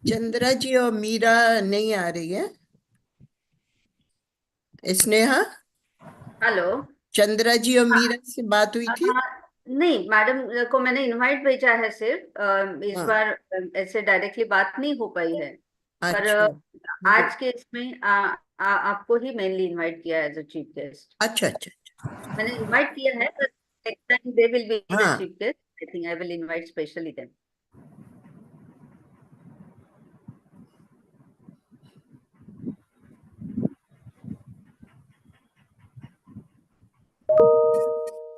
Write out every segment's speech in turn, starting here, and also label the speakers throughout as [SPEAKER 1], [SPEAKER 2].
[SPEAKER 1] चंद्रा जी और मीरा नहीं आ रही है। स्नेहा,
[SPEAKER 2] हेलो।
[SPEAKER 1] चंद्रा जी और मीरा
[SPEAKER 2] हाँ।
[SPEAKER 1] से बात हुई थी।
[SPEAKER 2] हाँ, नहीं मैडम को मैंने इनवाइट भेजा है सिर्फ इस
[SPEAKER 1] हाँ।
[SPEAKER 2] बार ऐसे डायरेक्टली बात नहीं हो पाई है। पर
[SPEAKER 1] अच्छा।
[SPEAKER 2] आज के इसमें आपको ही मेनली इनवाइट किया है एज अ चीफ गेस्ट।
[SPEAKER 1] अच्छा अच्छा।
[SPEAKER 2] मैंने इनवाइट किया है पर next time they will be the
[SPEAKER 1] हाँ।
[SPEAKER 2] Chief guest. I think I will invite specially them.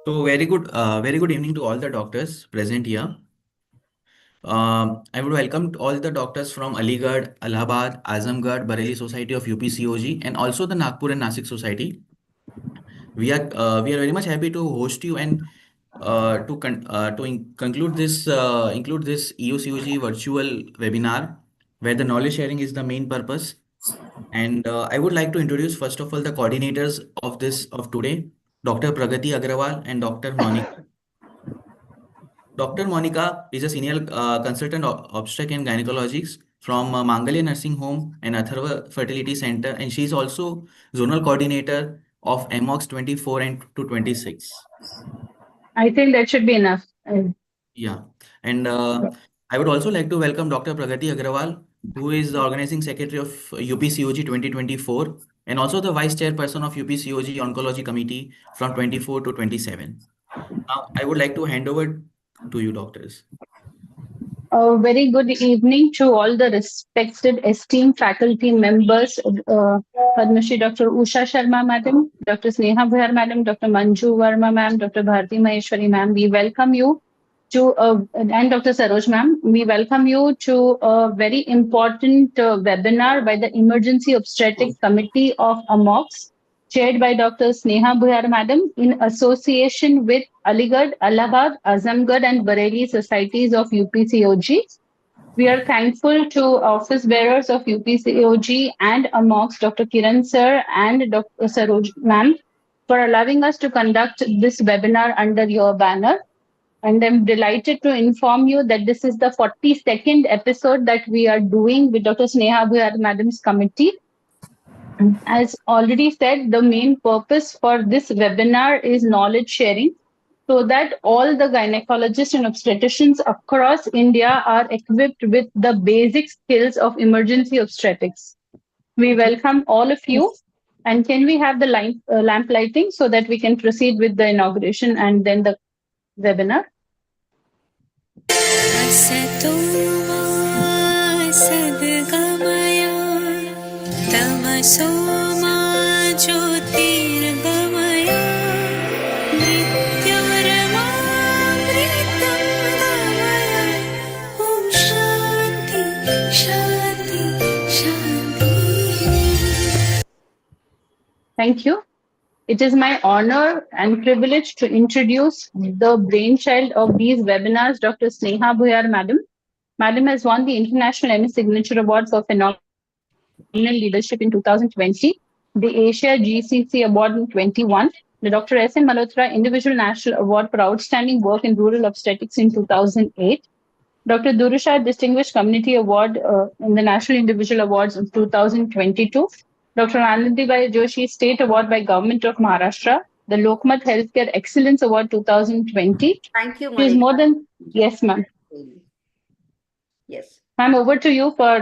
[SPEAKER 3] So very good evening to all the doctors present here. I would welcome all the doctors from Aligarh, Allahabad, Azamgarh, Bareilly Society of UPCOG, and also the Nagpur and Nasik Society. We are very much happy to host you and conclude this include this EOCOG virtual webinar where the knowledge sharing is the main purpose. And I would like to introduce first of all the coordinators of today, Dr. Pragati Agrawal and Dr. Monica. Dr. Monica is a senior consultant obstetric and gynecologist from Mangalya Nursing Home and Atharva Fertility Center, and she is also zonal coordinator of Amogs 24 and to 26.
[SPEAKER 4] I think that should be enough.
[SPEAKER 3] Yeah, and I would also like to welcome Dr. Pragati Agrawal, who is the organizing secretary of UPCOG 2024 and also the vice chairperson of UPCOG Oncology Committee from 24 to 27. Now, I would like to hand over to you, doctors.
[SPEAKER 4] A very good evening to all the respected esteemed faculty members, Padma Shri Dr. Usha Sharma Madam, Dr. Sneha Bhayar Madam, Dr. Manju Verma Ma'am, Dr. Bharti Maheshwari Ma'am. We welcome you to, and Dr. Saroj Ma'am, we welcome you to a very important webinar by the Emergency Obstetric Committee of Amogs, chaired by Dr. Sneha Bhuyar Madam, in association with Aligarh, Allahabad, Azamgarh, and Bareilly societies of UPCOG. We are thankful to office bearers of UPCOG and Amogs, Dr. Kiran sir and Dr. Saroj ma'am, for allowing us to conduct this webinar under your banner. And I'm delighted to inform you that this is the 42nd episode that we are doing with Dr. Sneha Bhuyar Madam's committee. As already said, the main purpose for this webinar is knowledge sharing so that all the gynecologists and obstetricians across India are equipped with the basic skills of emergency obstetrics. We welcome all of you. And can we have the lamp lighting so that we can proceed with the inauguration and then the webinar? Thank you. It is my honor and privilege to introduce the brainchild of these webinars, Dr. Sneha Bhuyar Madam. Madam has won the International MS Signature Award for Phenomenal Leadership in 2020, the Asia GCC Award in 21, the Dr. S.M. Malhotra Individual National Award for Outstanding Work in Rural Obstetrics in 2008, Dr. Durusha Distinguished Community Award in the National Individual Awards of 2022, Dr. Anandibai Joshi State Award by Government of Maharashtra, the Lokmat Healthcare Excellence Award 2020.
[SPEAKER 2] Thank you,
[SPEAKER 4] She is
[SPEAKER 2] Monica.
[SPEAKER 4] more than, yes, ma'am.
[SPEAKER 2] Yes.
[SPEAKER 4] Ma'am, over to you for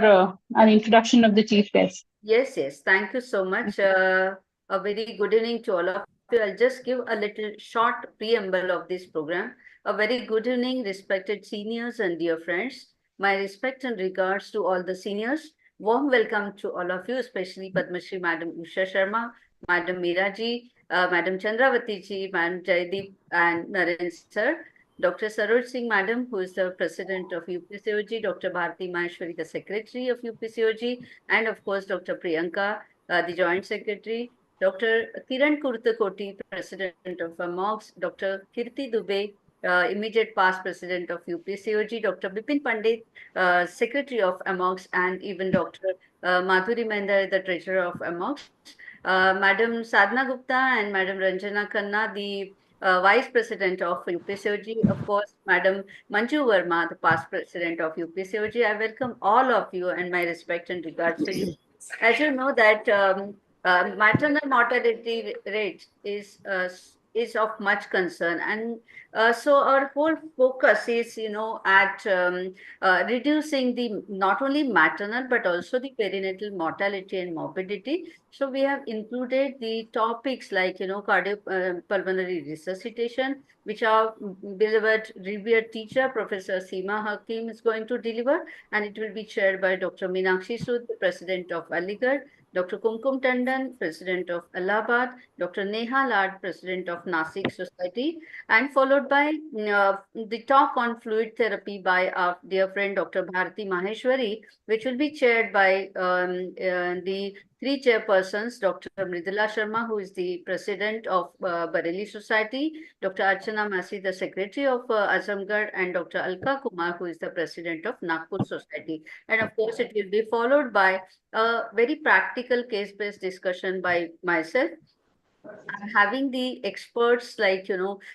[SPEAKER 4] an introduction of the chief guest.
[SPEAKER 2] Yes, yes. Thank you so much. A very good evening to all of you. I'll just give a little short preamble of this program. A very good evening, respected seniors and dear friends. My respect and regards to all the seniors. Warm welcome to all of you, especially Padma Shri Madam Usha Sharma, Madam Meera ji, Madam Chandravati ji, Madam Jaideep, and Naren sir. Dr. Saroj Singh Madam, who is the President of UPCOG, Dr. Bharti Maheshwari, the Secretary of UPCOG, and of course, Dr. Priyanka, the Joint Secretary, Dr. Kiran Kurtakoti, President of Amogs, Dr. Kirti Dubey, immediate past President of UPCOG, Dr. Bipin Pandit, Secretary of Amogs, and even Dr. Madhuri Mehndar, the Treasurer of Amogs. Madam Sadhna Gupta and Madam Ranjana Khanna, the Vice President of UPCOG, of course, Madam Manju Verma, the past President of UPCOG. I welcome all of you and my respect and regards to you. As you know that maternal mortality rate is of much concern, and so our whole focus is, at reducing the not only maternal but also the perinatal mortality and morbidity. So we have included the topics like, cardiopulmonary resuscitation, which our beloved revered teacher, Professor Seema Hakim, is going to deliver, and it will be chaired by Dr. Meenakshi Sood, the President of Aligarh, Dr. Kumkum Tandon, President of Allahabad, Dr. Neha Lad, President of Nasik Society, and followed by the talk on fluid therapy by our dear friend Dr. Bharati Maheshwari, which will be chaired by the three chairpersons, Dr. Mridula Sharma, who is the President of Bareilly Society, Dr. Archana Masi, the Secretary of Azamgarh, and Dr. Alka Kumar, who is the President of Nagpur Society. And of course, it will be followed by a very practical case-based discussion by myself. I'm having the experts like,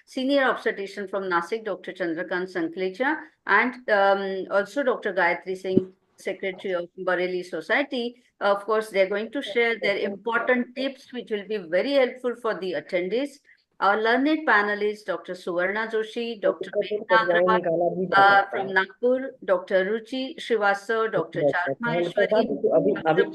[SPEAKER 2] senior obstetrician from Nasik, Dr. Chandrakant Sanklecha, and also Dr. Gayatri Singh, Secretary of Bareilly Society. Of course, they're going to share their important tips, which will be very helpful for the attendees. Our learned panel is Dr. Suvarna Joshi, Dr. Meghna Agrawal from Nagpur, Dr. Ruchi Srivastava, Dr. Charu Maheshwari, Dr.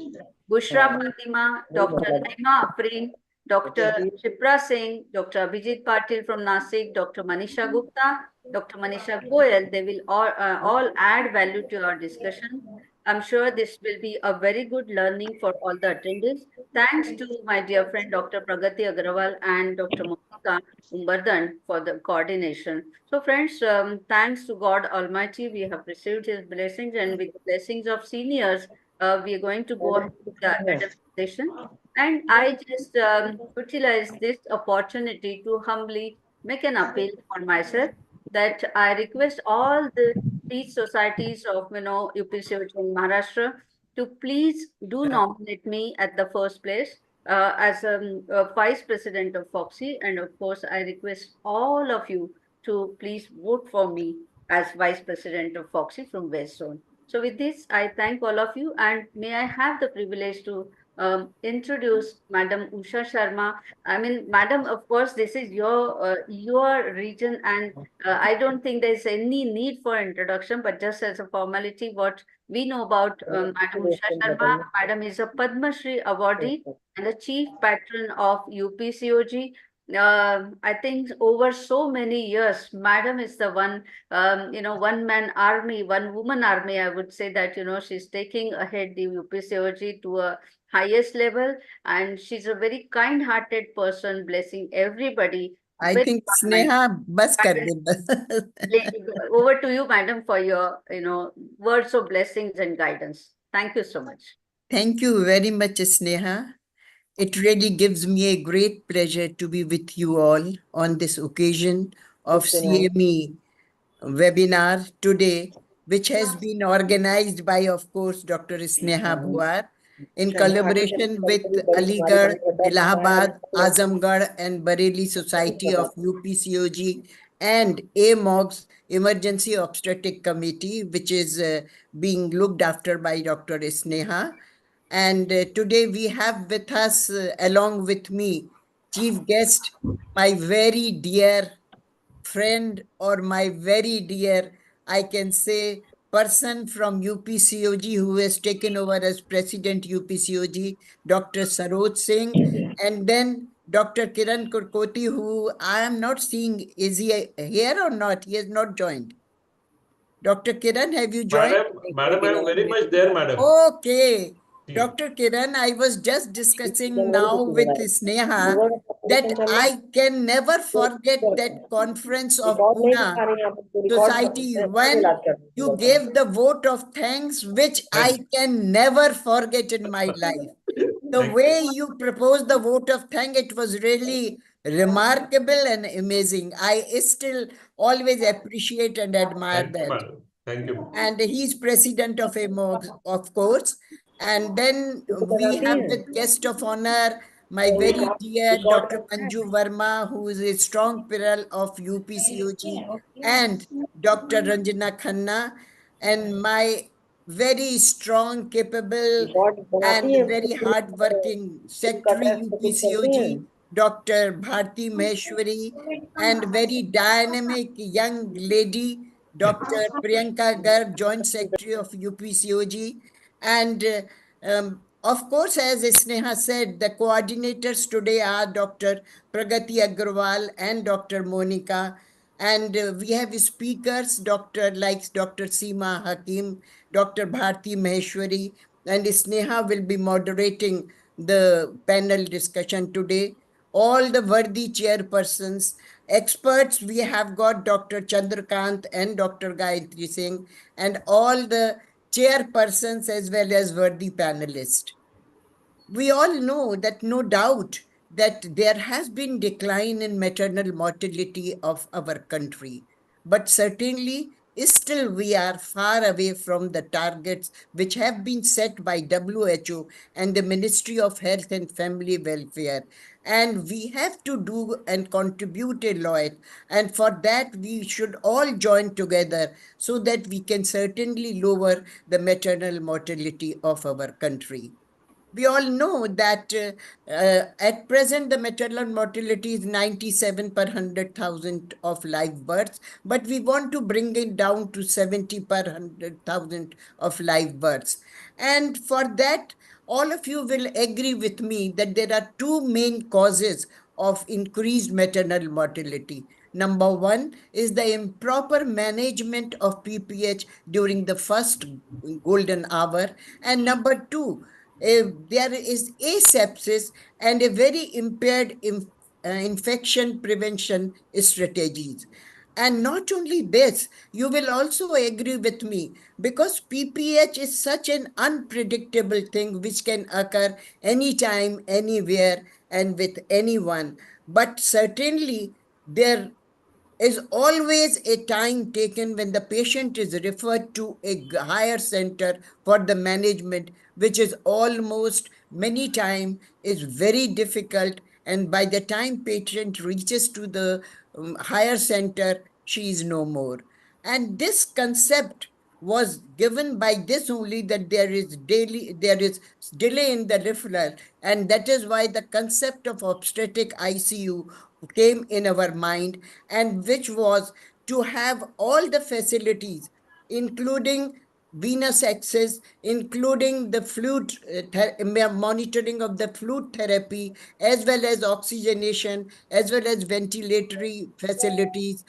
[SPEAKER 2] Bushra Fatima, Dr. Naima Afreen, Dr. Shipra Singh, Dr. Abhijit Patil from Nasik, Dr. Manisha Gupta, Dr. Manisha Goyal. They will all add value to our discussion. I'm sure this will be a very good learning for all the attendees. Thanks to my dear friend Dr. Pragati Agrawal and Dr. Monika Umbardan for the coordination. So friends, thanks to God Almighty, we have received His blessings, and with the blessings of seniors, we are going to go ahead with the academic session. And I just utilize this opportunity to humbly make an appeal for myself, that I request all the speech societies of, UPCOG in Maharashtra to please do nominate me at the first place as a vice president of FOXY. And of course, I request all of you to please vote for me as vice president of FOXY from West Zone. So with this, I thank all of you, and may I have the privilege to introduce Madam Usha Sharma. I mean, Madam, of course, this is your region, and I don't think there's any need for introduction, but just as a formality, what we know about Madam Usha Sharma. Madam is a Padma Shri awardee and the chief patron of UPCOG. I think over so many years, Madam is the one, one man army, one woman army. I would say that, she's taking ahead the UPCOG to a highest level, and she's a very kind-hearted person, blessing everybody.
[SPEAKER 1] I
[SPEAKER 2] Very
[SPEAKER 1] think
[SPEAKER 2] kind.
[SPEAKER 1] Sneha bas kar de bas.
[SPEAKER 2] Over to you, Madam, for your, words of blessings and guidance. Thank you so much.
[SPEAKER 1] Thank you very much, Sneha. It really gives me a great pleasure to be with you all on this occasion of CME webinar today, which has been organized by, of course, Dr. Sneha Bhuar in collaboration with Aligarh, Allahabad, Azamgarh, and Bareilly Society of UPCOG and Amogs Emergency Obstetric Committee, which is being looked after by Dr. Sneha. And today we have with us, along with me, chief guest, my very dear friend, or my very dear, I can say, person from UPCOG who has taken over as President UPCOG, Dr. Saroj Singh, and then Dr. Kiran Kurkoti, who I am not seeing. Is he here or not? He has not joined. Dr. Kiran, have you joined?
[SPEAKER 5] Madam, I am very much there, madam.
[SPEAKER 1] Okay. Dr. Kiran, I was just discussing now with Sneha that I can never forget that conference of Pune Society when you gave the vote of thanks, which I can never forget in my life. The way you proposed the vote of thanks, it was really remarkable and amazing. I still always appreciate and admire
[SPEAKER 5] Thank you,
[SPEAKER 1] that.
[SPEAKER 5] madam. Thank you.
[SPEAKER 1] And he's president of Amogs, of course. And then we have the guest of honor, my very dear Dr. Manju Verma, who is a strong pillar of UPCOG, and Dr. Ranjana Khanna, and my very strong, capable, and very hardworking secretary UPCOG, Dr. Bharti Maheshwari, and very dynamic young lady, Dr. Priyanka Garg, Joint Secretary of UPCOG, and of course, as Sneha said, the coordinators today are Dr. Pragati Agrawal and Dr. Monica. And we have speakers, Dr. Seema Hakim, Dr. Bharti Maheshwari, and Sneha will be moderating the panel discussion today. All the worthy chairpersons, experts, we have got Dr. Chandrakant and Dr. Gayatri Singh, and all the chairpersons as well as worthy panelists. We all know that no doubt that there has been decline in maternal mortality of our country, but certainly still we are far away from the targets which have been set by WHO and the Ministry of Health and Family Welfare. And we have to do and contribute a lot. And for that, we should all join together so that we can certainly lower the maternal mortality of our country. We all know that at present the maternal mortality is 97 per 100,000 of live births, but we want to bring it down to 70 per 100,000 of live births. And for that, all of you will agree with me that there are two main causes of increased maternal mortality. Number one is the improper management of PPH during the first golden hour. And number two, there is asepsis and a very impaired infection prevention strategies. And not only this, you will also agree with me because PPH is such an unpredictable thing which can occur anytime, anywhere, and with anyone. But certainly, there is always a time taken when the patient is referred to a higher center for the management, which is almost many times is very difficult. And by the time patient reaches to the higher center, she is no more. And this concept was given by this only that there is delay in the referral, and that is why the concept of obstetric ICU came in our mind, and which was to have all the facilities including venous access, including the fluid monitoring of the fluid therapy, as well as oxygenation, as well as ventilatory facilities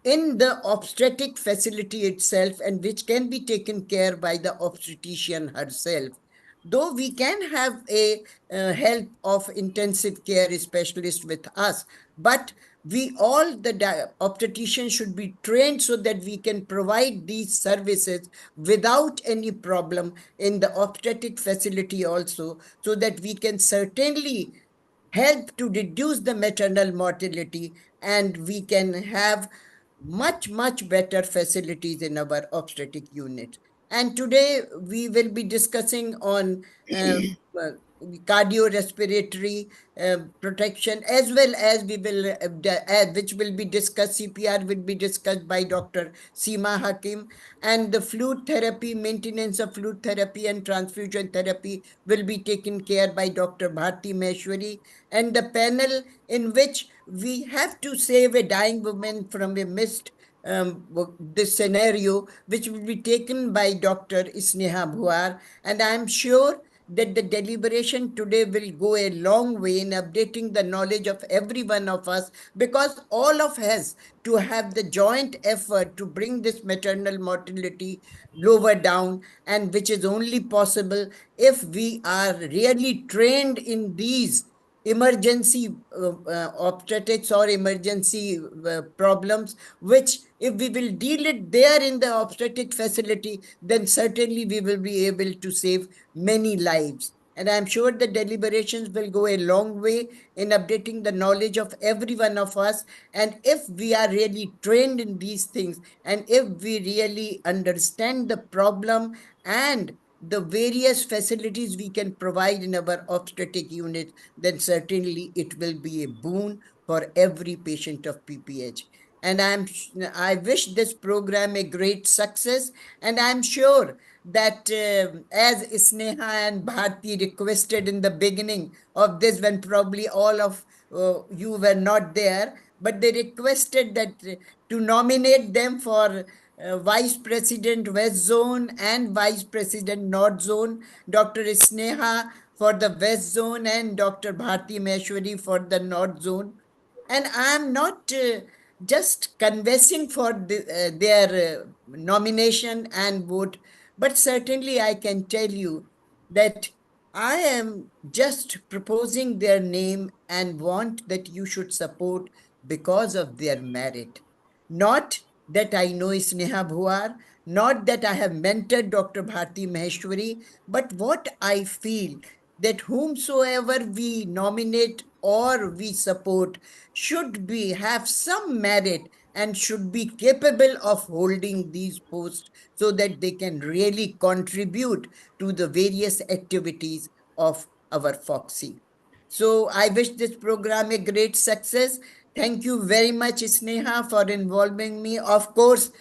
[SPEAKER 1] in the obstetric facility itself, and which can be taken care by the obstetrician herself. Though we can have a help of intensive care specialist with us, but we all the obstetricians should be trained so that we can provide these services without any problem in the obstetric facility also, so that we can certainly help to reduce the maternal mortality, and we can have much better facilities in our obstetric unit. And today we will be discussing on uh, cardiorespiratory protection, as well as we will which will be discussed. CPR will be discussed by Dr. Seema Hakim, and the fluid therapy, maintenance of fluid therapy and transfusion therapy will be taken care by Dr. Bharti Maheshwari, and the panel in which we have to save a dying woman from a missed this scenario, which will be taken by Dr. Sneha Bhuar. And I am sure that the deliberation today will go a long way in updating the knowledge of every one of us, because all of us to have the joint effort to bring this maternal mortality lower down, and which is only possible if we are really trained in these emergency obstetrics or emergency problems, which if we will deal it there in the obstetric facility, then certainly we will be able to save many lives. And I'm sure the deliberations will go a long way in updating the knowledge of every one of us. And if we are really trained in these things, and if we really understand the problem and the various facilities we can provide in our obstetric unit, then certainly it will be a boon for every patient of PPH. And I wish this program a great success. And I'm sure that as Sneha and Bharti requested in the beginning of this, when probably all of you were not there, but they requested that to nominate them for Vice President West Zone and Vice President North Zone, Dr. Sneha for the West Zone and Dr. Bharti Maheshwari for the North Zone. And I'm not just conversing for their nomination and vote, but certainly I can tell you that I am just proposing their name and want that you should support because of their merit. Not that I know Sneha Bhuar, not that I have mentored Dr. Bharti Maheshwari, but what I feel that whomsoever we nominate or we support should be have some merit and should be capable of holding these posts so that they can really contribute to the various activities of our Foxy. So I wish this program a great success. Thank you very much, Sneha, for involving me. Of course,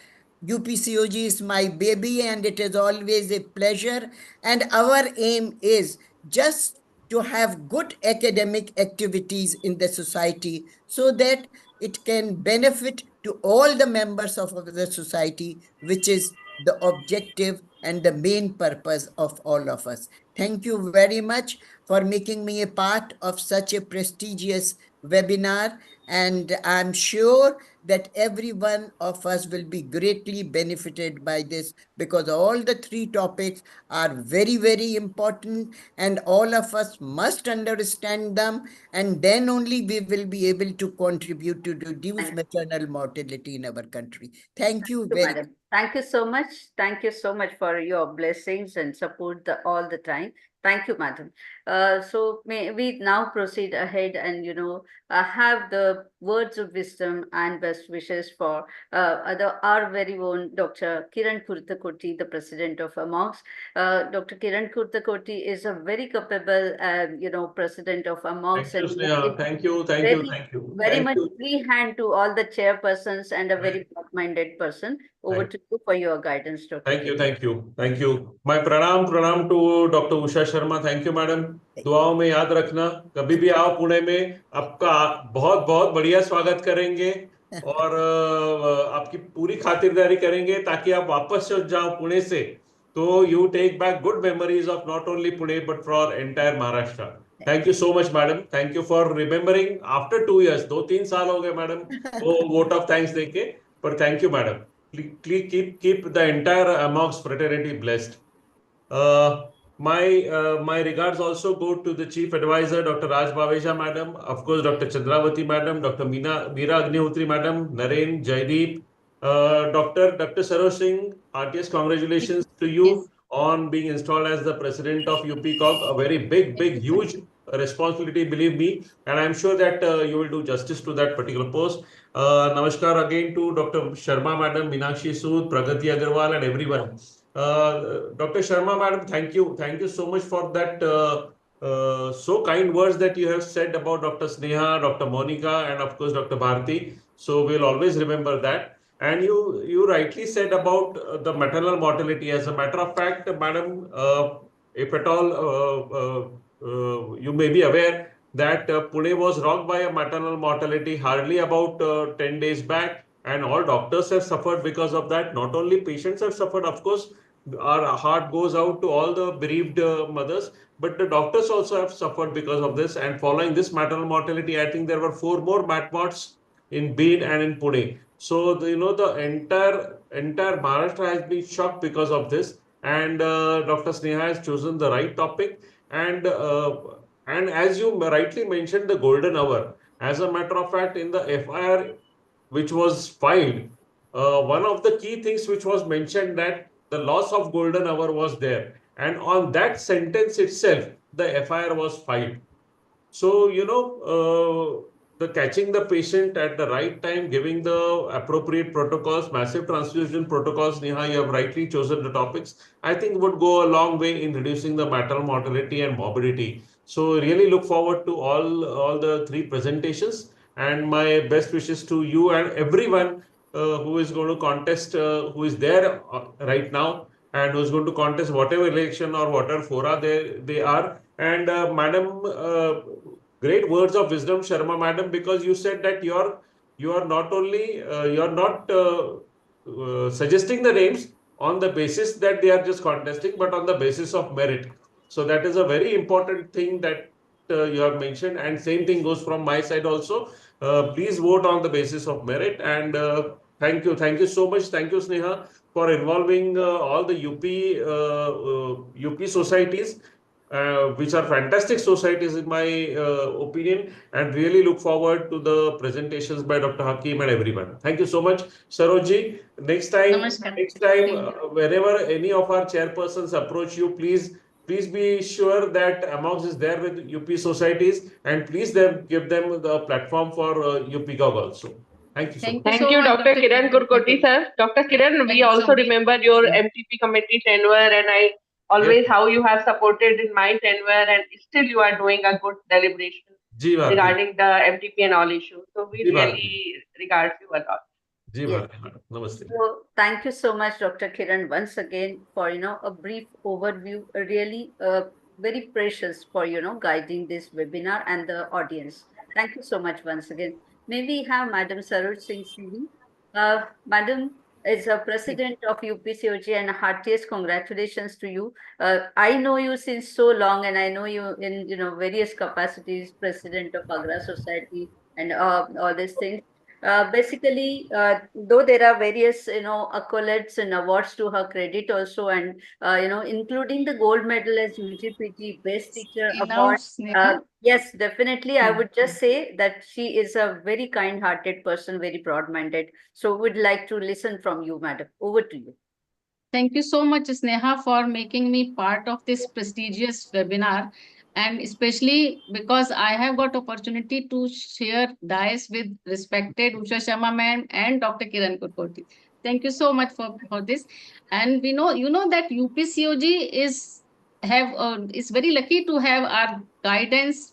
[SPEAKER 1] UPCOG is my baby and it is always a pleasure. And our aim is just to have good academic activities in the society so that it can benefit to all the members of the society, which is the objective and the main purpose of all of us. Thank you very much for making me a part of such a prestigious webinar. And I'm sure that every one of us will be greatly benefited by this because all the three topics are very, very important and all of us must understand them. And then only we will be able to contribute to reduce maternal mortality in our country. Thank you very much.
[SPEAKER 2] Madam. Thank you so much. Thank you so much for your blessings and support all the time. Thank you, madam. So may we now proceed ahead and have the words of wisdom and best wishes for our very own Dr. Kiran Kurtakoti, the president of Amogs. Dr. Kiran Kurtakoti is a very capable, president of Amogs,
[SPEAKER 5] Thank you,
[SPEAKER 2] and
[SPEAKER 5] Sneha. Thank you, thank you,
[SPEAKER 2] very,
[SPEAKER 5] thank you.
[SPEAKER 2] very
[SPEAKER 5] Thank
[SPEAKER 2] much
[SPEAKER 5] you.
[SPEAKER 2] free hand to all the chairpersons and a very
[SPEAKER 5] Right.
[SPEAKER 2] broad-minded person. Over
[SPEAKER 5] Thank
[SPEAKER 2] to you for your guidance, Dr.
[SPEAKER 5] Thank you,
[SPEAKER 2] Kiran.
[SPEAKER 5] thank you, thank you. My pranam to Dr. Usha Sharma. Thank you, madam. दुआओं में याद रखना, कभी भी आओ पुणे में, आपका बहुत बहुत बढ़िया स्वागत करेंगे और आपकी पूरी खातिरदारी करेंगे ताकि आप वापस जाओ पुणे से तो you take back good memories of not only Pune but for entire Maharashtra. Thank you so much, madam. Thank you for remembering after 2 years. 2-3 साल हो गए, madam, वो vote of thanks देके, पर thank you, madam. Keep the entire Amogs fraternity blessed. Uh, my regards also go to the chief advisor, Dr. Raj Bhaveja, madam, of course, Dr. Chandravati, madam, Dr. Meera Agnihotri, madam, Naren, Jaideep, Dr. Saroj Singh, heartiest congratulations to
[SPEAKER 4] Yes.
[SPEAKER 5] you on being installed as the president of UPCOG. A very big, huge responsibility, believe me, and I'm sure that you will do justice to that particular post. Namaskar again to Dr. Sharma, madam, Meenakshi Sood, Pragati Agarwal, and everyone. Dr. Sharma, madam, thank you so much for that so kind words that you have said about Dr. Sneha, Dr. Monica, and of course Dr. Bharti. So we'll always remember that. And you rightly said about the maternal mortality. As a matter of fact, madam, if at all you may be aware that Pune was rocked by a maternal mortality hardly about 10 days back, and all doctors have suffered because of that. Not only patients have suffered, of course, our heart goes out to all the bereaved mothers, but the doctors also have suffered because of this. And following this maternal mortality, I think there were 4 more matmots in Bid and in Pune. So the entire Maharashtra has been shocked because of this. And Dr. Sneha has chosen the right topic. And as you rightly mentioned, the golden hour. As a matter of fact, in the FIR which was filed, one of the key things which was mentioned that the loss of golden hour was there, and on that sentence itself, the FIR was filed. So the catching the patient at the right time, giving the appropriate protocols, massive transfusion protocols, Neha, you have rightly chosen the topics, I think would go a long way in reducing the maternal mortality and morbidity. So really look forward to all the three presentations, and my best wishes to you and everyone who is going to contest, who is there right now, and who's going to contest whatever election or whatever fora they are. And Madam, great words of wisdom, Sharma Madam, because you said that you are not only you're not suggesting the names on the basis that they are just contesting, but on the basis of merit. So that is a very important thing that you have mentioned, and same thing goes from my side also. Please vote on the basis of merit, and thank you so much. Thank you, Sneha, for involving all the UP societies, which are fantastic societies in my opinion, and really look forward to the presentations by Dr. Hakim and everyone. Thank you so much, Saroji.
[SPEAKER 4] Namaskar.
[SPEAKER 5] Next time, whenever any of our chairpersons approach you, please be sure that Amogs is there with UP societies, and please give them the platform for UP Gov also. Thank you so much.
[SPEAKER 6] Thank you, Dr. Kiran Kurkoti, sir. Dr. Kiran, we also remember your MTP committee tenure, and I always how you have supported in my tenure, and still you are doing a good deliberation
[SPEAKER 5] Ji Bharti.
[SPEAKER 6] regarding the MTP and all issues. So we
[SPEAKER 5] Ji Bharti.
[SPEAKER 6] really regard you a lot.
[SPEAKER 5] Ji
[SPEAKER 2] Yes.
[SPEAKER 5] Bharti, madam. Namaste.
[SPEAKER 2] So thank you so much, Dr. Kiran, once again for a brief overview, really very precious for guiding this webinar and the audience. Thank you so much once again. May we have Madam Saroj Singh Siri. Madam is a president of UPCOG, and heartiest congratulations to you. I know you since so long, and I know you in various capacities, president of Agra Society and all these things. Basically, though there are various, accolades and awards to her credit also, and, including the gold medal as UGPG Best Teacher Award. Yes, definitely. I would just say that she is a very kind-hearted person, very broad-minded. So would like to listen from you, madam. Over to you.
[SPEAKER 4] Thank you so much, Sneha, for making me part of this prestigious webinar, and especially because I have got opportunity to share dais with respected Usha Sharma ma'am and Dr. Kiran Kurkoti. Thank you so much for this. And you know that UPCOG is very lucky to have our guidance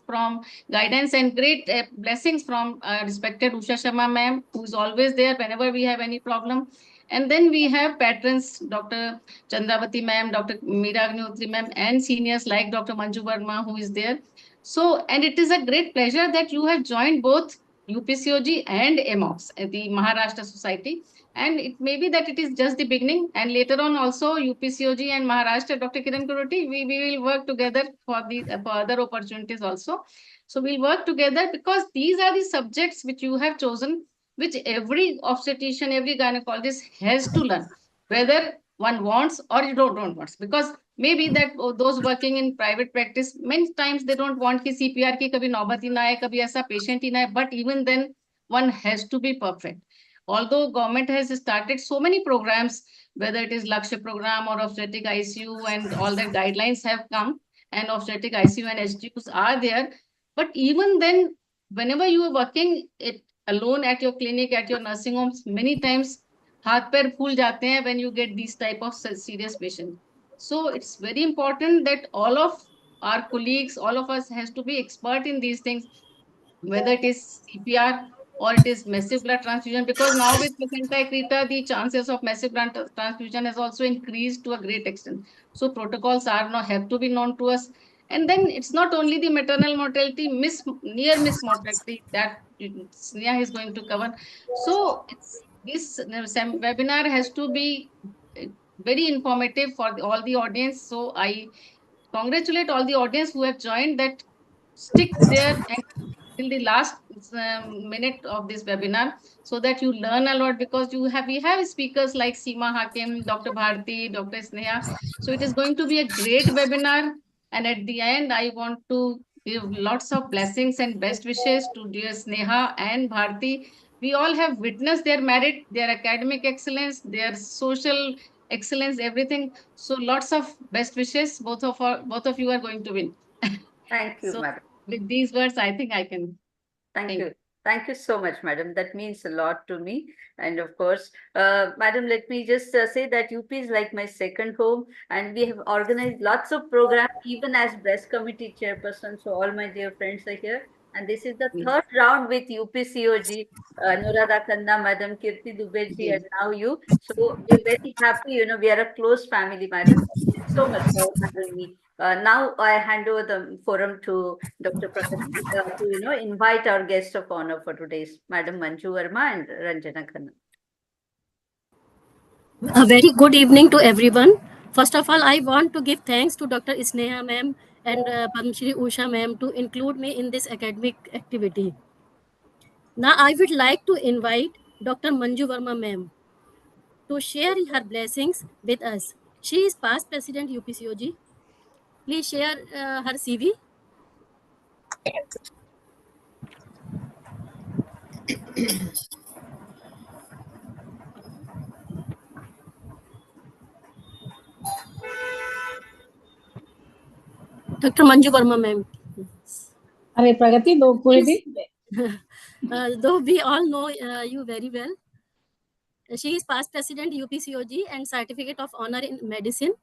[SPEAKER 4] and great blessings from respected Usha Sharma ma'am, who is always there whenever we have any problem. And then we have patrons, Dr. Chandravati ma'am, Dr. Meera Agnihotri ma'am, and seniors like Dr. Manju Verma, who is there. So, and it is a great pleasure that you have joined both UPCOG and Amogs, the Maharashtra Society. And it may be that it is just the beginning. And later on also UPCOG and Maharashtra, Dr. Kiran Kuroti, we will work together for other opportunities also. So we'll work together because these are the subjects which you have chosen, which every obstetrician, every gynecologist has to learn, whether one wants or you don't want. Because maybe that those working in private practice, many times they don't want ki CPR ki kabhi naubat hi na aaye, kabhi aisa patient hi na aaye, but even then one has to be perfect. Although government has started so many programs, whether it is Lakshya program or obstetric ICU, and all the guidelines have come, and obstetric ICU and HDUs are there. But even then, whenever you are working alone at your clinic, at your nursing homes, many times हाथ पैर फूल जाते हैं when you get these type of serious patients. So it's very important that all of our colleagues, all of us has to be expert in these things, whether it is CPR or it is massive blood transfusion, because now with placenta acrita, the chances of massive blood transfusion has also increased to a great extent. So protocols are now have to be known to us. And then it's not only the maternal mortality, near miss mortality that Sneha is going to cover. So this webinar has to be very informative for all the audience. So I congratulate all the audience who have joined, that stick there and till the last minute of this webinar, so that you learn a lot, because we have speakers like Seema Hakim, Dr. Bharti, Dr. Sneha. So it is going to be a great webinar. And at the end, I want to give lots of blessings and best wishes to dear Sneha and Bharti. We all have witnessed their merit, their academic excellence, their social excellence, everything. So lots of best wishes. Both of you are going to win.
[SPEAKER 2] Thank you,
[SPEAKER 4] So
[SPEAKER 2] madam.
[SPEAKER 4] with these words, I think I can.
[SPEAKER 2] Thank you. Thank you so much, madam. That means a lot to me. And of course, madam, let me just say that UP is like my second home, and we have organized lots of programs, even as breast committee chairperson. So all my dear friends are here. And this is the third round with UPCOG, Nurada Khanna, Madam Kirti Dubeji, and now you. So we're very happy. We are a close family, madam. Thank you so much for having me. Now I hand over the forum to Dr. Prakati to invite our guest of honor for today's Madam Manju Verma and Ranjana Khanna.
[SPEAKER 7] A very good evening to everyone. First of all, I want to give thanks to Dr. Sneha ma'am and Padma Shri Usha ma'am to include me in this academic activity. Now, I would like to invite Dr. Manju Verma ma'am to share her blessings with us. She is past president UPCOG. Please share her CV. Dr. Manju Verma ma'am.
[SPEAKER 8] अरे प्रगति दो पूरी दिन
[SPEAKER 7] Though we all know you very well, she is past president UPCOG and certificate of honor in medicine.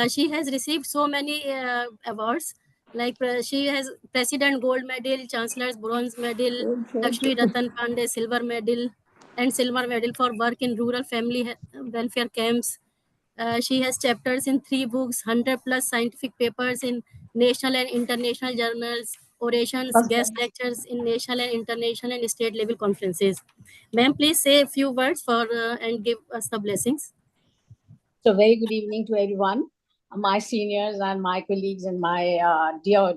[SPEAKER 7] She has received so many awards, like she has president gold medal, chancellor's bronze medal, Lakshmi Ratan Pandey silver medal, and silver medal for work in rural family welfare camps. She has chapters in 3 books, 100 plus scientific papers in national and international journals, orations, guest lectures in national and international and state level conferences. Ma'am, please say a few words for and give us the blessings.
[SPEAKER 8] So very good evening to everyone, my seniors and my colleagues and my dear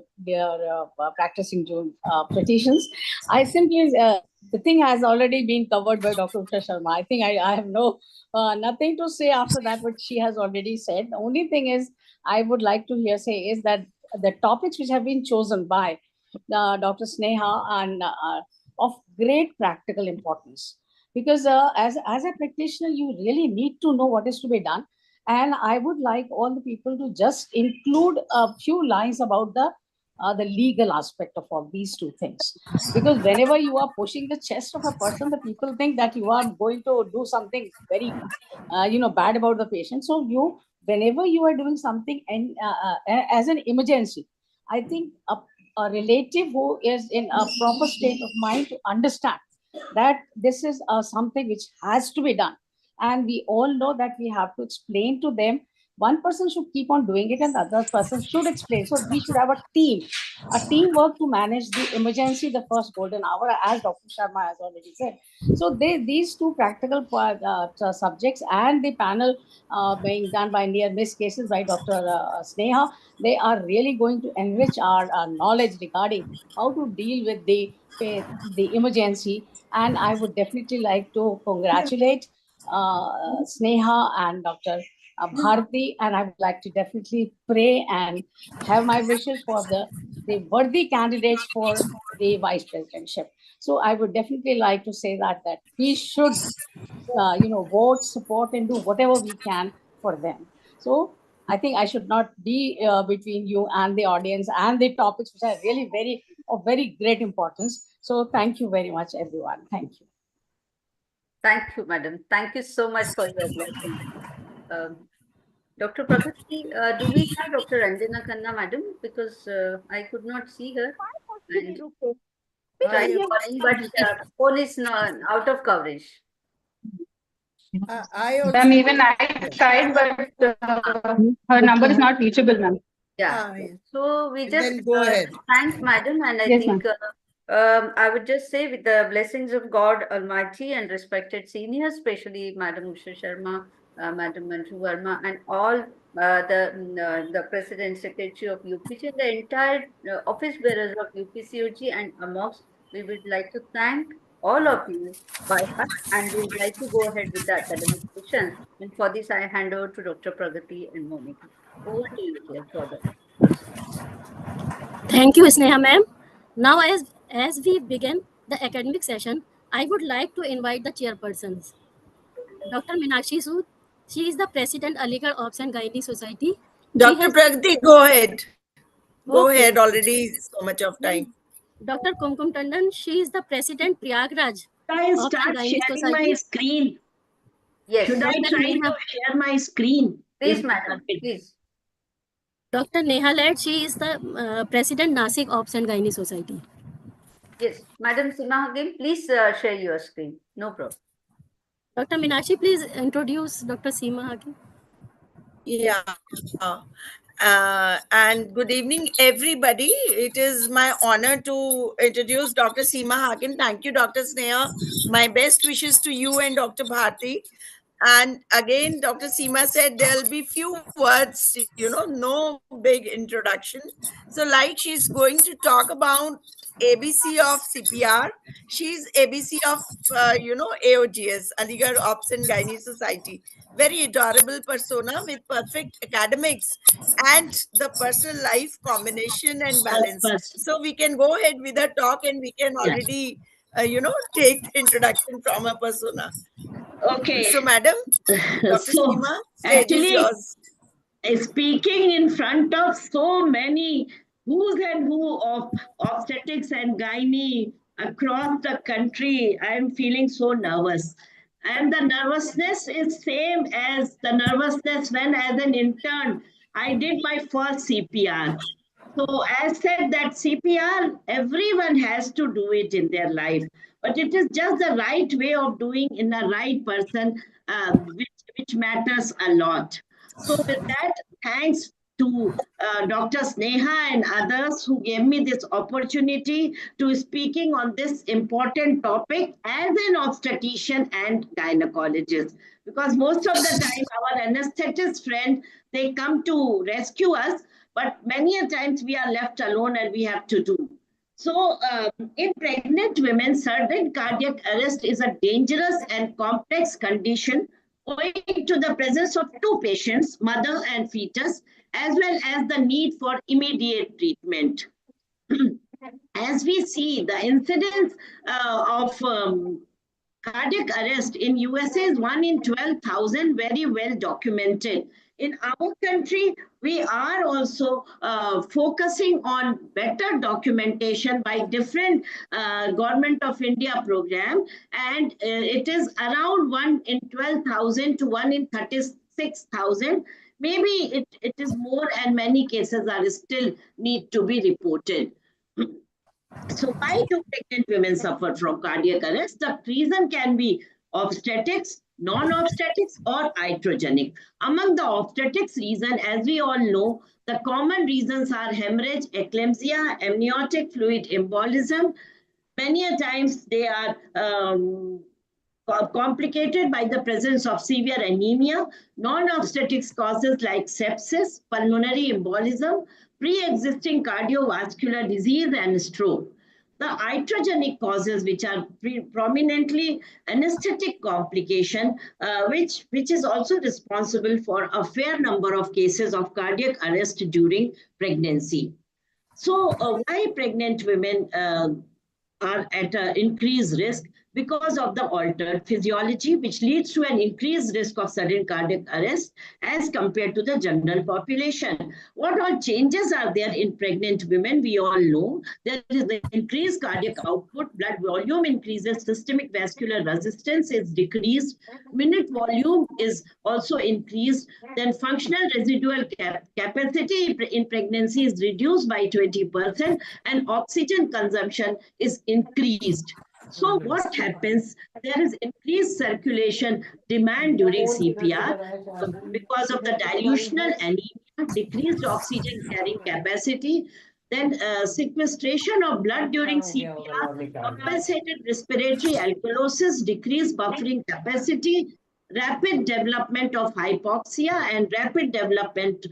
[SPEAKER 8] practicing practitioners. I simply, the thing has already been covered by Dr. Usha Sharma. I think I have nothing to say after that, what she has already said. The only thing is I would like to say is that the topics which have been chosen by Dr. Sneha and of great practical importance. Because as a practitioner, you really need to know what is to be done. And I would like all the people to just include a few lines about the legal aspect of all these two things. Because whenever you are pushing the chest of a person, the people think that you are going to do something very, bad about the patient. So whenever you are doing something and as an emergency, I think a relative who is in a proper state of mind to understand that this is something which has to be done, and we all know that we have to explain to them. One person should keep on doing it and the other person should explain. So we should have a teamwork to manage the emergency, the first golden hour, as Dr. Sharma has already said. So these two practical subjects and the panel being done by near miss cases by Dr. Sneha, they are really going to enrich our knowledge regarding how to deal with the emergency. And I would definitely like to congratulate Sneha and Dr. Bharati, and I would like to definitely pray and have my wishes for the worthy candidates for the vice presidentship. So I would definitely like to say that we should, vote, support, and do whatever we can for them. So I think I should not be between you and the audience and the topics which are really of very great importance. So thank you very much, everyone. Thank you.
[SPEAKER 2] Thank you, madam. Thank you so much for your blessing. Dr. Prakati, do we have Dr. Ranjana Khanna, madam? Because I could not see her. And tried calling, but phone is not out of coverage.
[SPEAKER 1] I also.
[SPEAKER 4] Ma'am, even I tried, but her number is not reachable, ma'am.
[SPEAKER 2] Yeah.
[SPEAKER 1] Yes.
[SPEAKER 2] So we just
[SPEAKER 1] Then go ahead.
[SPEAKER 2] thank madam, and I
[SPEAKER 4] Yes,
[SPEAKER 2] think I would just say, with the blessings of God Almighty and respected seniors, especially Madam Usha Sharma, Madam Manju Verma, and all the President Secretary of UPC and the entire office bearers of UPCOG and Amogs, we would like to thank all of you by heart, and we would like to go ahead with the academic session. And for this, I hand over to Dr. Pragati and Monica. Over to you, dear, for the first.
[SPEAKER 7] Thank you, Sneha ma'am. Now, as we begin the academic session, I would like to invite the chairpersons. Dr. Meenakshi Sood, she is the president Aligarh Obs and Gynae Society. She
[SPEAKER 1] Dr.
[SPEAKER 7] has
[SPEAKER 1] Pragati, go ahead. Go
[SPEAKER 7] okay.
[SPEAKER 1] ahead. Already so much of time.
[SPEAKER 7] Dr. Kumkum Tandon, she is the president Prayagraj.
[SPEAKER 9] I
[SPEAKER 7] Option
[SPEAKER 9] start
[SPEAKER 7] Gynae
[SPEAKER 9] sharing my
[SPEAKER 7] Society.
[SPEAKER 9] screen.
[SPEAKER 2] Yes.
[SPEAKER 9] Should I
[SPEAKER 7] Dr.
[SPEAKER 9] try
[SPEAKER 7] Neha.
[SPEAKER 9] to share my screen?
[SPEAKER 2] Please,
[SPEAKER 9] If
[SPEAKER 2] madam, please.
[SPEAKER 7] Dr. Neha Led, she is the president Nasik Ops and Gynae Society.
[SPEAKER 2] Yes, Madam Seema Hakim, please share your screen. No problem.
[SPEAKER 7] Dr. Minashi, please introduce Dr. Seema Hakim.
[SPEAKER 1] Yeah. And good evening, everybody. It is my honor to introduce Dr. Seema Hakim. Thank you, Dr. Sneha. My best wishes to you and Dr. Bharti. And again, Dr. Seema said there'll be few words, no big introduction. So, like she's going to talk about ABC of CPR. She's ABC of, AOGS, Aligarh Ops and Gynae Society. Very adorable persona with perfect academics and the personal life combination and balance. So we can go ahead with the talk and we can already, take the introduction from a persona.
[SPEAKER 9] okay.
[SPEAKER 1] So, madam, Dr.
[SPEAKER 9] So
[SPEAKER 1] Seema, stage is
[SPEAKER 9] actually,
[SPEAKER 1] yours.
[SPEAKER 9] speaking in front of so many who's and who of obstetrics and gynae across the country, I am feeling so nervous. And the nervousness is same as the nervousness when as an intern I did my first CPR. So as said that CPR, everyone has to do it in their life, but it is just the right way of doing in the right person, which matters a lot. So with that, thanks to Dr. Sneha and others who gave me this opportunity to speaking on this important topic as an obstetrician and gynecologist. Because most of the time, our anesthetist friend, they come to rescue us, but many a times we are left alone and we have to do. So, in pregnant women, sudden cardiac arrest is a dangerous and complex condition owing to the presence of two patients, mother and fetus, as well as the need for immediate treatment. As we see, the incidence of cardiac arrest in USA is 1 in 12,000, very well documented. In our country, we are also focusing on better documentation by different Government of India program, and it is around 1 in 12,000 to 1 in 36,000. Maybe it is more, and many cases are still need to be reported. So why do pregnant women suffer from cardiac arrest? The reason can be obstetrics, non-obstetrics, or iatrogenic. Among the obstetrics reason, as we all know, the common reasons are hemorrhage, eclampsia, amniotic fluid embolism. Many a times they are complicated by the presence of severe anemia, non-obstetrics causes like sepsis, pulmonary embolism, pre-existing cardiovascular disease, and stroke. The iatrogenic causes, which are prominently anesthetic complication, which is also responsible for a fair number of cases of cardiac arrest during pregnancy. So why pregnant women are at an increased risk? Because of the altered physiology, which leads to an increased risk of sudden cardiac arrest as compared to the general population. What all changes are there in pregnant women? We all know there is the increased cardiac output, blood volume increases, systemic vascular resistance is decreased, minute volume is also increased, then functional residual capacity in pregnancy is reduced by 20%, and oxygen consumption is increased. So what happens? There is increased circulation demand during CPR because of the dilutional anemia, decreased oxygen carrying capacity, then sequestration of blood during CPR, compensated respiratory alkalosis, decreased buffering capacity, rapid development of hypoxia, and rapid development,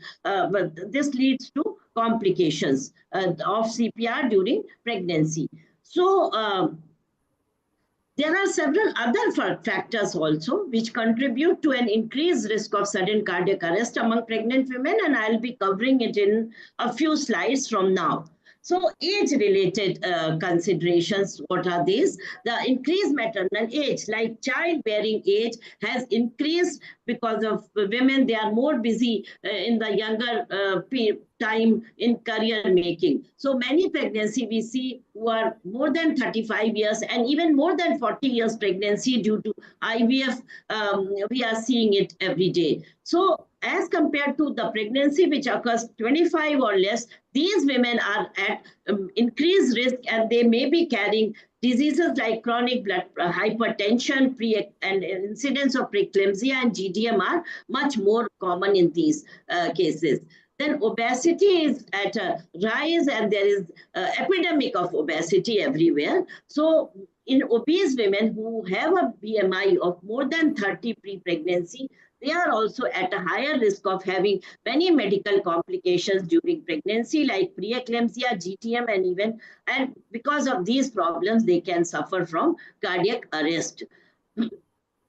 [SPEAKER 9] this leads to complications of CPR during pregnancy. So, there are several other factors also which contribute to an increased risk of sudden cardiac arrest among pregnant women, and I'll be covering it in a few slides from now. So age-related considerations, what are these? The increased maternal age, like childbearing age has increased because of women. They are more busy in the younger time in career making. So many pregnancy we see who are more than 35 years and even more than 40 years pregnancy due to IVF. We are seeing it every day. So as compared to the pregnancy which occurs 25 or less, these women are at increased risk, and they may be carrying diseases like chronic blood hypertension, and incidence of preeclampsia and GDM are much more common in these cases. Then obesity is at a rise, and there is epidemic of obesity everywhere. So in obese women who have a BMI of more than 30 pre-pregnancy, they are also at a higher risk of having many medical complications during pregnancy, like preeclampsia, GTM, and because of these problems, they can suffer from cardiac arrest.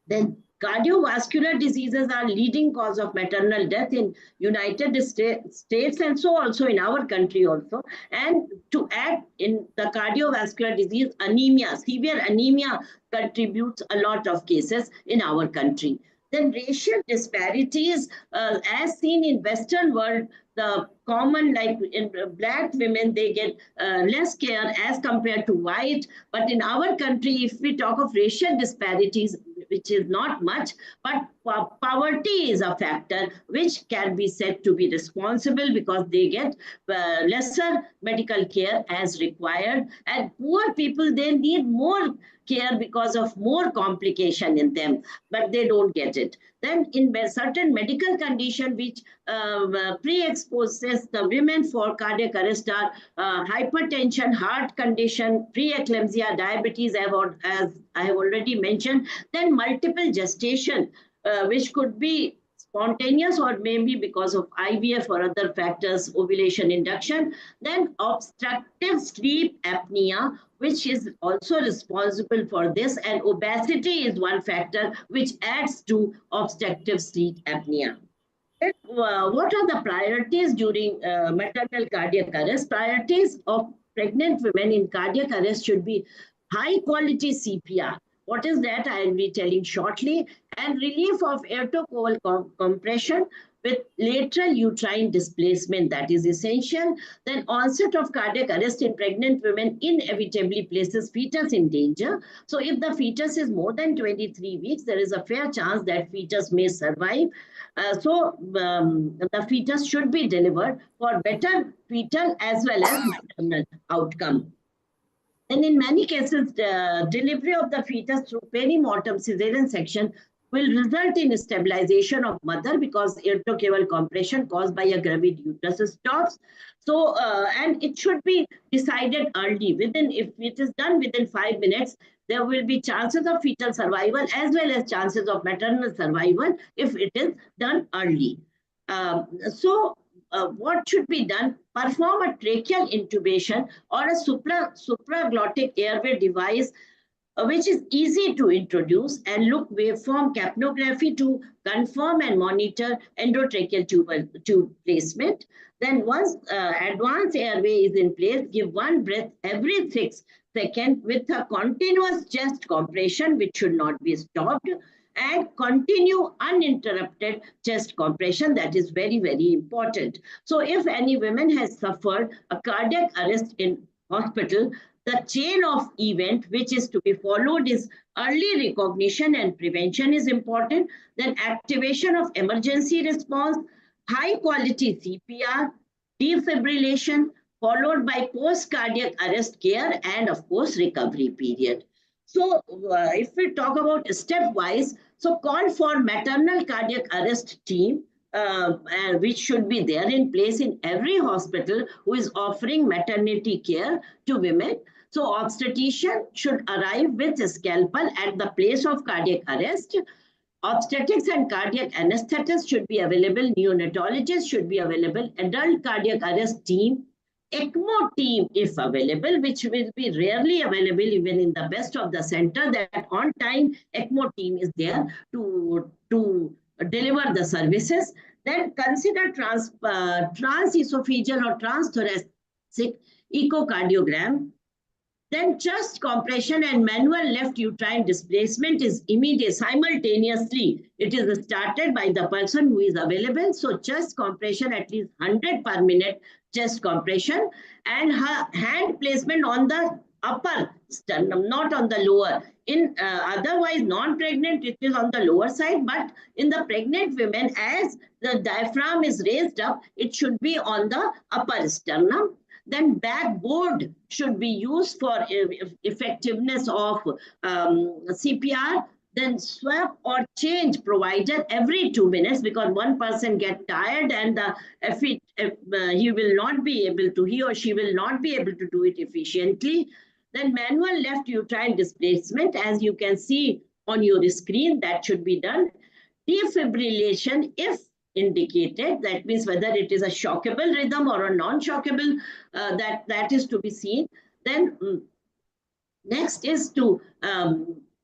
[SPEAKER 9] Then cardiovascular diseases are leading cause of maternal death in United States, and so also in our country also. And to add in the cardiovascular disease, anemia, severe anemia contributes a lot of cases in our country. Then racial disparities, as seen in Western world, the common, like in black women, they get less care as compared to white. But in our country, if we talk of racial disparities, which is not much, but poverty is a factor which can be said to be responsible, because they get lesser medical care as required. And poor people, they need more care because of more complication in them, but they don't get it. Then in certain medical condition which pre-exposes the women for cardiac arrest are hypertension, heart condition, preeclampsia, diabetes, as I have already mentioned. Then multiple gestation, which could be spontaneous or maybe because of IVF or other factors, ovulation induction. Then obstructive sleep apnea, which is also responsible for this, and obesity is one factor which adds to obstructive sleep apnea. What are the priorities during maternal cardiac arrest? Priorities of pregnant women in cardiac arrest should be high quality CPR. What is that? I will be telling shortly. And relief of aortocoval compression with lateral uterine displacement, that is essential. Then onset of cardiac arrest in pregnant women inevitably places fetus in danger. So if the fetus is more than 23 weeks, there is a fair chance that fetus may survive. The fetus should be delivered for better fetal as well as maternal outcome. And in many cases, the delivery of the fetus through perimortem cesarean section will result in stabilization of mother, because aortocaval compression caused by a gravid uterus stops. So, and it should be decided early. If it is done within 5 minutes, there will be chances of fetal survival as well as chances of maternal survival if it is done early. What should be done? Perform a tracheal intubation or a supraglottic airway device, which is easy to introduce, and look waveform capnography to confirm and monitor endotracheal tube placement. Then once advanced airway is in place, give one breath every 6 seconds with a continuous chest compression, which should not be stopped, and continue uninterrupted chest compression. That is very, very important. So if any woman has suffered a cardiac arrest in hospital, the chain of event which is to be followed is early recognition and prevention is important. Then activation of emergency response, high quality CPR, defibrillation, followed by post-cardiac arrest care, and of course recovery period. So if we talk about stepwise, so call for maternal cardiac arrest team, which should be there in place in every hospital who is offering maternity care to women. So obstetrician should arrive with a scalpel at the place of cardiac arrest. Obstetrics and cardiac anesthetists should be available. Neonatologists should be available. Adult cardiac arrest team, ECMO team if available, which will be rarely available even in the best of the center, that on time ECMO team is there to deliver the services. Then consider transesophageal or transthoracic echocardiogram. Then chest compression and manual left uterine displacement is immediate, simultaneously. It is started by the person who is available. So chest compression at least 100 per minute, chest compression, and her hand placement on the upper sternum, not on the lower. In otherwise non-pregnant, it is on the lower side, but in the pregnant women, as the diaphragm is raised up, it should be on the upper sternum. Then backboard should be used for effectiveness of CPR. Then swap or change provided every 2 minutes, because one person get tired and he will not be able to, he or she will not be able to do it efficiently. Then manual left uterine displacement, as you can see on your screen, that should be done. Defibrillation, if indicated, that means whether it is a shockable rhythm or a non-shockable, that is to be seen. Then next is to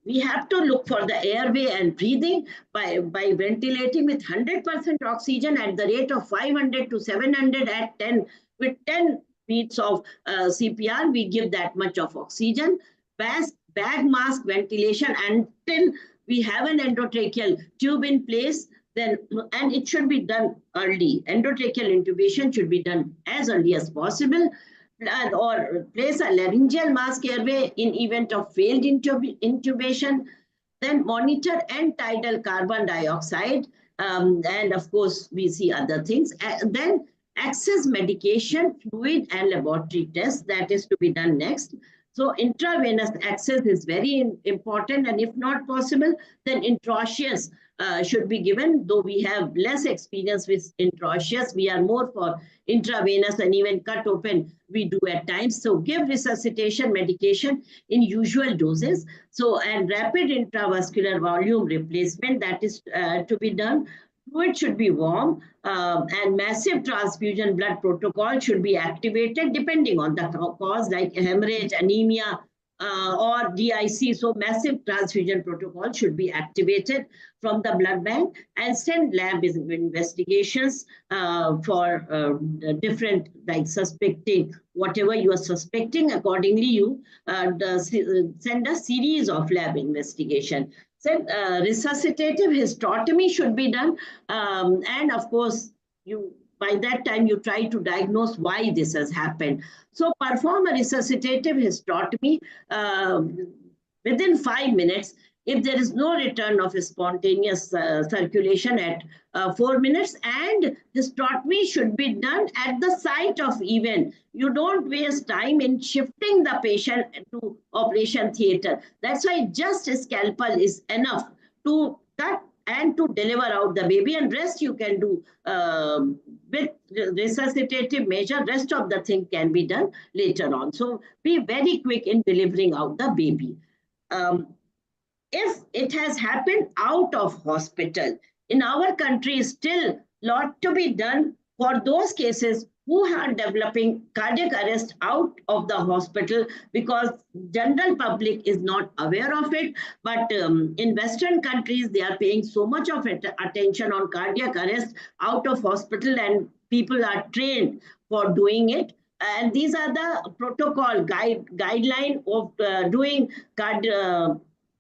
[SPEAKER 9] we have to look for the airway and breathing by ventilating with 100% oxygen at the rate of 500 to 700 at 10 with 10 beats of CPR. We give that much of oxygen. Bag mask ventilation until we have an endotracheal tube in place. Then, and it should be done early. Endotracheal intubation should be done as early as possible, or place a laryngeal mask airway in event of failed intubation. Then monitor end-tidal carbon dioxide, and of course we see other things. Then access medication, fluid and laboratory tests, that is to be done next. So intravenous access is very important, and if not possible, then intraosseous should be given. Though we have less experience with intraosseous, we are more for intravenous, and even cut open we do at times. So give resuscitation medication in usual doses. So, and rapid intravascular volume replacement, that is to be done. Fluid should be warm, and massive transfusion blood protocol should be activated depending on the cause, like hemorrhage, anemia, or DIC. So massive transfusion protocol should be activated from the blood bank, and send lab investigations for different, like suspecting, whatever you are suspecting, accordingly you send a series of lab investigation. So resuscitative hysterotomy should be done, and of course you, by that time you try to diagnose why this has happened. So perform a resuscitative hysterotomy within 5 minutes. If there is no return of spontaneous circulation at 4 minutes, and hysterotomy should be done at the site of event. You don't waste time in shifting the patient to operation theater. That's why just a scalpel is enough to cut and to deliver out the baby, and rest you can do with resuscitative measure. Rest of the thing can be done later on. So be very quick in delivering out the baby. If it has happened out of hospital, in our country still lot to be done for those cases who are developing cardiac arrest out of the hospital, because general public is not aware of it. But in Western countries, they are paying so much of attention on cardiac arrest out of hospital, and people are trained for doing it. And these are the protocol guideline of doing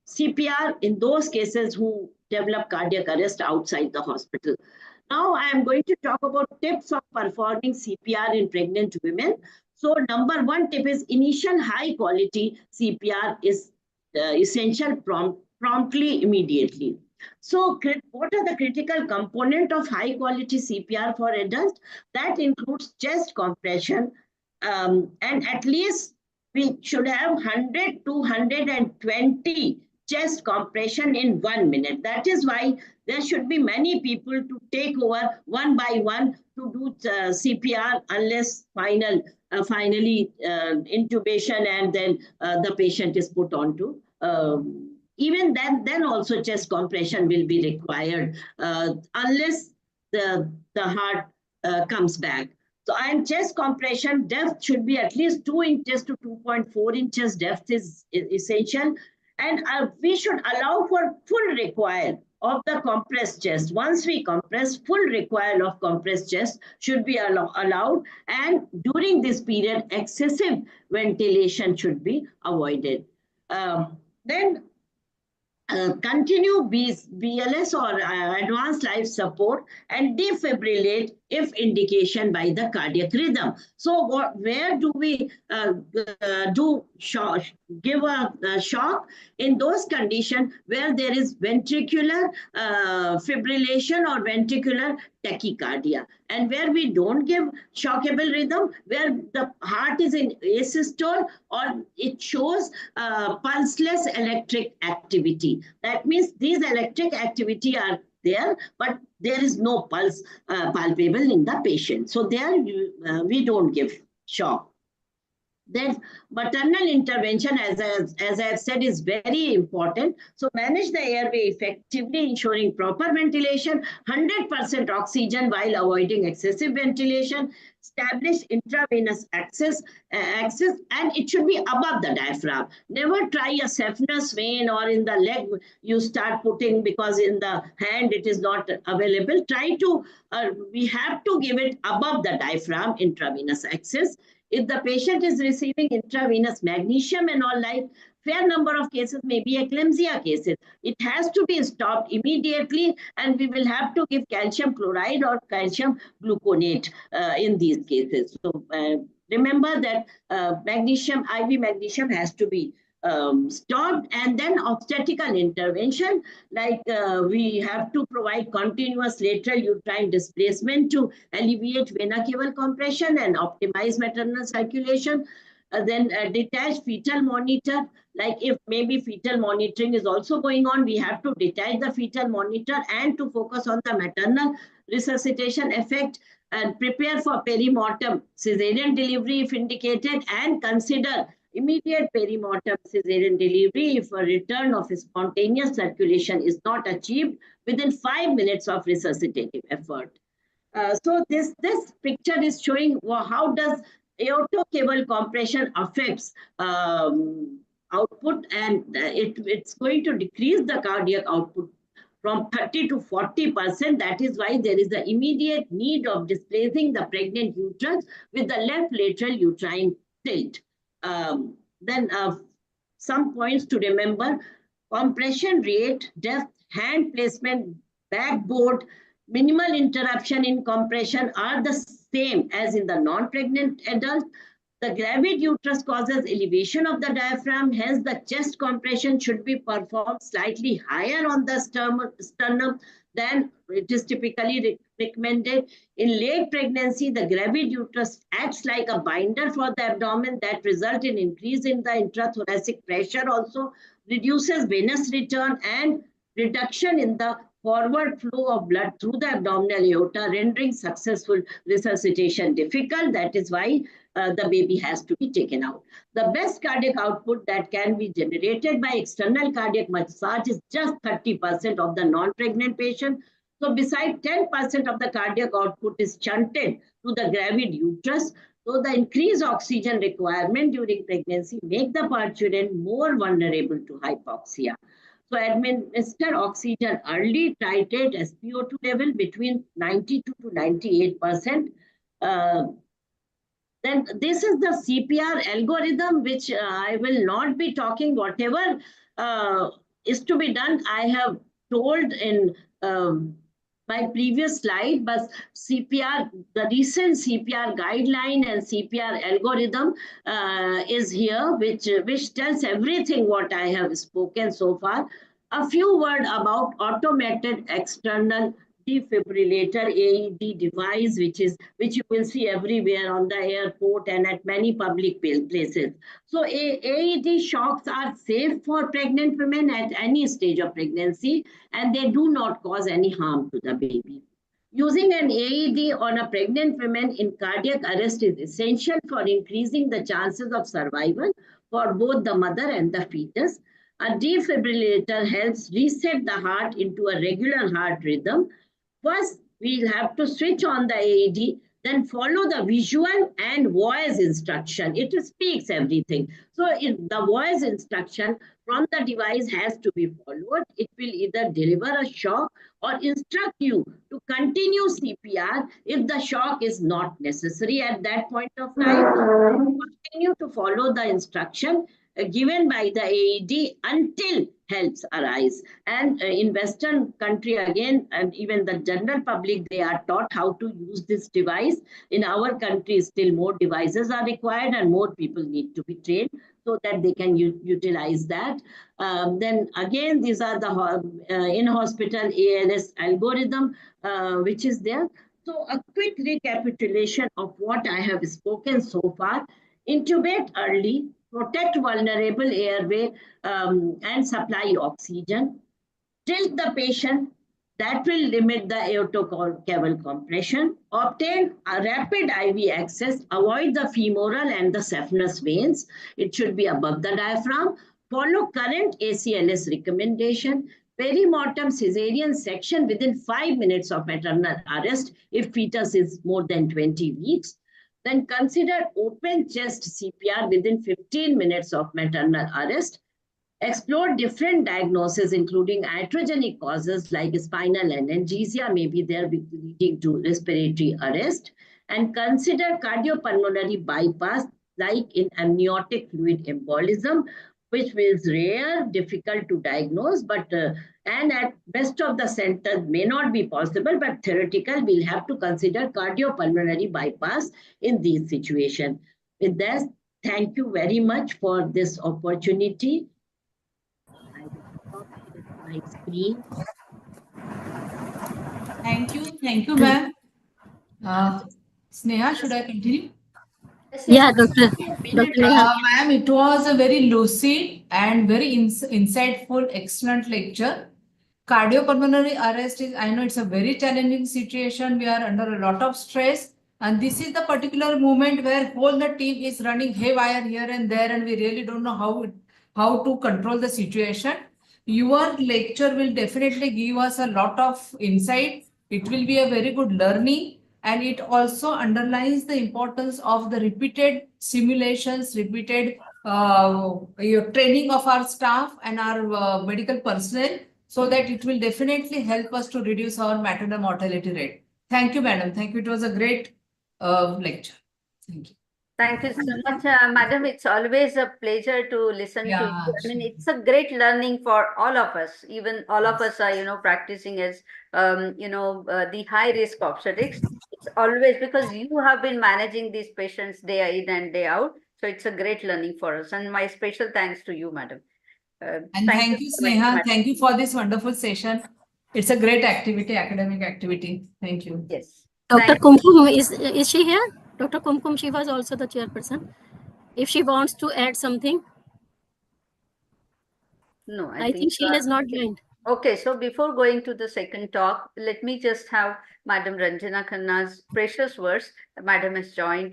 [SPEAKER 9] CPR in those cases who develop cardiac arrest outside the hospital. Now I am going to talk about tips of performing CPR in pregnant women. So number one tip is initial high quality CPR is essential promptly, immediately. So what are the critical component of high quality CPR for adults? That includes chest compression, and at least we should have 100 to 120 chest compression in 1 minute. That is why there should be many people to take over one by one to do CPR, unless finally intubation, and then the patient is put on to. Even then also chest compression will be required, unless the heart comes back. So, and chest compression depth should be at least 2 inches to 2.4 inches depth is essential. And we should allow for full recoil of the compressed chest. Once we compress, full recoil of compressed chest should be allowed. And during this period, excessive ventilation should be avoided. Then continue BLS or advanced life support and defibrillate if indication by the cardiac rhythm. So where do we do shock, give a shock? In those conditions where there is ventricular fibrillation or ventricular tachycardia, and where we don't give shockable rhythm, where the heart is in asystole or it shows pulseless electric activity. That means these electric activity are there, but there is no pulse palpable in the patient. So there we don't give shock. Then maternal intervention, as I have said, is very important. So manage the airway effectively, ensuring proper ventilation, 100% oxygen while avoiding excessive ventilation, establish intravenous access, and it should be above the diaphragm. Never try a saphenous vein or in the leg you start putting because in the hand it is not available. Try to, we have to give it above the diaphragm, intravenous access. If the patient is receiving intravenous magnesium and all, like fair number of cases may be eclampsia cases, it has to be stopped immediately, and we will have to give calcium chloride or calcium gluconate in these cases. So remember that magnesium, IV magnesium has to be stopped. And then obstetrical intervention, like we have to provide continuous lateral uterine displacement to alleviate vena cava compression and optimize maternal circulation. Then detach fetal monitor, like if maybe fetal monitoring is also going on, we have to detach the fetal monitor and to focus on the maternal resuscitation effect, and prepare for perimortem cesarean delivery if indicated, and consider immediate perimortem cesarean delivery if a return of spontaneous circulation is not achieved within 5 minutes of resuscitative effort. So this picture is showing how does aortocable compression affects output, and it's going to decrease the cardiac output from 30 to 40%. That is why there is the immediate need of displacing the pregnant uterus with the left lateral uterine tilt. Then some points to remember: compression rate, depth, hand placement, backboard, minimal interruption in compression are the same as in the non-pregnant adult. The gravid uterus causes elevation of the diaphragm, hence the chest compression should be performed slightly higher on the sternum than it is typically recommended. In late pregnancy, the gravid uterus acts like a binder for the abdomen that results in increase in the intrathoracic pressure, also reduces venous return and reduction in the forward flow of blood through the abdominal aorta, rendering successful resuscitation difficult. That is why the baby has to be taken out. The best cardiac output that can be generated by external cardiac massage is just 30% of the non-pregnant patient. So besides 10% of the cardiac output is shunted to the gravid uterus. So the increased oxygen requirement during pregnancy make the parturient more vulnerable to hypoxia. So administer oxygen early, titrate SpO2 level between 92 to 98%. Then this is the CPR algorithm, which I will not be talking. Whatever is to be done, I have told in my previous slide, but CPR, the recent CPR guideline and CPR algorithm is here, which tells everything what I have spoken so far. A few words about automated external defibrillator AED device, which you will see everywhere on the airport and at many public places. So AED shocks are safe for pregnant women at any stage of pregnancy, and they do not cause any harm to the baby. Using an AED on a pregnant woman in cardiac arrest is essential for increasing the chances of survival for both the mother and the fetus. A defibrillator helps reset the heart into a regular heart rhythm. First, we'll have to switch on the AED then follow the visual and voice instruction. It speaks everything. So the voice instruction from the device has to be followed. It will either deliver a shock or instruct you to continue CPR if the shock is not necessary at that point of time. Continue to follow the instruction given by the AED until helps arise. And in Western country again, and even the general public, they are taught how to use this device. In our country, still more devices are required and more people need to be trained so that they can utilize that. Then again, these are the in-hospital ALS algorithm, which is there. So a quick recapitulation of what I have spoken so far. Intubate early, protect vulnerable airway and supply oxygen. Tilt the patient, that will limit the aortocaval compression. Obtain a rapid IV access. Avoid the femoral and the saphenous veins. It should be above the diaphragm. Follow current ACLS recommendation. Perimortem cesarean section within 5 minutes of maternal arrest if fetus is more than 20 weeks. Then consider open chest CPR within 15 minutes of maternal arrest. Explore different diagnoses, including iatrogenic causes like spinal analgesia, may be there leading to respiratory arrest, and consider cardiopulmonary bypass, like in amniotic fluid embolism, which is rare, difficult to diagnose, but and at best of the centers may not be possible, but theoretical, we'll have to consider cardiopulmonary bypass in these situations. With that, thank you very much for this opportunity. I will stop my screen.
[SPEAKER 10] Thank you, ma'am. Sneha, should I continue?
[SPEAKER 7] Yeah, Dr. Neha.
[SPEAKER 10] Ma'am, it was a very lucid and very insightful, excellent lecture. Cardiopulmonary arrest is, I know it's a very challenging situation. We are under a lot of stress. And this is the particular moment where whole the team is running haywire here and there, and we really don't know how to control the situation. Your lecture will definitely give us a lot of insight. It will be a very good learning, and it also underlines the importance of the repeated simulations, repeated training of our staff and our medical personnel, so that it will definitely help us to reduce our maternal mortality rate. Thank you, madam. Thank you. It was a great lecture. Thank you.
[SPEAKER 2] Thank you so much, madam. It's always a pleasure to listen to you. I mean, it's a great learning for all of us. Even all of us are, practicing as, the high risk obstetrics. It's always because you have been managing these patients day in and day out. So it's a great learning for us. And my special thanks to you, madam.
[SPEAKER 10] And thank you, Sneha. Thank you for this wonderful session. It's a great activity, academic activity. Thank you.
[SPEAKER 2] Yes.
[SPEAKER 7] Dr. Kumkum, is she here? Dr. Kumkum, she was also the chairperson. If she wants to add something.
[SPEAKER 2] No,
[SPEAKER 7] I think she has not joined.
[SPEAKER 2] Okay, so before going to the second talk, let me just have Madam Ranjana Khanna's precious words. Madam has joined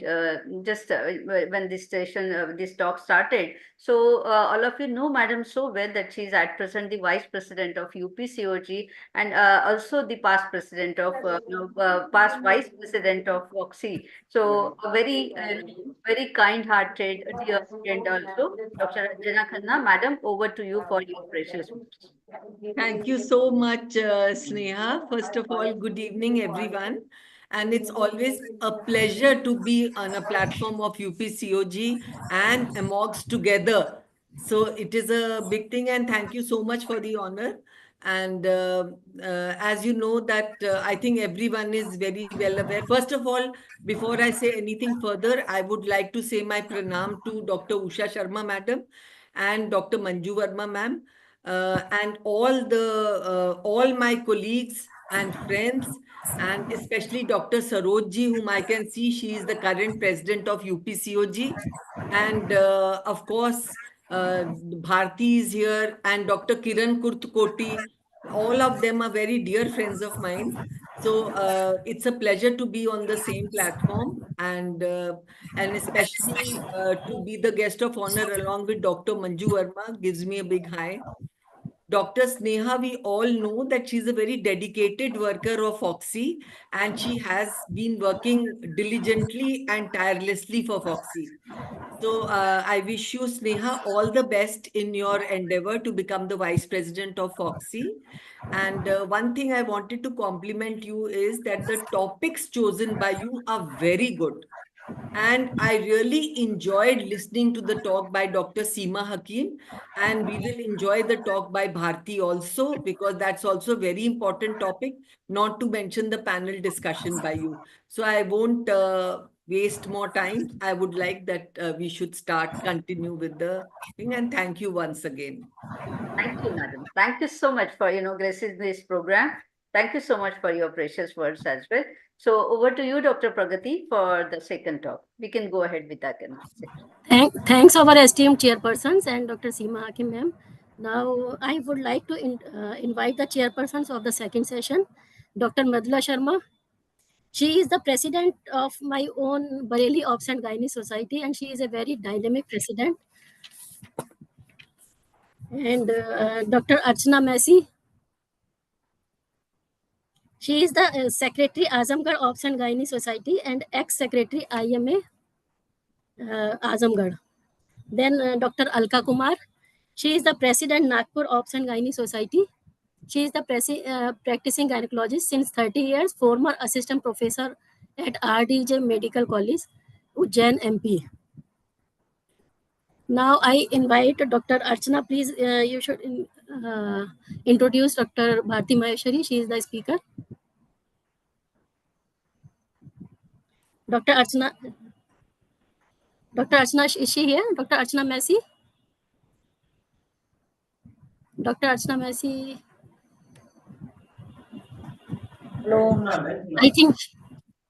[SPEAKER 2] just when this session, this talk started. So all of you know Madam so well that she is at present the Vice President of UPCOG and also the past President of, past Vice President of OXI. So a very, very kind-hearted dear friend also. Dr. Ranjana Khanna, Madam, over to you for your precious words.
[SPEAKER 11] Thank you so much, Sneha. First of all, good evening, everyone. And it's always a pleasure to be on a platform of UPCOG and Amogs together. So it is a big thing, and thank you so much for the honor. And as you know that I think everyone is very well aware. First of all, before I say anything further, I would like to say my pranam to Dr. Usha Sharma, madam, and Dr. Manju Verma, ma'am. And all my colleagues and friends, and especially Dr. Sarojji, whom I can see, she is the current president of UPCOG, and of course Bharti is here, and Dr. Kiran Kurtkoti. All of them are very dear friends of mine. So it's a pleasure to be on the same platform, and especially to be the guest of honor along with Dr. Manju Verma gives me a big high. Dr. Sneha, we all know that she's a very dedicated worker of Foxy, and she has been working diligently and tirelessly for Foxy. So I wish you, Sneha, all the best in your endeavor to become the Vice President of Foxy. And one thing I wanted to compliment you is that the topics chosen by you are very good. And I really enjoyed listening to the talk by Dr. Seema Hakim. And we will enjoy the talk by Bharti also, because that's also a very important topic, not to mention the panel discussion by you. So I won't waste more time. I would like that we should continue with the thing. And thank you once again.
[SPEAKER 2] Thank you, madam. Thank you so much for, gracing this program. Thank you so much for your precious words as well. So over to you, Dr. Pragati, for the second talk. We can go ahead with that section.
[SPEAKER 7] Thanks our esteemed chairpersons and Dr. Seema Hakim ma'am. Now I would like to invite the chairpersons of the second session, Dr. Madhula Sharma. She is the president of my own Bareilly Obs and Gynae Society, and she is a very dynamic president. And Dr. Archana Messi. She is the Secretary Azamgarh Obs and Gynae Society and ex-Secretary IMA Azamgarh. Then Dr. Alka Kumar. She is the President Nagpur Obs and Gynae Society. She is the practicing gynecologist since 30 years, former assistant professor at RDJ Medical College, Ujjain, MP. Now I invite Dr. Archana. Please, you should introduce Dr. Bharti Maheshwari. She is the speaker. Dr. Archana. Dr. Archana, is she here? Dr. Archana Messi? Dr. Archana Messi?
[SPEAKER 12] Hello.
[SPEAKER 7] I think,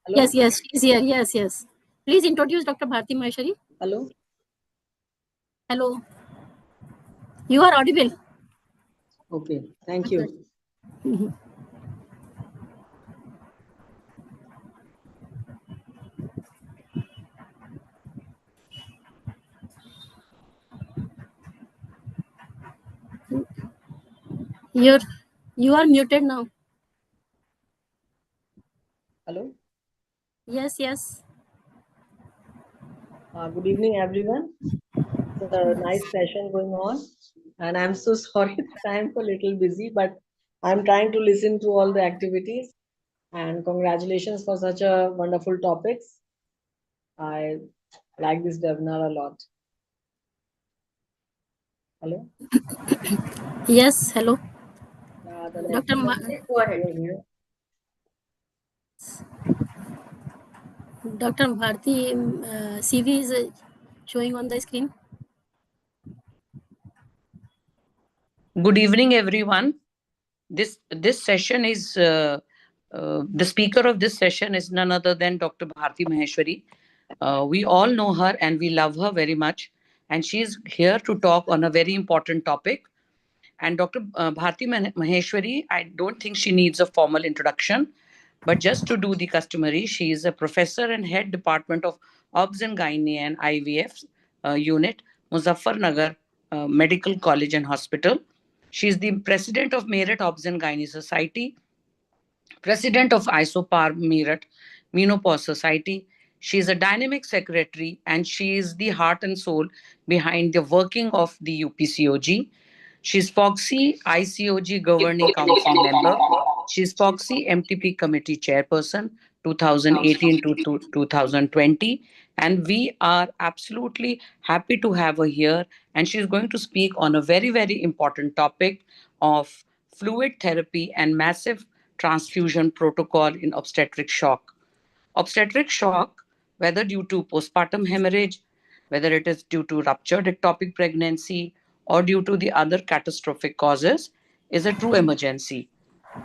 [SPEAKER 12] Hello?
[SPEAKER 7] yes, she's here. Yes. Please introduce Dr. Bharti Maheshwari.
[SPEAKER 12] Hello.
[SPEAKER 7] Hello. You are audible.
[SPEAKER 12] Okay, thank you.
[SPEAKER 7] You are muted now.
[SPEAKER 12] Hello.
[SPEAKER 7] Yes.
[SPEAKER 12] Good evening, everyone. It's a nice session going on, and I'm so sorry that I'm a little busy, but I'm trying to listen to all the activities. And congratulations for such a wonderful topics. I like this webinar a lot. Hello.
[SPEAKER 7] Yes. Hello.
[SPEAKER 12] Dr.
[SPEAKER 2] Go ahead.
[SPEAKER 7] Dr. Bharti CV is showing on the screen.
[SPEAKER 13] Good evening, everyone. This session is the speaker of this session is none other than Dr. Bharti Maheshwari. We all know her and we love her very much, and she is here to talk on a very important topic. And Dr. Bharti Maheshwari, I don't think she needs a formal introduction, but just to do the customary, she is a professor and head department of Obs and Gynae and IVF unit, Muzaffarnagar Medical College and Hospital. She is the president of Meerut Obs and Gynae Society, president of ISOPAR Meerut Menopause Society. She is a dynamic secretary and she is the heart and soul behind the working of the UPCOG. She's Foxy ICOG Governing Council member. She's Foxy MTP Committee Chairperson 2018 to 2020. And we are absolutely happy to have her here. And she's going to speak on a very, very important topic of fluid therapy and massive transfusion protocol in obstetric shock. Obstetric shock, whether due to postpartum hemorrhage, whether it is due to ruptured ectopic pregnancy, or due to the other catastrophic causes, is a true emergency.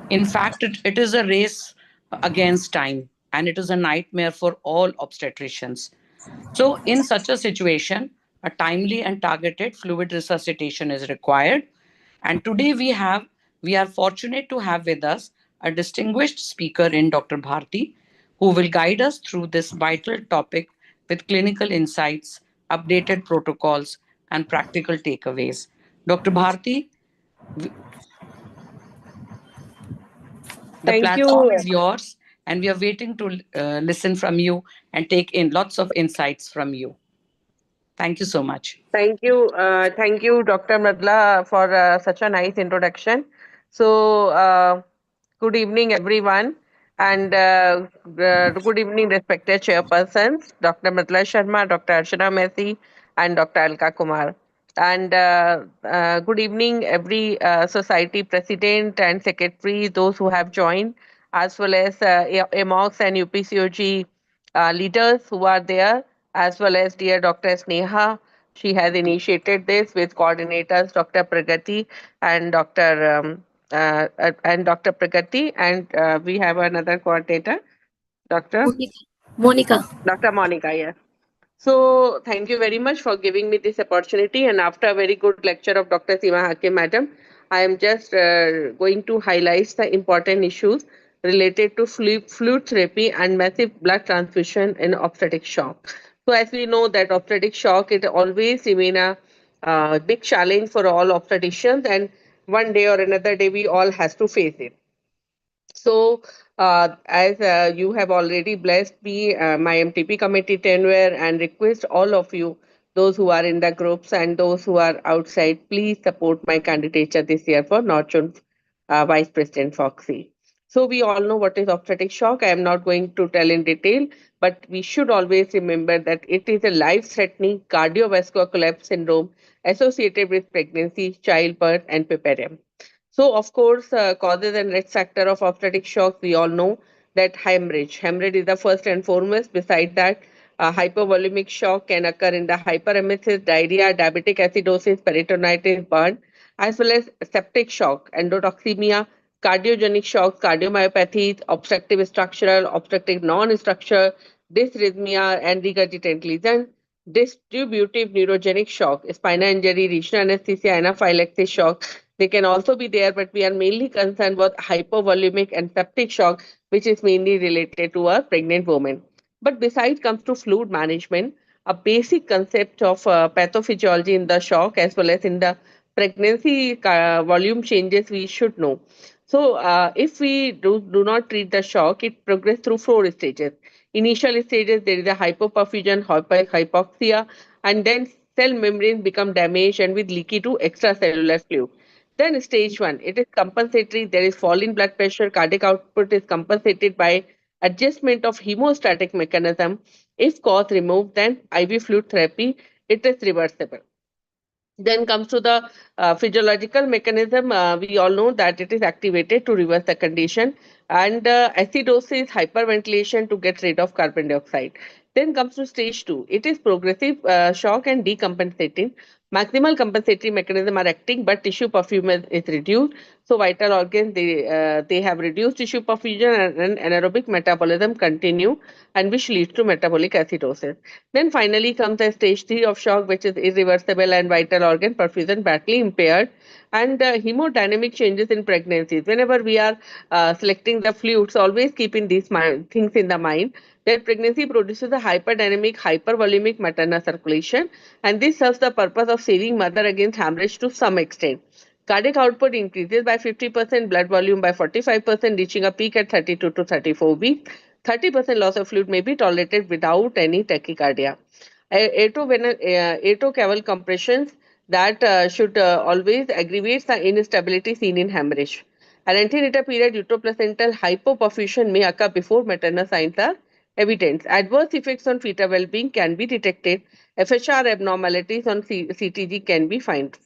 [SPEAKER 13] In fact, it is a race against time, and it is a nightmare for all obstetricians. So, in such a situation, a timely and targeted fluid resuscitation is required. And today we are fortunate to have with us a distinguished speaker in Dr. Bharti, who will guide us through this vital topic with clinical insights, updated protocols, and practical takeaways. Dr. Bharti, The
[SPEAKER 6] Thank
[SPEAKER 13] platform
[SPEAKER 6] you.
[SPEAKER 13] is yours, and we are waiting to listen from you and take in lots of insights from you. Thank you so much.
[SPEAKER 6] Thank you, Dr. Madla, for such a nice introduction. So, good evening, everyone, and good evening, respected chairpersons, Dr. Madla Sharma, Dr. Archana Messi, and Dr. Alka Kumar. And good evening, every society president and secretary, those who have joined, as well as Amogs and UPCOG leaders who are there, as well as dear Dr. Sneha. She has initiated this with coordinators Dr. Pragati and Dr. Pragati, and we have another coordinator, Dr.
[SPEAKER 7] Monica.
[SPEAKER 6] Dr. Monica. Yes. So thank you very much for giving me this opportunity. And after a very good lecture of Dr. Seema Hakim, Madam, I am just going to highlight the important issues related to fluid therapy and massive blood transfusion in obstetric shock. So as we know that obstetric shock, it always remain a big challenge for all obstetricians, and one day or another day we all has to face it. So, as you have already blessed me, my MTP committee tenure, and request all of you, those who are in the groups and those who are outside, please support my candidature this year for Northern Vice President Foxy. So, we all know what is obstetric shock. I am not going to tell in detail, but we should always remember that it is a life threatening cardiovascular collapse syndrome associated with pregnancy, childbirth, and puerperium. So, of course, causes and risk factor of obstetric shock, we all know that hemorrhage. Hemorrhage is the first and foremost. Beside that, hypovolemic shock can occur in the hyperemesis, diarrhea, diabetic acidosis, peritonitis, burn, as well as septic shock, endotoxemia, cardiogenic shock, cardiomyopathy, obstructive structural, obstructive non-structural, dysrhythmia, and regurgitant lesion, distributive neurogenic shock, spinal injury, regional anesthesia, anaphylaxis shock. They can also be there, but we are mainly concerned with hypovolemic and septic shock, which is mainly related to a pregnant woman. But besides comes to fluid management, a basic concept of pathophysiology in the shock as well as in the pregnancy volume changes we should know. So if we do not treat the shock, it progresses through four stages. Initial stages, there is a hypoperfusion, hypoxia, and then cell membranes become damaged and with leaky to extracellular fluid. Then stage one, it is compensatory. There is fall in blood pressure. Cardiac output is compensated by adjustment of hemostatic mechanism. If cause removed, then IV fluid therapy, it is reversible. Then comes to the physiological mechanism. We all know that it is activated to reverse the condition, and acidosis, hyperventilation to get rid of carbon dioxide. Then comes to stage two. It is progressive shock and decompensating. Maximal compensatory mechanism are acting, but tissue perfusion is reduced. So vital organs they have reduced tissue perfusion, and anaerobic metabolism continue, and which leads to metabolic acidosis. Then finally comes the stage three of shock, which is irreversible and vital organ perfusion badly impaired, and hemodynamic changes in pregnancies. Whenever we are selecting the fluids, always keeping these things in the mind that pregnancy produces a hyperdynamic, hypervolemic maternal circulation, and this serves the purpose of saving mother against hemorrhage to some extent. Cardiac output increases by 50%, blood volume by 45%, reaching a peak at 32 to 34 weeks. 30% loss of fluid may be tolerated without any tachycardia. Atocaval compressions that should always aggravate the instability seen in hemorrhage. An antenatal period uteroplacental hypoperfusion may occur before maternal signs are evident. Adverse effects on fetal well-being can be detected. FHR abnormalities on CTG can be found.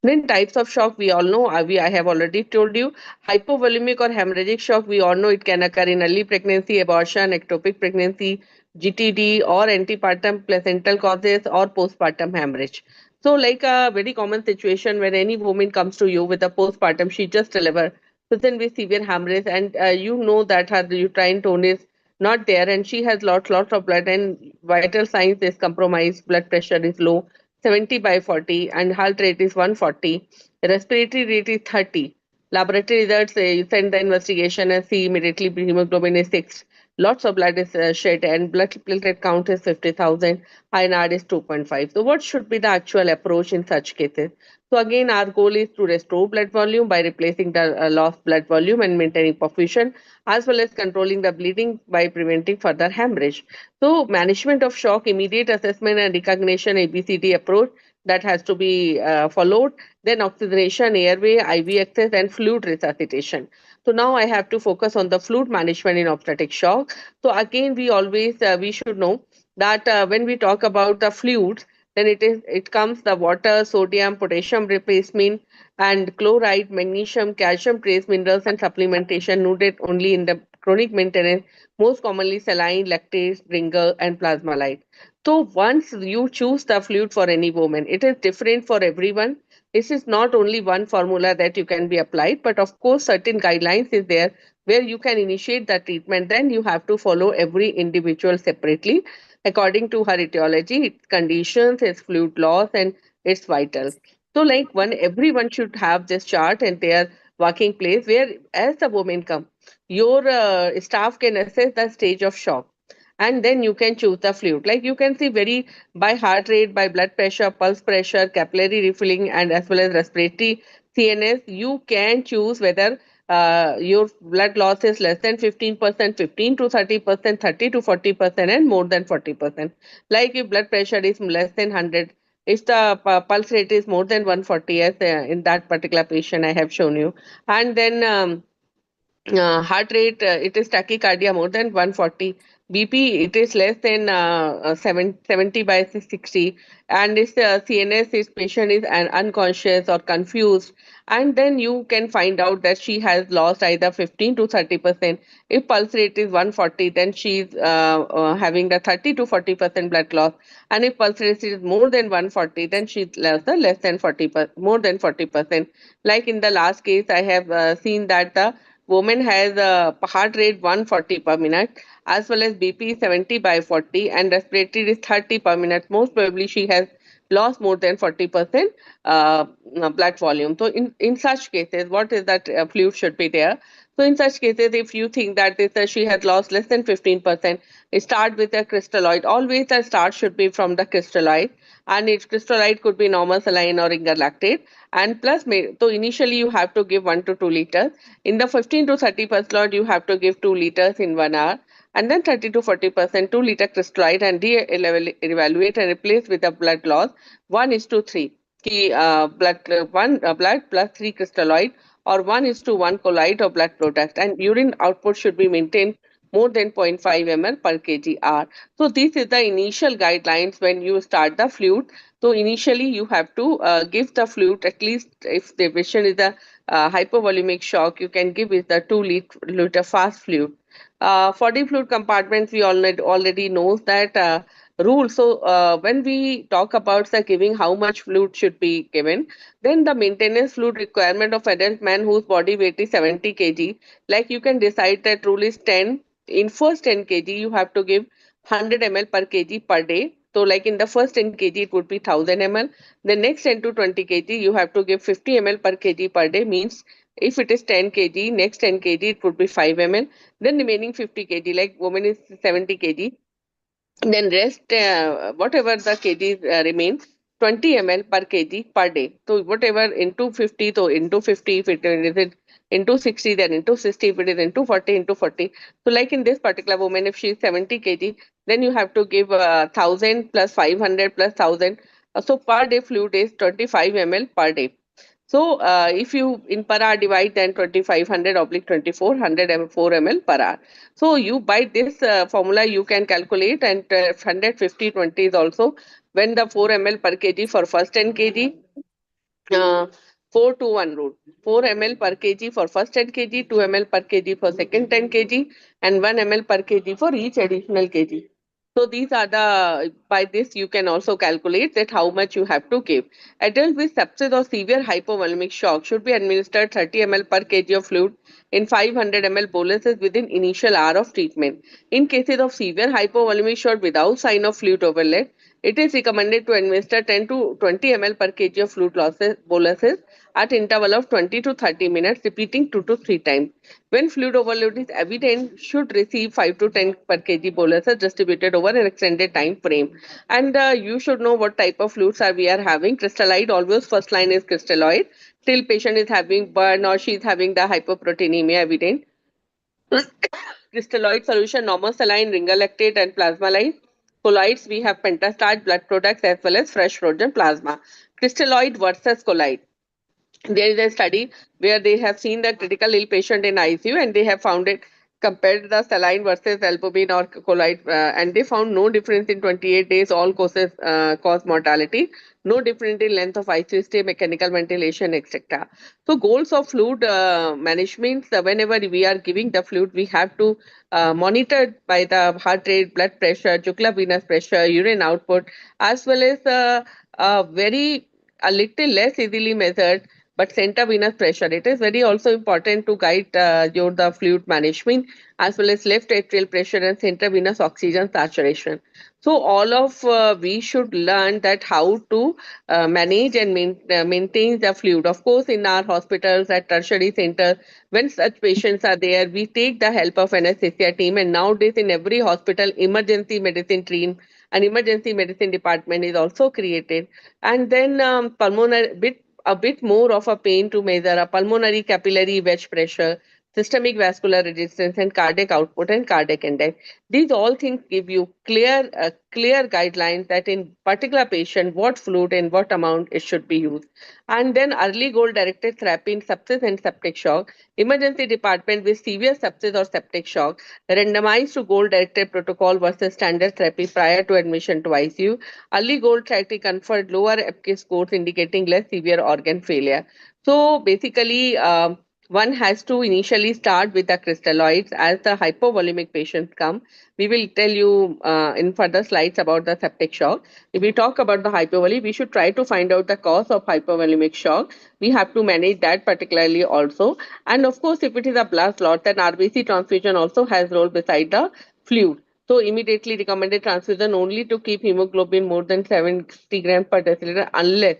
[SPEAKER 6] Then types of shock we all know, I have already told you. Hypovolemic or hemorrhagic shock, we all know it can occur in early pregnancy, abortion, ectopic pregnancy, GTD, or antepartum placental causes, or postpartum hemorrhage. So like a very common situation when any woman comes to you with a postpartum, she just delivered, present with severe hemorrhage, and you know that her uterine tone is not there, and she has lots of blood, and vital signs is compromised, blood pressure is low, 70 by 40, and heart rate is 140. Respiratory rate is 30. Laboratory results, you send the investigation and see immediately hemoglobin is 6. lots of blood is shed, and blood platelet count is 50,000, INR is 2.5. So what should be the actual approach in such cases? So again, our goal is to restore blood volume by replacing the lost blood volume and maintaining perfusion, as well as controlling the bleeding by preventing further hemorrhage. So management of shock, immediate assessment and recognition, ABCD approach that has to be followed. Then oxygenation, airway, IV access, and fluid resuscitation. So now I have to focus on the fluid management in obstetric shock. So again, we should know that when we talk about the fluids, then it comes the water, sodium, potassium replacement, and chloride, magnesium, calcium trace minerals, and supplementation needed only in the chronic maintenance, most commonly saline, lactate, ringer, and plasma light. So once you choose the fluid for any woman, it is different for everyone. This is not only one formula that you can be applied, but of course certain guidelines is there where you can initiate the treatment. Then you have to follow every individual separately according to her etiology, its conditions, its fluid loss, and its vitals. So like everyone should have this chart and their working place where as the woman come, your staff can assess the stage of shock, and then you can choose the fluid. Like you can see very by heart rate, by blood pressure, pulse pressure, capillary refilling, and as well as respiratory CNS, you can choose whether your blood loss is less than 15%, 15 to 30%, 30 to 40%, and more than 40%. Like if blood pressure is less than 100, if the pulse rate is more than 140, as in that particular patient I have shown you, and then heart rate, it is tachycardia more than 140, bp it is less than 70 by 60, and if CNS is patient is unconscious or confused, and then you can find out that she has lost either 15 to 30%. If pulse rate is 140, then she is having the 30 to 40% blood loss, and if pulse rate is more than 140, then she lost the less than 40 more than 40%. Like in the last case I have seen that the woman has a heart rate 140 per minute, as well as BP 70 by 40, and respiratory is 30 per minute. Most probably she has lost more than 40% blood volume. So in such cases, what is that fluid should be there? So in such cases, if you think that she has lost less than 15%, start with a crystalloid. Always the start should be from the crystalloid, and its crystalloid could be normal saline or ringer lactate. And plus, so initially you have to give 1 to 2 liters. In the 15 to 30% lot, you have to give 2 liters in 1 hour, and then 30 to 40% 2-liter crystalloid, and re-evaluate and replace with a blood loss 1:3. Blood blood plus 3 crystalloid, or 1:1 colloid of blood product, and urine output should be maintained more than 0.5 ml per kg R. So this is the initial guidelines when you start the fluid. So initially you have to give the fluid, at least if the patient is a hypovolemic shock, you can give it the 2-liter fast fluid. For the fluid compartments, we already knows that rule. So when we talk about the giving how much fluid should be given, then the maintenance fluid requirement of adult man whose body weight is 70 kg, like you can decide that rule is 10. In first 10 kg, you have to give 100 ml per kg per day. So like in the first 10 kg, it would be 1000 ml. The next 10 to 20 kg, you have to give 50 ml per kg per day. Means if it is 10 kg, next 10 kg, it would be 5 ml. Then remaining 50 kg, like woman is 70 kg, then rest whatever the kgs remain, 20 ml per kg per day. So whatever into 50, so into 50, if it is into 60, then into 60, if it is into 40, into 40. So like in this particular woman, if she is 70 kg, then you have to give 1000 plus 500 plus 1000. So per day fluid is 25 ml per day. So if you in per hour divide, then 2500 oblique 2400 4 ml per hour. So you by this formula you can calculate, and 150 20 is also when the 4 ml per kg for first 10 kg, uh, 4 to 1 rule. 4 ml per kg for first 10 kg, 2 ml per kg for second 10 kg, and 1 ml per kg for each additional kg. So these are by this you can also calculate that how much you have to give. Adults with sepsis or severe hypovolemic shock should be administered 30 ml per kg of fluid in 500 ml boluses within initial hour of treatment. In cases of severe hypovolemic shock without sign of fluid overload, it is recommended to administer 10 to 20 ml per kg of fluid boluses at interval of 20 to 30 minutes, repeating 2 to 3 times. When fluid overload is evident, should receive 5 to 10 per kg boluses distributed over an extended time frame. And you should know what type of fluids are we are having. Crystalloid, always first line is crystalloid. Till patient is having burn or she is having the hypoproteinemia evident. Crystalloid solution, normal saline, ringer lactate, and plasma line. Colloids, we have pentastarch, blood products, as well as fresh frozen plasma. Crystalloid versus colloid. There is a study where they have seen the critical ill patient in ICU and they have found it compared the saline versus albumin or colloid and they found no difference in 28 days all causes cause mortality, no difference in length of ICU stay, mechanical ventilation, etc. So goals of fluid management, whenever we are giving the fluid, we have to monitor by the heart rate, blood pressure, jugular venous pressure, urine output, as well as very a little less easily measured but center venous pressure. It is very also important to guide your the fluid management as well as left atrial pressure and center venous oxygen saturation. So all of we should learn that how to manage and maintain the fluid. Of course, in our hospitals at tertiary centers, when such patients are there, we take the help of anesthesia team. And nowadays, in every hospital, emergency medicine team and emergency medicine department is also created. And then pulmonary bit a bit more of a pain to measure a pulmonary capillary wedge pressure, systemic vascular resistance, and cardiac output and cardiac index. These all things give you clear guidelines that in particular patient what fluid and what amount it should be used. And then early goal-directed therapy in sepsis and septic shock, emergency department with severe sepsis or septic shock, randomized to goal-directed protocol versus standard therapy prior to admission to ICU. Early goal therapy conferred lower EPK scores indicating less severe organ failure. So basically, one has to initially start with the crystalloids as the hypovolemic patients come. We will tell you in further slides about the septic shock. If we talk about the hypovolemia, we should try to find out the cause of hypovolemic shock. We have to manage that particularly also. And of course, if it is a blood clot, then RBC transfusion also has role beside the fluid. So immediately recommended transfusion only to keep hemoglobin more than 70 grams per deciliter unless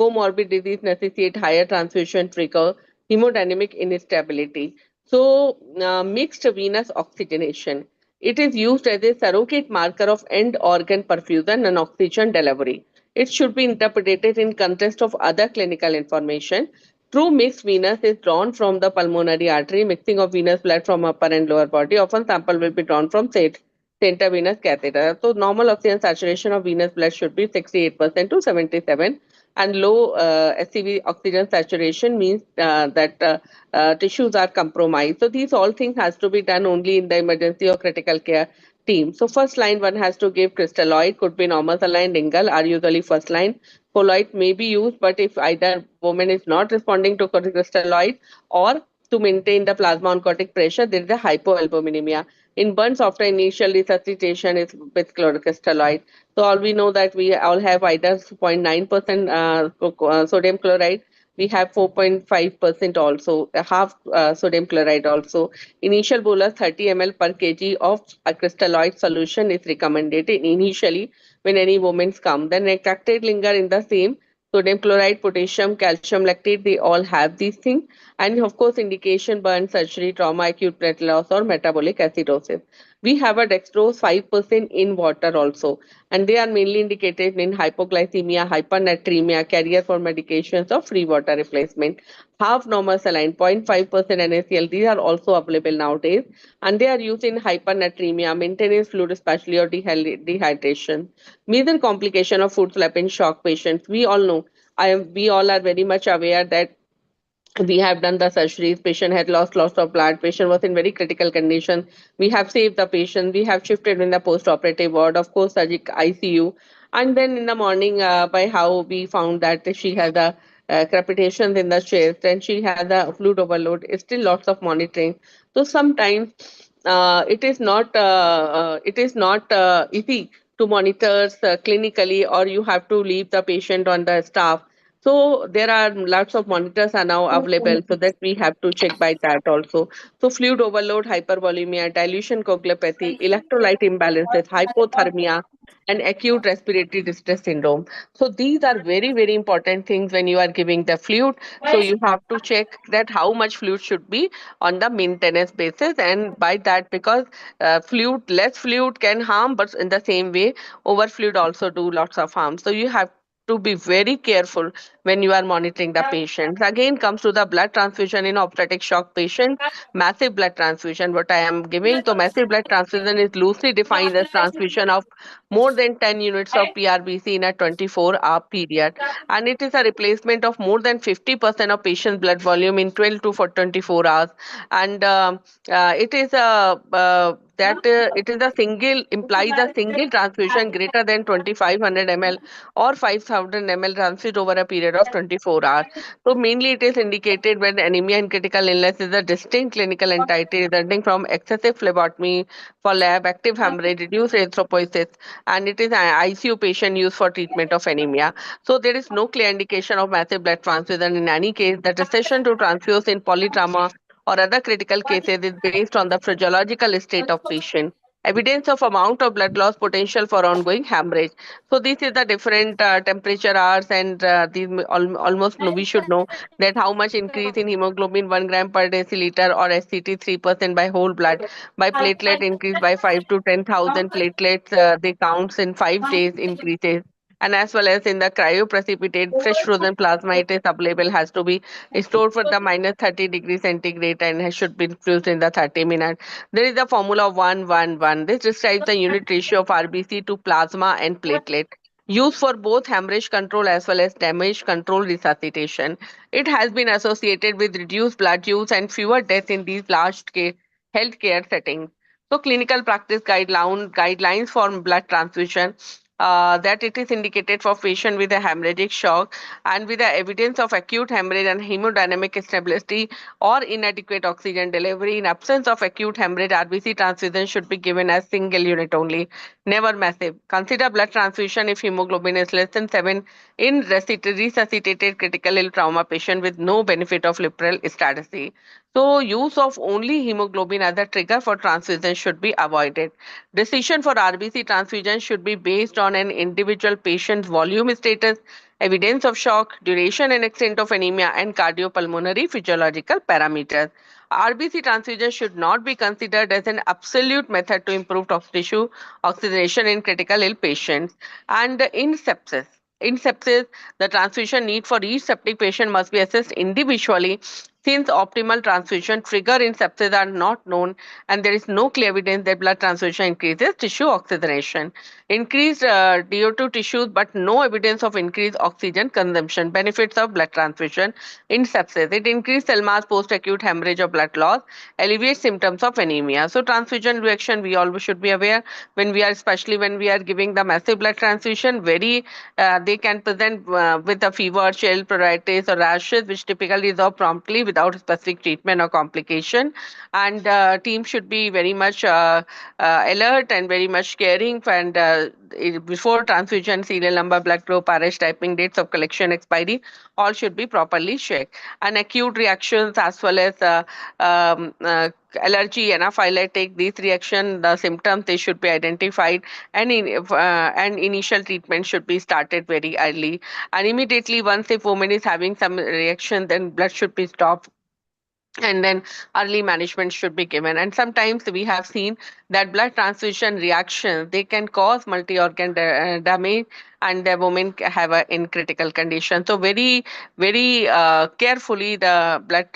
[SPEAKER 6] comorbid disease necessitate higher transfusion trigger hemodynamic instability. So mixed venous oxygenation. It is used as a surrogate marker of end organ perfusion and oxygen delivery. It should be interpreted in context of other clinical information. True mixed venous is drawn from the pulmonary artery, mixing of venous blood from upper and lower body. Often sample will be drawn from center venous catheter. So normal oxygen saturation of venous blood should be 68% to 77, and low SCV oxygen saturation means that tissues are compromised. So these all things has to be done only in the emergency or critical care team. So first line one has to give crystalloid, could be normal saline, dingle are usually first line. Colloid may be used, but if either woman is not responding to crystalloid or to maintain the plasma oncotic pressure, there is a hypoalbuminemia. In burns after initial resuscitation is with chlorocrystalloid. So all we know that we all have either 0.9% sodium chloride. We have 4.5% also, half sodium chloride also. Initial bolus 30 ml per kg of a crystalloid solution is recommended initially when any women's come. Then retracted linger in the same sodium chloride, potassium, calcium lactate, they all have these things. And of course, indication burn, surgery, trauma, acute blood loss, or metabolic acidosis. We have a dextrose 5% in water also, and they are mainly indicated in hypoglycemia, hypernatremia, carrier for medications, or free water replacement. Half normal saline, 0.5% NaCl, these are also available nowadays, and they are used in hypernatremia, maintenance fluid, especially or dehydration. Major complication of food slap in shock patients. We all know, we all are very much aware that we have done the surgeries, patient had lost lots of blood, patient was in very critical condition, we have saved the patient, we have shifted in the post-operative ward, of course surgical ICU, and then in the morning by how we found that she had the crepitations in the chest and she had the fluid overload, still lots of monitoring. So sometimes it is not easy to monitor clinically, or you have to leave the patient on the staff. So there are lots of monitors are now available so that we have to check by that also. So fluid overload, hypervolemia, dilution coagulopathy, electrolyte imbalances, hypothermia, and acute respiratory distress syndrome. So these are very, very important things when you are giving the fluid. So you have to check that how much fluid should be on the maintenance basis, and by that, because less fluid can harm, but in the same way, over fluid also do lots of harm. So you have to be very careful when you are monitoring the patients. Again, comes to the blood transfusion in obstetric shock patient, massive blood transfusion, what I am giving. So massive blood transfusion is loosely defined as transfusion of more than 10 units of PRBC in a 24-hour period. And it is a replacement of more than 50% of patient's blood volume in 12 to 24 hours. And it is a it is a single implies a single transfusion greater than 2500 ml or 5000 ml transfused over a period of 24 hours. So mainly it is indicated when anemia and critical illness is a distinct clinical entity resulting from excessive phlebotomy for lab, active hemorrhage, reduced erythropoiesis, and it is an ICU patient used for treatment of anemia. So there is no clear indication of massive blood transfusion in any case. The decision to transfuse in polytrauma or other critical cases is based on the physiological state of patient. Evidence of amount of blood loss potential for ongoing hemorrhage. So this is the different temperature hours, and almost we should know that how much increase in hemoglobin 1 gram per deciliter or SCT 3% by whole blood, by platelet increase by 5 to 10,000 platelets, they counts in 5 days increases. And as well as in the cryoprecipitate fresh frozen plasma, it is available, has to be stored for the minus 30 degrees centigrade and should be infused in the 30 minutes. There is a formula 1-1-1. This describes the unit ratio of RBC to plasma and platelet, used for both hemorrhage control as well as damage control resuscitation. It has been associated with reduced blood use and fewer deaths in these large scale healthcare settings. So, clinical practice guidelines for blood transfusion, that it is indicated for patient with a hemorrhagic shock and with the evidence of acute hemorrhage and hemodynamic instability or inadequate oxygen delivery. In absence of acute hemorrhage, RBC transfusion should be given as single unit only, never massive. Consider blood transfusion if hemoglobin is less than 7 in resuscitated critical ill trauma patient with no benefit of liberal status. So, use of only hemoglobin as a trigger for transfusion should be avoided. Decision for RBC transfusion should be based on an individual patient's volume status, evidence of shock, duration and extent of anemia, and cardiopulmonary physiological parameters. RBC transfusion should not be considered as an absolute method to improve tissue oxygenation in critical ill patients. And in sepsis, the transfusion need for each septic patient must be assessed individually, since optimal transfusion trigger in sepsis are not known and there is no clear evidence that blood transfusion increases tissue oxygenation. Increased DO2 tissues, but no evidence of increased oxygen consumption. Benefits of blood transfusion in sepsis. It increases cell mass post-acute hemorrhage or blood loss, alleviates symptoms of anemia. So transfusion reaction, we always should be aware when we are, especially when we are giving the massive blood transfusion, they can present with a fever, chill, pruritus or rashes, which typically resolve promptly without specific treatment or complication. And team should be very much alert and very much caring, and before transfusion, serial number, blood group, RH typing, dates of collection, expiry, all should be properly checked. And acute reactions as well as allergy, anaphylactic, these reaction, the symptoms, they should be identified, and and initial treatment should be started very early. And immediately once if woman is having some reaction, then blood should be stopped, and then early management should be given. And sometimes we have seen that blood transfusion reactions, they can cause multi-organ damage, and the women have a in critical condition. So very carefully the blood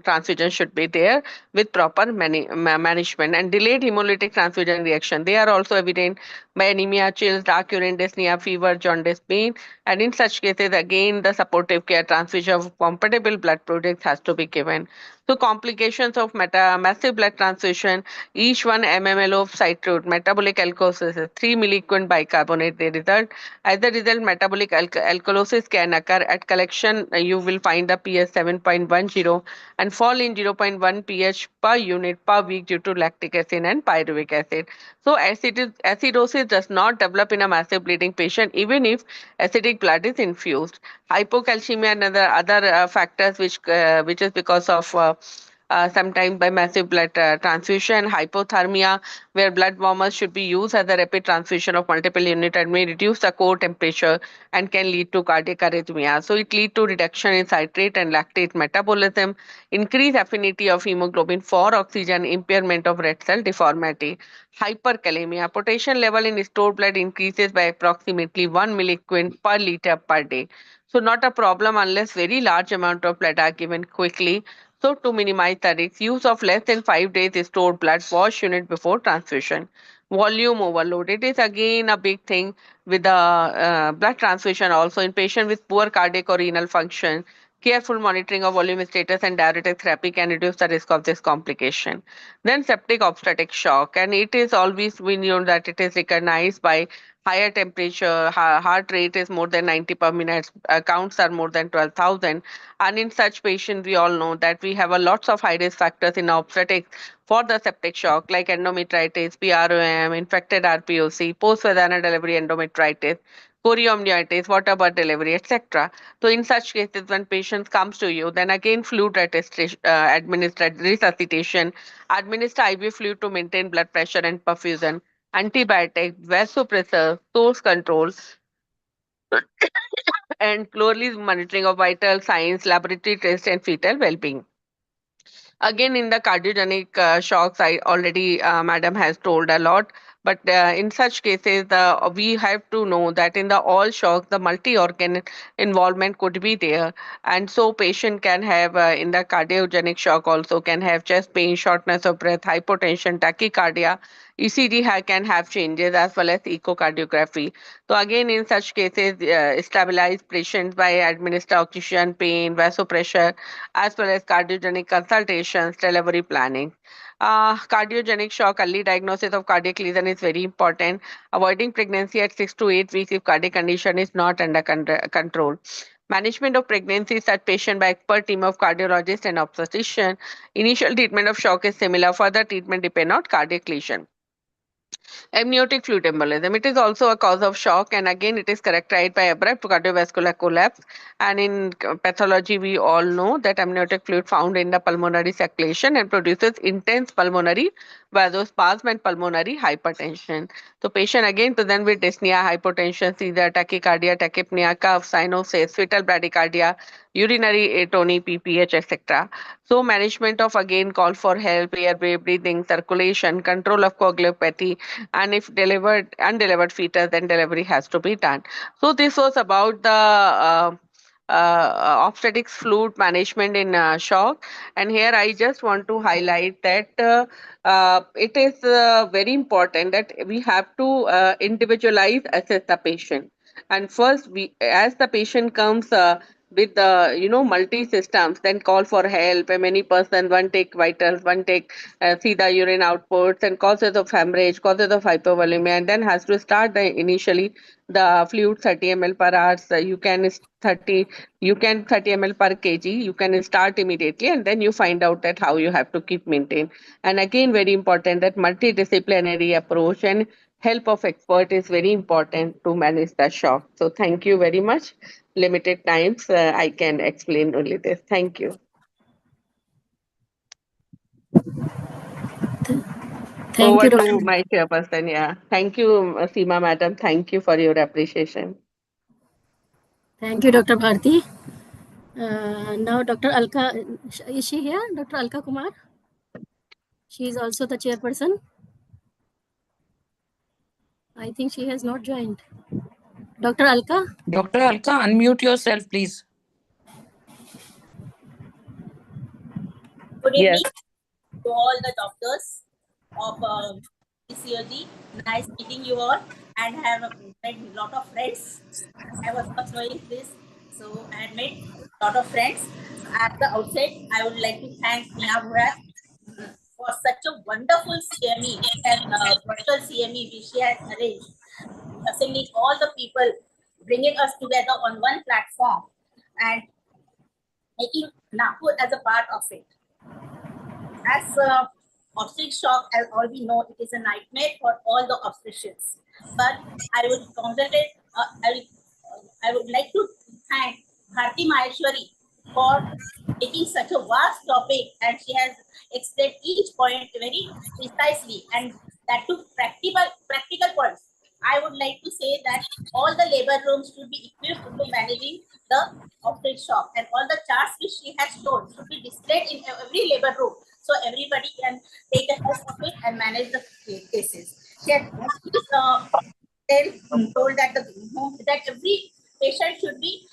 [SPEAKER 6] transfusion should be there with proper management. And delayed hemolytic transfusion reaction, they are also evident by anemia, chills, dark urine, dyspnea, fever, jaundice, pain. And in such cases, again, the supportive care transfusion of compatible blood products has to be given. So complications of massive blood transfusion, each 1 mmol of citrate, metabolic alkalosis, 3 milliquid bicarbonate, they result. As a result, metabolic alkalosis can occur. At collection, you will find the pH 7.10 and fall in 0.1 pH per unit per week due to lactic acid and pyruvic acid. So acidosis thrombosis does not develop in a massive bleeding patient, even if acidic blood is infused. Hypocalcemia and other factors which is because of sometimes by massive blood transfusion, hypothermia, where blood warmers should be used as a rapid transfusion of multiple units and may reduce the core temperature and can lead to cardiac arrhythmia. So it leads to reduction in citrate and lactate metabolism, increased affinity of hemoglobin for oxygen, impairment of red cell deformity. Hyperkalemia, potassium level in stored blood increases by approximately 1 milliquint per liter per day. So not a problem unless very large amount of blood are given quickly. So to minimize the risk, use of less than 5 days stored blood wash unit before transfusion. Volume overload. It is again a big thing with the blood transfusion also in patients with poor cardiac or renal function. Careful monitoring of volume status and diuretic therapy can reduce the risk of this complication. Then septic obstetric shock, and it is always we know that it is recognized by higher temperature, heart rate is more than 90 per minute, counts are more than 12,000. And in such patients, we all know that we have a lots of high risk factors in obstetrics for the septic shock, like endometritis, PROM, infected RPOC, post-vaginal delivery endometritis, chorioamnionitis, water birth delivery, etc. So in such cases, when patients comes to you, then again fluid administered resuscitation, administer IV fluid to maintain blood pressure and perfusion, antibiotic, vasopressor, source control, and closely monitoring of vital signs, laboratory tests, and fetal well-being. Again, in the cardiogenic shocks, I already, Madam has told a lot. But in such cases, we have to know that in the all shocks, the multi-organ involvement could be there. And so patient can have, in the cardiogenic shock also, can have chest pain, shortness of breath, hypotension, tachycardia. ECG can have changes as well as echocardiography. So again, in such cases, stabilize patients by administer oxygen, pain, vasopressor, as well as cardiogenic consultations, delivery planning. Cardiogenic shock, early diagnosis of cardiac lesion is very important. Avoiding pregnancy at 6 to 8 weeks if cardiac condition is not under control. Management of pregnancy is at patient by expert team of cardiologist and obstetrician. Initial treatment of shock is similar. Further treatment depend on cardiac lesion. Amniotic fluid embolism. It is also a cause of shock, and again, it is characterized by abrupt cardiovascular collapse. And in pathology, we all know that amniotic fluid found in the pulmonary circulation and produces intense pulmonary vasospasm and pulmonary hypertension. So, patient again present with dyspnea, hypotension, seizure, tachycardia, tachypnea, cough, cyanosis, fetal bradycardia, urinary atony, PPH, etc. So, management of again call for help, airway, breathing, circulation, control of coagulopathy, and if delivered undelivered fetus, then delivery has to be done. So this was about the obstetrics fluid management in shock, and here I just want to highlight that it is very important that we have to individualize assess the patient. And first, we as the patient comes with the multi systems, then call for help. And many person, one take vitals, one take see the urine outputs and causes of hemorrhage, causes of hypovolemia, and then has to start the initially the fluid 30 ml per hour. So you can 30 ml per kg. You can start immediately, and then you find out that how you have to keep maintain. And again, very important that multidisciplinary approach and help of expert is very important to manage the shock. So thank you very much. Limited times, I can explain only this. Thank you.
[SPEAKER 7] Thank
[SPEAKER 6] Over
[SPEAKER 7] you,
[SPEAKER 6] to
[SPEAKER 7] Dr.
[SPEAKER 6] my chairperson. Yeah. Thank you, Seema madam. Thank you for your appreciation.
[SPEAKER 7] Thank you, Dr. Bharti. Now, Dr. Alka, is she here? Dr. Alka Kumar? She is also the chairperson. I think she has not joined. Dr. Alka?
[SPEAKER 13] Dr. Alka, unmute yourself, please.
[SPEAKER 14] Good
[SPEAKER 6] Yes.
[SPEAKER 14] evening to all the doctors of PCOG. Nice meeting you all, and have made a lot of friends. I was not knowing this, so I had made a lot of friends. At the outset, I would like to thank Neha Bhurat for such a wonderful CME and virtual CME which she has arranged, assembling all the people, bringing us together on one platform, and making Nagpur as a part of it. As obstetric shock, as all we know, it is a nightmare for all the obstetricians. But I would concentrate. I would like to thank Bharti Maheshwari for taking such a vast topic, and she has explained each point very precisely, and that to practical points. I would like to say that all the labor rooms should be equipped to managing the obstetric shock, and all the charts which she has shown should be displayed in every labor room, so everybody can take a test of it and manage the cases. She has told that that every patient should be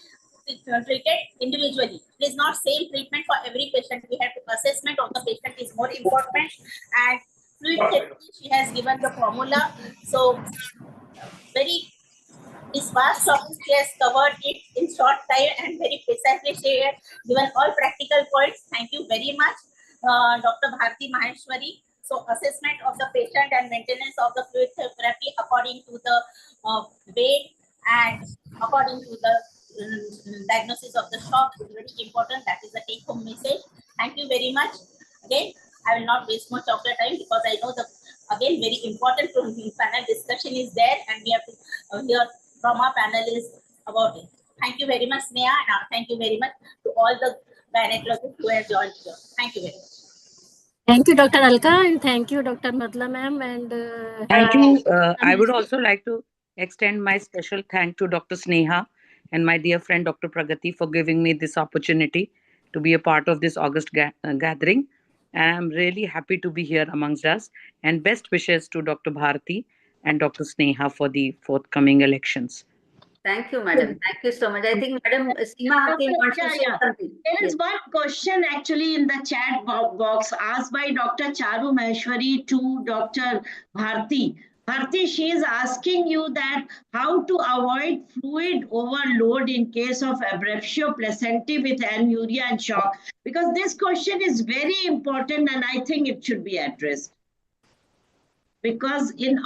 [SPEAKER 14] treated individually. It is not same treatment for every patient. We have to assessment of the patient is more important, and fluid therapy, she has given the formula. So very this vast topic, she has covered it in short time and very precisely. She has given all practical points. Thank you very much, Dr. Bharti Maheshwari. So assessment of the patient and maintenance of the fluid therapy according to the weight and according to the diagnosis of the shock is very important. That is the take-home message. Thank you very much. Again, I will not waste much of your time because I know the again very important panel discussion is there, and we have to hear from our panelists about it. Thank you very much, Sneha, and thank you very much to all the gynecologists who have joined here. Thank you very much.
[SPEAKER 7] Thank you, Dr. Alka, and thank you, Dr. Madla ma'am. And
[SPEAKER 13] Thank you. I would also like to extend my special thank to Dr. Sneha and my dear friend Dr. Pragati for giving me this opportunity to be a part of this August gathering. And I'm really happy to be here amongst us. And best wishes to Dr. Bharati and Dr. Sneha for the forthcoming elections.
[SPEAKER 2] Thank you, madam. Thank you so much. I think Madam Seema Hakim wants to say something.
[SPEAKER 9] There is one question actually in the chat box asked by Dr. Charu Maheshwari to Dr. Bharti. Bharti, she is asking you that how to avoid fluid overload in case of abruptio placentae with anuria and shock. Because this question is very important and I think it should be addressed. Because in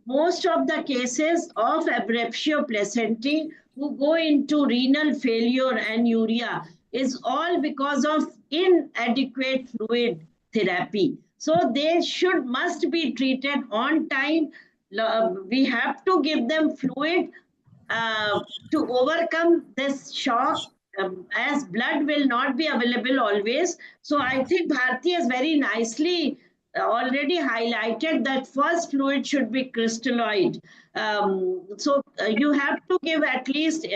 [SPEAKER 9] most of the cases of abruptio placentae who go into renal failure and urea is all because of inadequate fluid therapy. So they must be treated on time. We have to give them fluid to overcome this shock, as blood will not be available always. So I think Bharti has very nicely already highlighted that first fluid should be crystalloid. So you have to give at least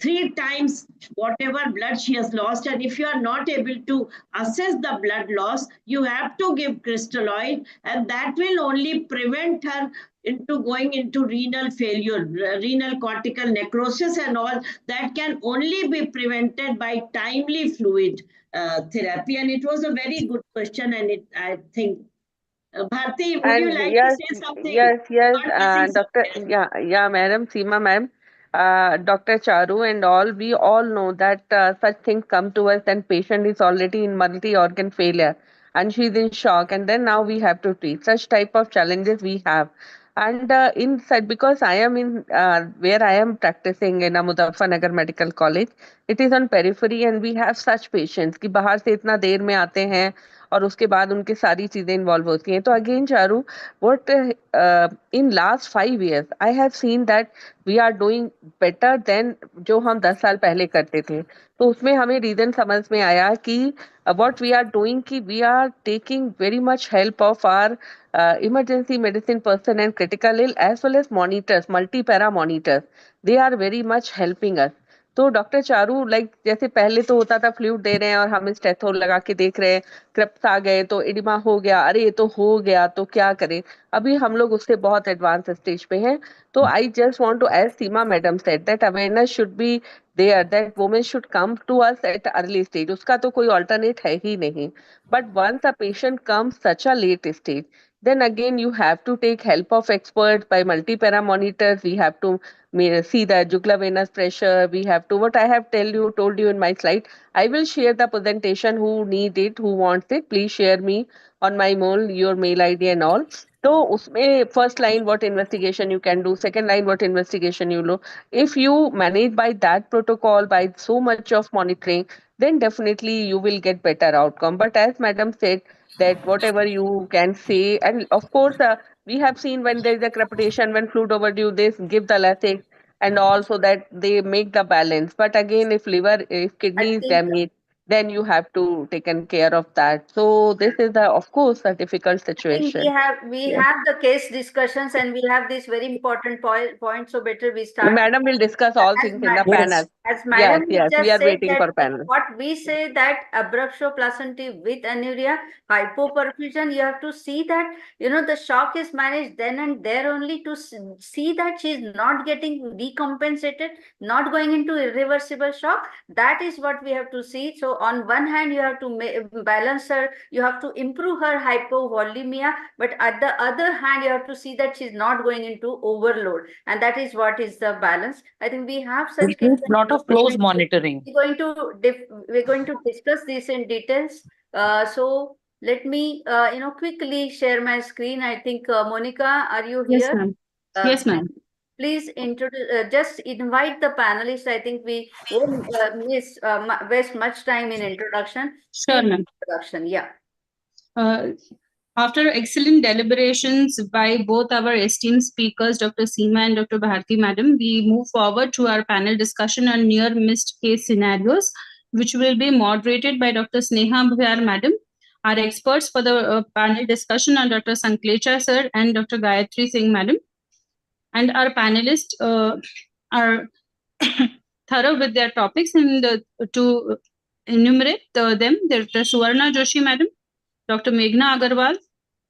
[SPEAKER 9] 3 times whatever blood she has lost, and if you are not able to assess the blood loss, you have to give crystalloid, and that will only prevent her into going into renal failure, renal cortical necrosis and all. That can only be prevented by timely fluid therapy. And it was a very good question, and I think Bharti, would you like to say something?
[SPEAKER 6] Yes, Doctor, Madam Seema, ma'am, Dr. Charu and all, we all know that such things come to us and patient is already in multi-organ failure and she's in shock, and then now we have to treat such type of challenges we have. And inside, because I am in where I am practicing in a Muzaffarnagar Medical College, it is on periphery and we have such patients कि बाहर से इतना देर में आते हैं और उसके बाद उनकी सारी चीजें इन्वॉल्व होती हैं. तो again Charu, what in last 5 years I have seen that we are doing better than जो हम 10 साल पहले करते थे. तो उसमें हमें रीजन समझ में आया कि what we are doing कि we are taking very much help of our emergency medicine person and critical ill as well as monitors, multi-para monitors. They are very much helping us. तो doctor Charu, like जैसे पहले तो होता था fluid दे रहे हैं और हम स्टेथो लगा के देख रहे हैं, क्रिप्स आ गए तो एडिमा हो गया, अरे ये तो हो गया तो क्या करें. अभी हम लोग उससे बहुत एडवांस स्टेज पे हैं. तो I just want to, as Seema madam said, that awareness should be there, that women should come to us at early stage. उसका तो कोई ऑल्टरनेट है ही नहीं. But once a patient comes such a late stage, then again you have to take help of experts by multi-para monitors. We have to see the jugular venous pressure. We have to, what I have told you in my slide. I will share the presentation. Who need it, who wants it, please share me on my mail, your mail ID and all. So उसमें first line what investigation you can do, second line what investigation you do. If you manage by that protocol, by so much of monitoring, then definitely you will get better outcome. But as madam said, that whatever you can say, and of course, we have seen when there is a crepitation, when fluid overdue, they give the Lasix and also that they make the balance. But again, if liver, if kidney
[SPEAKER 2] I
[SPEAKER 6] is
[SPEAKER 2] think
[SPEAKER 6] damaged, then you have to taken care of that. So this is the, of course, a difficult
[SPEAKER 2] I think
[SPEAKER 6] situation.
[SPEAKER 2] we
[SPEAKER 6] Yes.
[SPEAKER 2] have the case discussions and we have this very important point. So better we start.
[SPEAKER 6] Madam will discuss all
[SPEAKER 2] As,
[SPEAKER 6] things in the
[SPEAKER 1] Yes.
[SPEAKER 6] panel.
[SPEAKER 2] as
[SPEAKER 6] Yes,
[SPEAKER 2] Madam
[SPEAKER 6] yes, we
[SPEAKER 2] just
[SPEAKER 6] are
[SPEAKER 2] said
[SPEAKER 6] waiting
[SPEAKER 2] that
[SPEAKER 6] for panel.
[SPEAKER 2] what we say that abruptioplacenty with anuria, hypoperfusion, you have to see that, the shock is managed then and there only to see that she is not getting decompensated, not going into irreversible shock. That is what we have to see. So on one hand, you have to balance her, you have to improve her hypovolemia, but at the other hand, you have to see that she's not going into overload. And that is what is the balance. I think we have such
[SPEAKER 13] It
[SPEAKER 2] cases.
[SPEAKER 13] needs lot of close monitoring.
[SPEAKER 2] We're going to discuss this in details. So let me, quickly share my screen. I think, Monica, are you
[SPEAKER 4] Yes,
[SPEAKER 2] here?
[SPEAKER 4] ma'am. Yes, ma'am.
[SPEAKER 2] Please introduce, just invite the panelists. I think we won't waste much time in introduction.
[SPEAKER 4] Sure,
[SPEAKER 2] Quick
[SPEAKER 4] ma'am.
[SPEAKER 2] introduction, yeah.
[SPEAKER 4] After excellent deliberations by both our esteemed speakers, Dr. Seema and Dr. Bharti Madam, we move forward to our panel discussion on near missed case scenarios, which will be moderated by Dr. Sneha Bhuyar Madam. Our experts for the panel discussion are Dr. Sanklecha Sir and Dr. Gayatri Singh Madam. And our panelists are thorough with their topics, and to enumerate them, Dr. Suvarna Joshi Madam, Dr. Meghna Agarwal,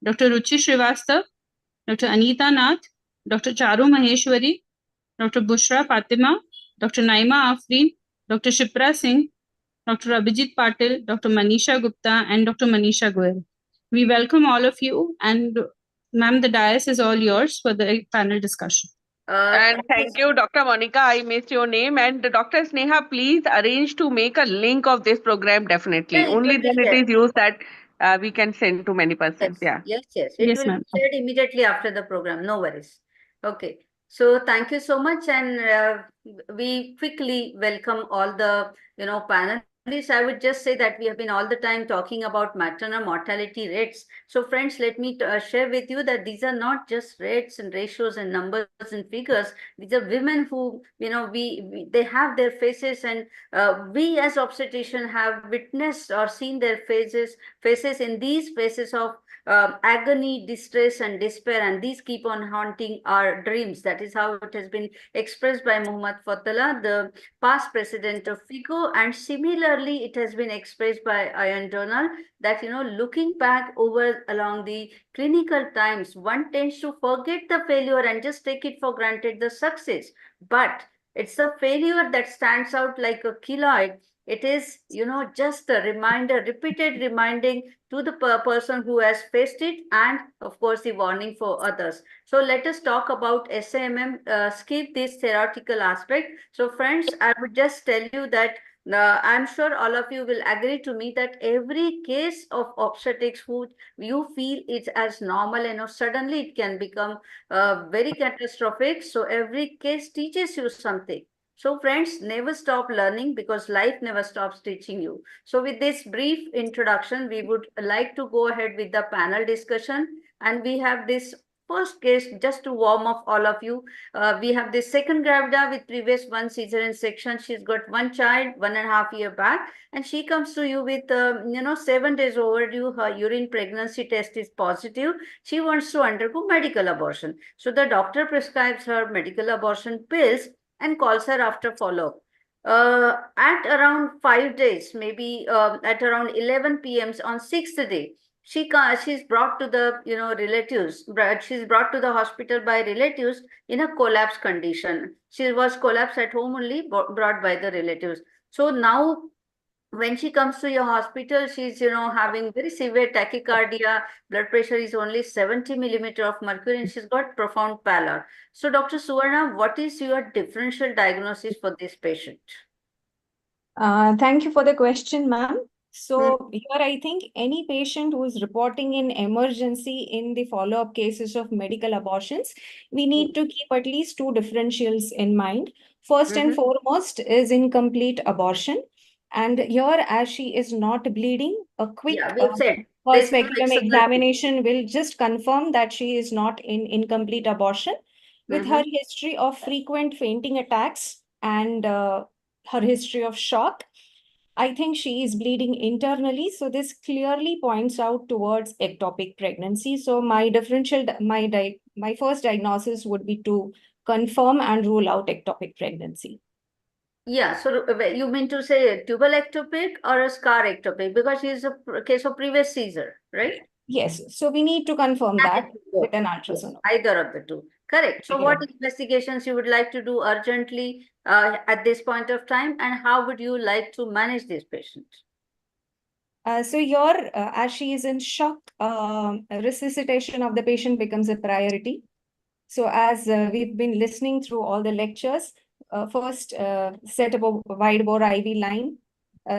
[SPEAKER 4] Dr. Ruchi Srivastav, Dr. Anita Nath, Dr. Charu Maheshwari, Dr. Bushra Fatima, Dr. Naima Afreen, Dr. Shipra Singh, Dr. Abhijit Patil, Dr. Manisha Gupta, and Dr. Manisha Goel. We welcome all of you, and ma'am, the dais is all yours for the panel discussion.
[SPEAKER 6] And thank you, Dr. Monica. I missed your name. And Dr. Sneha, please arrange to make a link of this program definitely.
[SPEAKER 2] Yeah, it
[SPEAKER 6] Only
[SPEAKER 2] will be
[SPEAKER 6] then it
[SPEAKER 2] shared.
[SPEAKER 6] is used that we can send to many persons. Yeah.
[SPEAKER 2] Yes. It
[SPEAKER 4] Yes,
[SPEAKER 2] will
[SPEAKER 4] ma'am.
[SPEAKER 2] be shared immediately after the program. No worries. Okay. So thank you so much, and we quickly welcome all the panelists. I would just say that we have been all the time talking about maternal mortality rates. So friends, let me share with you that these are not just rates and ratios and numbers and figures. These are women who they have their faces, and we as obstetrician have witnessed or seen their faces in these phases of agony, distress, and despair, and these keep on haunting our dreams. That is how it has been expressed by Muhammad Fatala, the past president of FICO, and similarly, it has been expressed by Ian Donald that looking back over along the clinical times, one tends to forget the failure and just take it for granted the success. But it's the failure that stands out like a keloid. It is, just a reminder, repeated reminding to the person who has faced it, and of course the warning for others. So let us talk about SAMM, skip this theoretical aspect. So friends, I would just tell you that I'm sure all of you will agree to me that every case of obstetrics who you feel is as normal, suddenly it can become very catastrophic. So every case teaches you something. So friends, never stop learning because life never stops teaching you. So with this brief introduction, we would like to go ahead with the panel discussion. And we have this first case just to warm up all of you. We have this second gravida with previous one cesarean section. She's got one child, 1.5 year back. And she comes to you with, 7 days overdue. Her urine pregnancy test is positive. She wants to undergo medical abortion. So the doctor prescribes her medical abortion pills and calls her after follow-up. At around 5 days, maybe at around 11 p.m. on 6th day, she's brought to the relatives. She's brought to the hospital by relatives in a collapse condition. She was collapsed at home only, brought by the relatives. So now when she comes to your hospital, she's having very severe tachycardia, blood pressure is only 70 millimeter of mercury, and she's got profound pallor. So Dr. Suvarna, what is your differential diagnosis for this patient?
[SPEAKER 15] Thank you for the question, ma'am. So here I think any patient who is reporting in emergency in the follow-up cases of medical abortions, we need to keep at least 2 differentials in mind. First and foremost is incomplete abortion. And here, as she is not bleeding, a quick
[SPEAKER 2] we've said
[SPEAKER 15] first
[SPEAKER 2] there's no
[SPEAKER 15] speculum
[SPEAKER 2] external.
[SPEAKER 15] examination will just confirm that she is not in incomplete abortion. With her history of frequent fainting attacks and her history of shock, I think she is bleeding internally. So this clearly points out towards ectopic pregnancy. So my my first diagnosis would be to confirm and rule out ectopic pregnancy.
[SPEAKER 2] Yeah, so you mean to say tubal ectopic or a scar ectopic, because she is a case of previous seizure, right?
[SPEAKER 15] Yes, so we need to confirm that with an ultrasound.
[SPEAKER 2] Either of the two. Correct. So what investigations you would like to do urgently at this point of time, and how would you like to manage this patient?
[SPEAKER 15] So here, as she is in shock, resuscitation of the patient becomes a priority. So as we've been listening through all the lectures, first set up a wide bore IV line,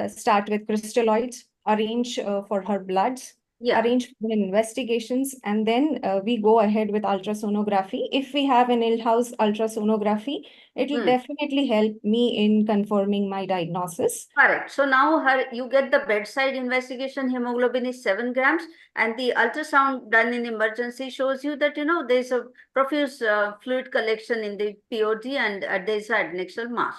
[SPEAKER 15] start with crystalloids, arrange for her bloods, arrange for investigations, and then we go ahead with ultrasonography. If we have an in-house ultrasonography, it will definitely help me in confirming my diagnosis.
[SPEAKER 2] Correct. So now you get the bedside investigation, hemoglobin is 7 grams, and the ultrasound done in emergency shows you that, there's a profuse fluid collection in the POD and there's an adnexal mass.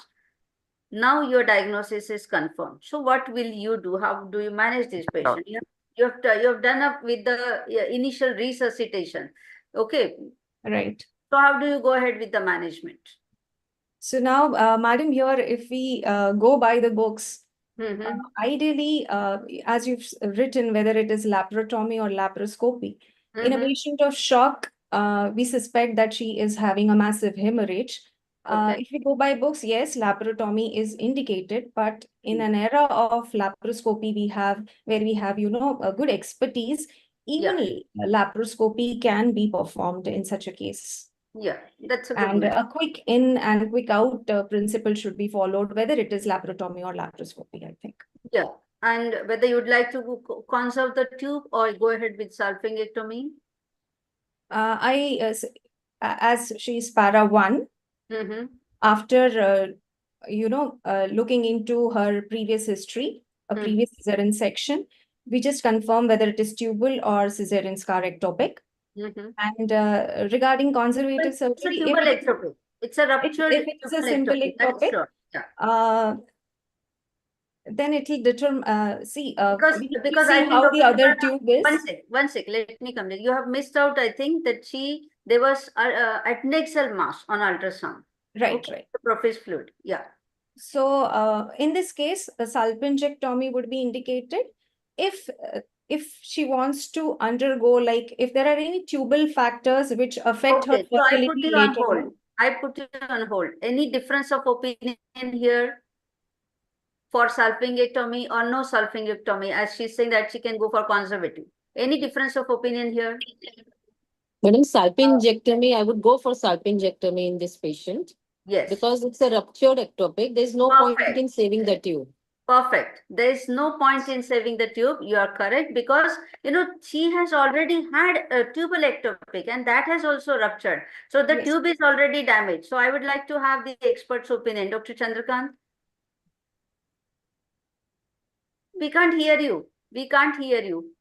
[SPEAKER 2] Now your diagnosis is confirmed. So what will you do? How do you manage this patient? You have done up with the initial resuscitation. Okay.
[SPEAKER 15] Right.
[SPEAKER 2] So how do you go ahead with the management?
[SPEAKER 15] So now, madam, here, if we go by the books, ideally, as you've written, whether it is laparotomy or laparoscopy, in a patient of shock, we suspect that she is having a massive hemorrhage. If we go by books, yes, laparotomy is indicated, but in an era of laparoscopy, where we have, a good expertise, even laparoscopy can be performed in such a case.
[SPEAKER 2] Yeah, that's a good
[SPEAKER 15] And
[SPEAKER 2] message.
[SPEAKER 15] a quick in and quick out principle should be followed, whether it is laparotomy or laparoscopy, I think.
[SPEAKER 2] Yeah, and whether you'd like to conserve the tube or go ahead with salpingectomy?
[SPEAKER 15] As she's para 1, after looking into her previous history, a previous cesarean section, we just confirm whether it is tubal or cesarean scar ectopic. And regarding conservative surgery,
[SPEAKER 2] it's a ruptured
[SPEAKER 15] if it's a simple ectopic, then it will determine,
[SPEAKER 2] because I think
[SPEAKER 15] how the other tube is.
[SPEAKER 2] One sec, let me come in. You have missed out, I think, that there was adnexal mass on ultrasound.
[SPEAKER 15] Right, right.
[SPEAKER 2] The profuse fluid, yeah.
[SPEAKER 15] So in this case, a salpingectomy would be indicated if she wants to undergo, like, if there are any tubal factors which affect her
[SPEAKER 2] So I put
[SPEAKER 15] fertility
[SPEAKER 2] you on
[SPEAKER 15] later
[SPEAKER 2] hold.
[SPEAKER 15] on.
[SPEAKER 2] I put you on hold. Any difference of opinion here for salpingectomy or no salpingectomy, as she's saying that she can go for conservative? Any difference of opinion here?
[SPEAKER 16] But in salpingectomy, I would go for salpingectomy in this patient.
[SPEAKER 2] Yes.
[SPEAKER 16] Because it's a ruptured ectopic. There's no point in saving the tube.
[SPEAKER 2] Perfect. There is no point in saving the tube. You are correct, because she has already had a tubal ectopic and that has also ruptured. So the tube is already damaged. So I would like to have the expert's opinion. Dr. Chandrakant? We can't hear you. We can't hear you.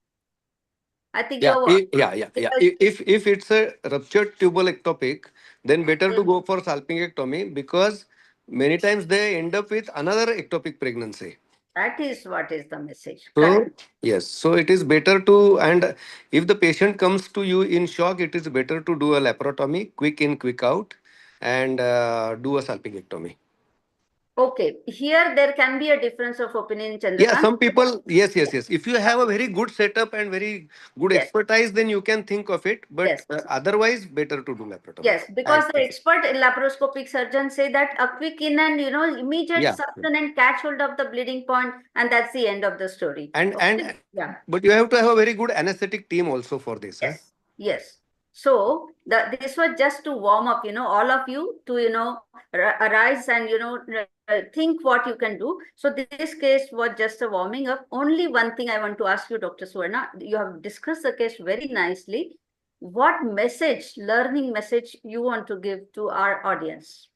[SPEAKER 2] I think
[SPEAKER 17] If it's a ruptured tubal ectopic, then better to go for salpingectomy, because many times they end up with another ectopic pregnancy.
[SPEAKER 2] That is what is the message.
[SPEAKER 17] So yes, so it is better to, and if the patient comes to you in shock, it is better to do a laparotomy, quick in, quick out, and do a salpingectomy.
[SPEAKER 2] Okay, here there can be a difference of opinion, Chandrakant.
[SPEAKER 17] Yeah, some people, yes. If you have a very good setup and very good expertise, then you can think of it. But otherwise, better to do laparotomy.
[SPEAKER 2] Yes, because the expert laparoscopic surgeons say that a quick in and immediate suction and catch hold of the bleeding point, and that's the end of the story.
[SPEAKER 17] But you have to have a very good anesthetic team also for this.
[SPEAKER 2] Yes. So this was just to warm up, all of you to, arise and, think what you can do. So this case was just a warming up. Only one thing I want to ask you, Dr. Suvarna, you have discussed the case very nicely. What learning message you want to give to our audience?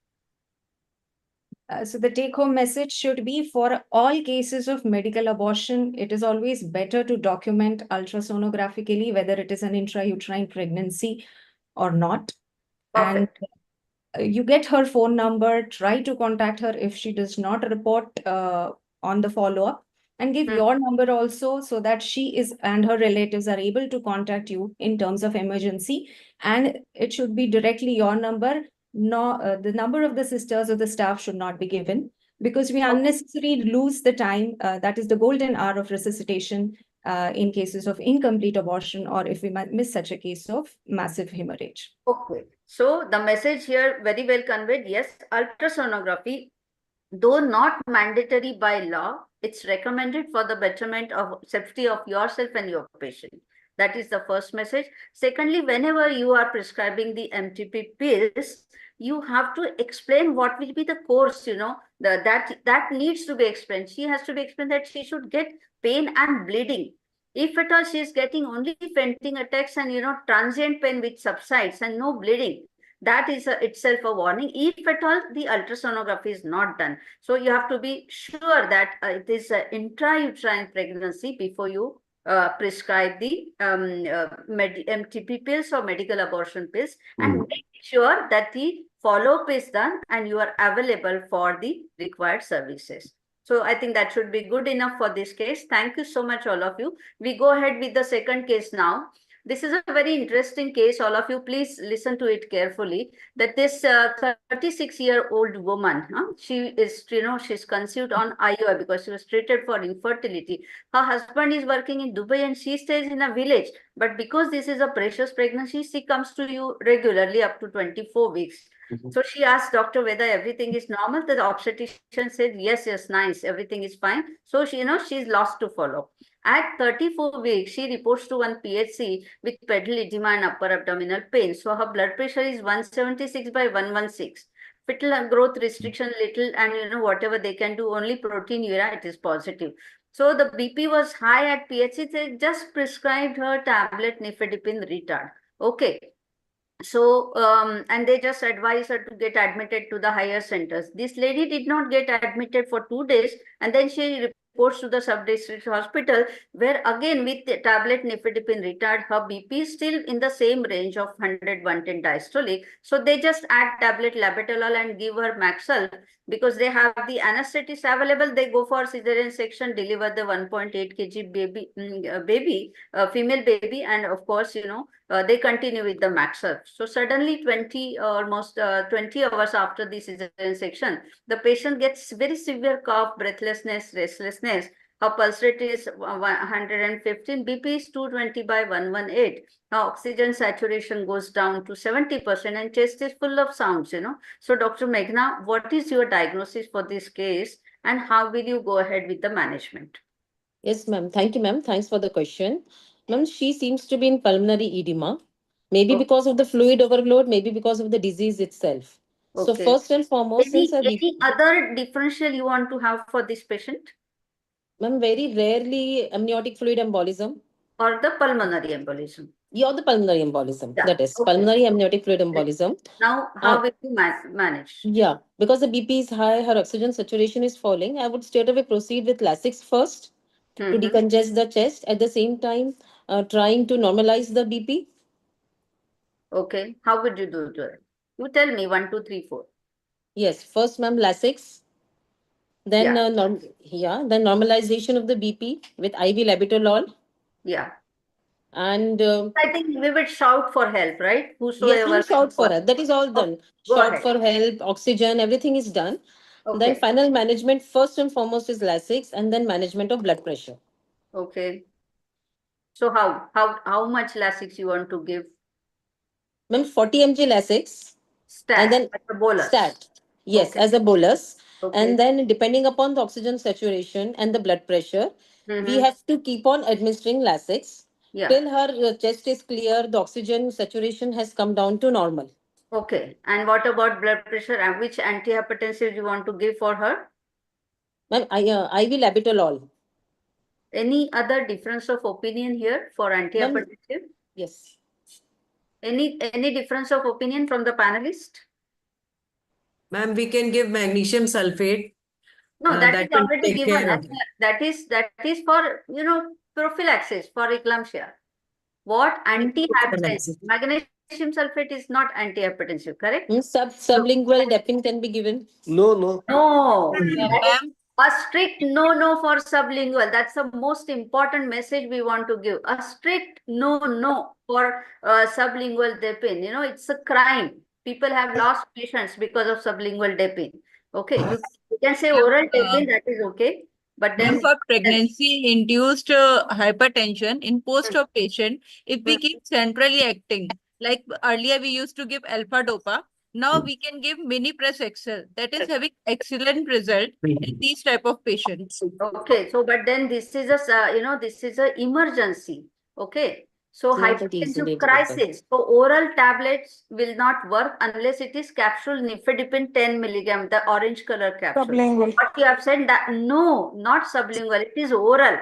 [SPEAKER 15] So the take-home message should be, for all cases of medical abortion, it is always better to document ultrasonographically whether it is an intrauterine pregnancy or not. And you get her phone number, try to contact her if she does not report on the follow-up, and give your number also, so that she is and her relatives are able to contact you in terms of emergency. And it should be directly your number. No, the number of the sisters or the staff should not be given, because we unnecessarily lose the time. That is the golden hour of resuscitation in cases of incomplete abortion, or if we miss such a case of massive hemorrhage.
[SPEAKER 2] Okay. So the message here very well conveyed. Yes, ultrasonography, though not mandatory by law, it's recommended for the betterment of safety of yourself and your patient. That is the first message. Secondly, whenever you are prescribing the MTP pills, you have to explain what will be the course, that needs to be explained. She has to be explained that she should get pain and bleeding. If at all she is getting only fainting attacks and transient pain which subsides and no bleeding, that is itself a warning. If at all the ultrasonography is not done, so you have to be sure that it is an intrauterine pregnancy before you prescribe the MTP pills or medical abortion pills, and make sure that the follow-up is done and you are available for the required services. So I think that should be good enough for this case. Thank you so much, all of you. We go ahead with the second case now. This is a very interesting case. All of you, please listen to it carefully. That this 36-year-old woman, she is, she's conceived on IUI because she was treated for infertility. Her husband is working in Dubai and she stays in a village. But because this is a precious pregnancy, she comes to you regularly up to 24 weeks. So she asked doctor whether everything is normal. The obstetrician said, yes, nice, everything is fine. So she, she's lost to follow. At 34 weeks, she reports to one PHC with pedal edema and upper abdominal pain. So her blood pressure is 176 by 116. Fetal growth restriction little, and whatever they can do, only proteinuria, it is positive. So the BP was high at PHC. They just prescribed her tablet nifedipine retard. Okay. So, and they just advised her to get admitted to the higher centers. This lady did not get admitted for 2 days, and then she reports to the sub-district hospital, where again with the tablet nifedipine retard, her BP is still in the same range of 100-110 diastolic. So they just add tablet labetalol and give her Maxal, because they have the anesthetist available. They go for cesarean section, deliver the 1.8 kg baby, female baby, and of course, they continue with the Maxal. So suddenly 20 hours after the cesarean section, the patient gets very severe cough, breathlessness, restlessness. Her pulse rate is 115, BP is 220 by 118. Her oxygen saturation goes down to 70% and chest is full of sounds, So Dr. Meghna, what is your diagnosis for this case and how will you go ahead with the management?
[SPEAKER 16] Yes, ma'am. Thank you, ma'am. Thanks for the question. Ma'am, she seems to be in pulmonary edema, maybe because of the fluid overload, maybe because of the disease itself. So
[SPEAKER 2] Okay.
[SPEAKER 16] first and foremost, since
[SPEAKER 2] Any other differential you want to have for this patient?
[SPEAKER 16] ma'am, very rarely amniotic fluid embolism.
[SPEAKER 2] Or the pulmonary embolism?
[SPEAKER 16] Yeah, the pulmonary embolism.
[SPEAKER 2] Yeah.
[SPEAKER 16] That is
[SPEAKER 2] Okay.
[SPEAKER 16] pulmonary amniotic fluid embolism.
[SPEAKER 2] Now, how will you manage?
[SPEAKER 16] Yeah, because the BP is high, her oxygen saturation is falling. I would straight away proceed with Lasix first to decongest the chest. At the same time, trying to normalize the BP.
[SPEAKER 2] Okay. How would you do that? You tell me 1, 2, 3, 4.
[SPEAKER 16] Yes, first, ma'am, Lasix. Then, then normalization of the BP with IV labetalol.
[SPEAKER 2] Yeah.
[SPEAKER 16] And
[SPEAKER 2] I think we would shout for help, right? Whosoever.
[SPEAKER 16] yes, we'll shout for help. That is all done. Shout
[SPEAKER 2] ahead.
[SPEAKER 16] for help, oxygen, everything is done.
[SPEAKER 2] Okay.
[SPEAKER 16] Then final management, first and foremost is Lasix, and then management of blood pressure.
[SPEAKER 2] Okay. So how much Lasix you want to give?
[SPEAKER 16] Ma'am, 40 mg Lasix.
[SPEAKER 2] Stat,
[SPEAKER 16] and then
[SPEAKER 2] as a bolus.
[SPEAKER 16] Stat. Yes,
[SPEAKER 2] Okay.
[SPEAKER 16] as a bolus.
[SPEAKER 2] Okay.
[SPEAKER 16] And then depending upon the oxygen saturation and the blood pressure, we have to keep on administering Lasix till her chest is clear, the oxygen saturation has come down to normal.
[SPEAKER 2] Okay. And what about blood pressure, and which antihypertensive you want to give for her?
[SPEAKER 16] Ma'am, IV labetalol.
[SPEAKER 2] Any other difference of opinion here for antihypertensive?
[SPEAKER 16] Yes.
[SPEAKER 2] Any difference of opinion from the panelist?
[SPEAKER 11] Ma'am, we can give magnesium sulfate.
[SPEAKER 2] No, that
[SPEAKER 11] that
[SPEAKER 2] is
[SPEAKER 11] will
[SPEAKER 2] already
[SPEAKER 11] take
[SPEAKER 2] given.
[SPEAKER 11] care of
[SPEAKER 2] That is for, prophylaxis for eclampsia. What? Antihypertensive. Magnesium sulfate is not antihypertensive, correct?
[SPEAKER 16] Sublingual depin can be given.
[SPEAKER 17] No, no.
[SPEAKER 2] No,
[SPEAKER 11] Yeah,
[SPEAKER 2] that is
[SPEAKER 11] ma'am.
[SPEAKER 2] a strict no for sublingual. That's the most important message we want to give. A strict no for sublingual depin. It's a crime. People have lost patients because of sublingual depin. Okay, you can say oral depin, that is okay. But
[SPEAKER 18] Ma'am,
[SPEAKER 2] then
[SPEAKER 18] for pregnancy-induced hypertension in post-op patient, if we give centrally acting, like earlier we used to give alpha dopa, now we can give mini press XL. That is having excellent result in these type of patients.
[SPEAKER 2] Okay, so but then this is this is a emergency. Okay, so hypertensive crisis. So oral tablets will not work unless it is capsule nifedipine 10 milligram, the orange color capsule.
[SPEAKER 19] Sublingual.
[SPEAKER 2] But you have said that no, not sublingual. It is oral.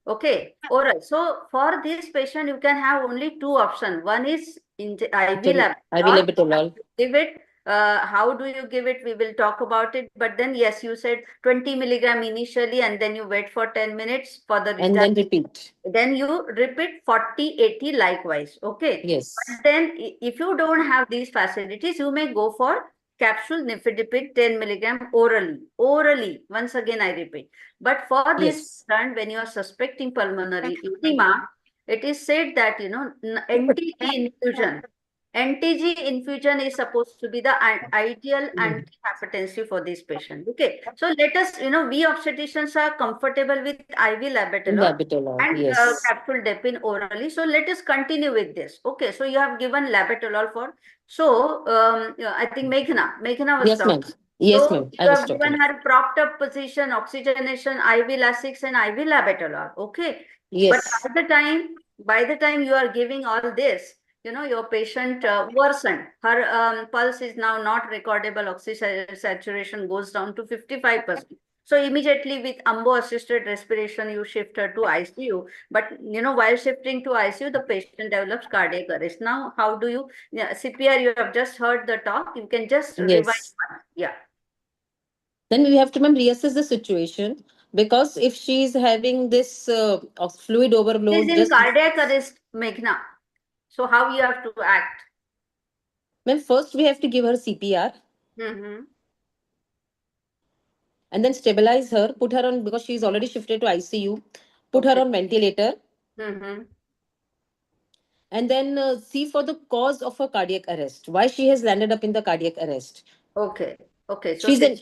[SPEAKER 2] Okay, oral. So for this patient, you can have only two options. One is in IV labetalol. Give it. How do you give it? We will talk about it. But then, yes, you said 20 milligram initially, and then you wait for 10 minutes for the
[SPEAKER 16] And then repeat.
[SPEAKER 2] Then you repeat 40, 80 likewise. Okay.
[SPEAKER 16] Yes.
[SPEAKER 2] But then, if you don't have these facilities, you may go for capsule nifedipine 10 milligram orally. Orally. Once again, I repeat. But for this patient, when you are suspecting pulmonary edema, it is said that, NTG infusion. NTG infusion is supposed to be the ideal antihypertensive for this patient. Okay. So let us, we obstetricians are comfortable with IV labetalol and
[SPEAKER 16] yes.
[SPEAKER 2] capsule depin orally. So let us continue with this. Okay. So you have given labetalol for. So I think Meghna was
[SPEAKER 16] Yes, ma'am.
[SPEAKER 2] talking.
[SPEAKER 16] Yes,
[SPEAKER 2] So
[SPEAKER 16] ma'am. I
[SPEAKER 2] you
[SPEAKER 16] was
[SPEAKER 2] have
[SPEAKER 16] talking.
[SPEAKER 2] given her propped up position, oxygenation, IV Lasix and IV labetalol. Okay.
[SPEAKER 16] Yes.
[SPEAKER 2] But by the time you are giving all this, your patient worsened. Her pulse is now not recordable. Oxygen saturation goes down to 55%. So immediately with AMBO assisted respiration, you shift her to ICU. But while shifting to ICU, the patient develops cardiac arrest. Now, how do you CPR? You have just heard the talk. You can just revise one. Yeah.
[SPEAKER 16] Then we have to, ma'am, reassess the situation, because if she is having this fluid overload,
[SPEAKER 2] She's in cardiac arrest, Meghna. So how you have to act?
[SPEAKER 16] ma'am, first we have to give her CPR. And then stabilize her, put her on, because she is already shifted to ICU, put her on ventilator. And then see for the cause of her cardiac arrest, why she has landed up in the cardiac arrest.
[SPEAKER 2] Okay. Okay. So
[SPEAKER 16] She's in,